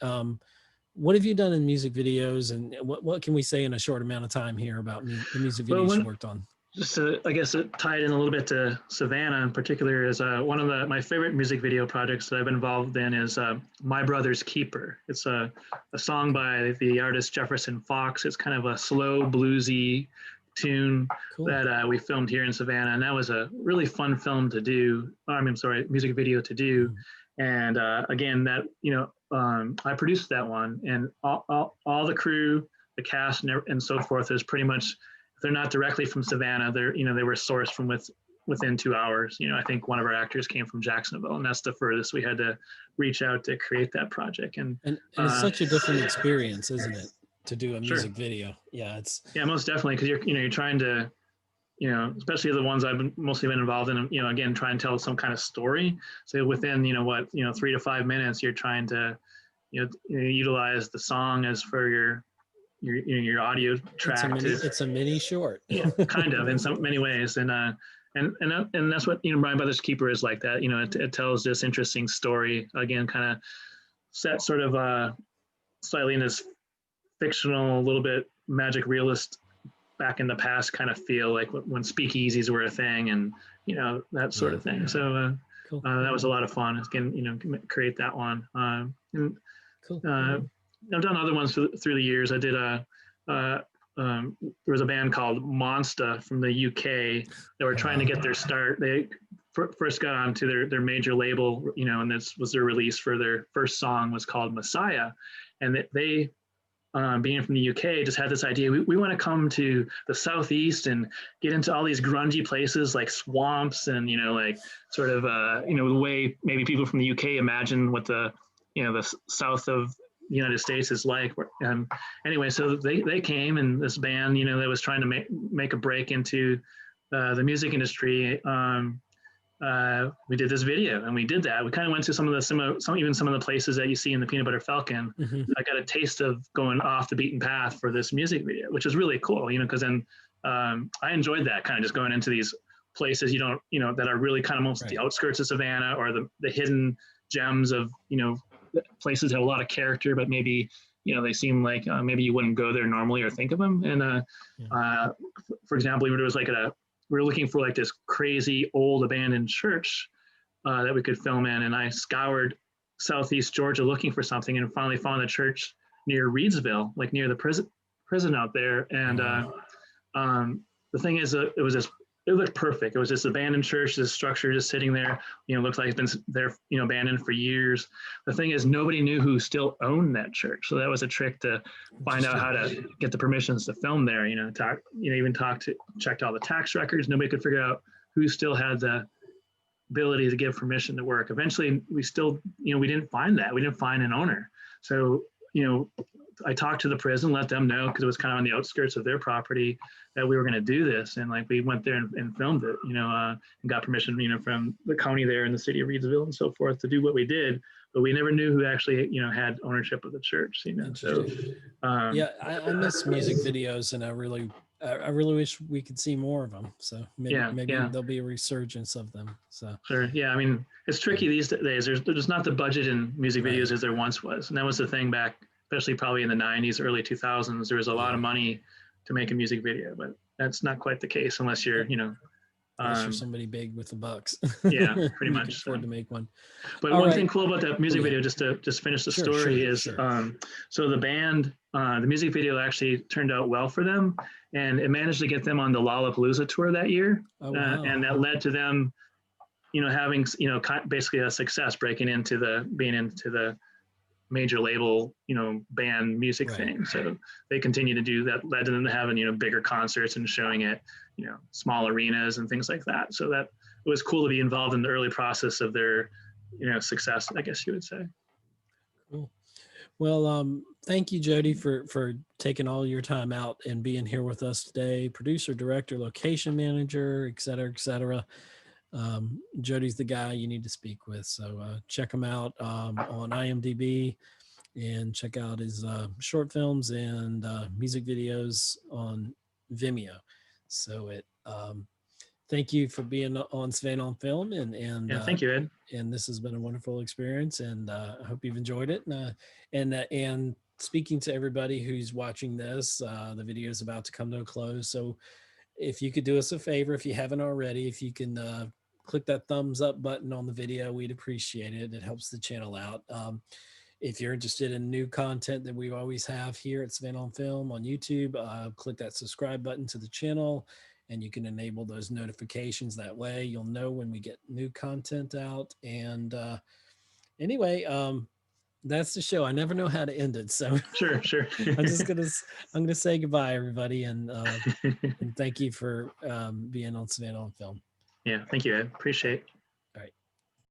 What have you done in music videos, and what can we say in a short amount of time here about the music videos you worked on? Just I guess it tied in a little bit to Savannah in particular is one of my favorite music video projects that I've been involved in is My Brother's Keeper. It's a song by the artist Jefferson Fox. It's kind of a slow bluesy tune that we filmed here in Savannah, and that was a really fun film to do. Music video to do. And again, that I produced that one, and all the crew, the cast, and so forth is pretty much. They're not directly from Savannah. They were sourced from within 2 hours. I think one of our actors came from Jacksonville, and that's the furthest we had to reach out to create that project. And it's such a different experience, isn't it, to do a music video? Yeah, most definitely, because you're trying to, especially the ones I've mostly been involved in. Again, try and tell some kind of story. So within 3 to 5 minutes, you're trying to utilize the song as for your audio track. It's a mini short. Yeah, kind of in many ways, and that's what My Brother's Keeper is like that. It tells this interesting story, again, kind of set sort of slightly in this fictional, a little bit magic realist, back in the past kind of feel, like when speakeasies were a thing, and that sort of thing. So cool. That was a lot of fun. Again, create that one. Cool. I've done other ones through the years. I did there was a band called Monsta from the UK that were trying to get their start. They first got onto their major label, and this was their release for their first song was called Messiah. And they being from the UK, just had this idea. We want to come to the Southeast and get into all these grungy places like swamps and, like sort of, the way maybe people from the UK imagine what the South of the United States is like. Anyway, so they came, and this band, that was trying to make a break into the music industry. We did this video, and we did that. We kind of went to some of the places that you see in the Peanut Butter Falcon. I got a taste of going off the beaten path for this music video, which is really cool, because then I enjoyed that, kind of just going into these places that are really kind of most the outskirts of Savannah, or the hidden gems of, places that have a lot of character, but maybe, they seem like maybe you wouldn't go there normally or think of them. And for example, there was we were looking for like this crazy old abandoned church that we could film in. And I scoured Southeast Georgia looking for something, and finally found a church near Reedsville, like near the prison out there. And the thing is, it looked perfect. It was this abandoned church, this structure just sitting there, looks like it's been there, abandoned for years. The thing is, nobody knew who still owned that church. So that was a trick to find out how to get the permissions to film there, checked all the tax records. Nobody could figure out who still had the ability to give permission to work. Eventually we still, we didn't find that. We didn't find an owner. So, I talked to the prison, let them know, because it was kind of on the outskirts of their property, that we were going to do this. And we went there and filmed it, and got permission, from the county there and the city of Reedsville and so forth to do what we did. But we never knew who actually, had ownership of the church, So, I miss music videos, and I really wish we could see more of them. So maybe there'll be a resurgence of them. So sure. Yeah. I mean, it's tricky these days. There's not the budget in music videos as there once was. And that was the thing back, especially probably in the 90s, early 2000s, there was a lot of money to make a music video, but that's not quite the case unless you're, unless you're somebody big with the bucks. Yeah, pretty you much. can afford to make one. But one thing cool about that music video, just to finish the story, is so the band, the music video actually turned out well for them, and it managed to get them on the Lollapalooza tour that year. And that led to them, having, basically a success being into the major label, band music thing. So they continue to do that, led to them to having, bigger concerts and showing it, small arenas and things like that. So that it was cool to be involved in the early process of their, success, I guess you would say. Cool. Well, thank you, Jody, for taking all your time out and being here with us today. Producer, director, location manager, et cetera, et cetera. Jody's the guy you need to speak with. So check him out on IMDb, and check out his short films and music videos on Vimeo. So thank you for being on Savannah on Film, and thank you, Ed. And this has been a wonderful experience, and I hope you've enjoyed it. And speaking to everybody who's watching this, the video is about to come to a close. So if you could do us a favor, if you haven't already, if you can click that thumbs up button on the video, we'd appreciate it. It helps the channel out. If you're interested in new content that we always have here at Savannah on Film on YouTube, click that subscribe button to the channel, and you can enable those notifications. That way you'll know when we get new content out. And anyway, that's the show. I never know how to end it, so sure. I'm gonna say goodbye, everybody, and thank you for being on Savannah on Film. Yeah, thank you, Ed. Appreciate it. All right.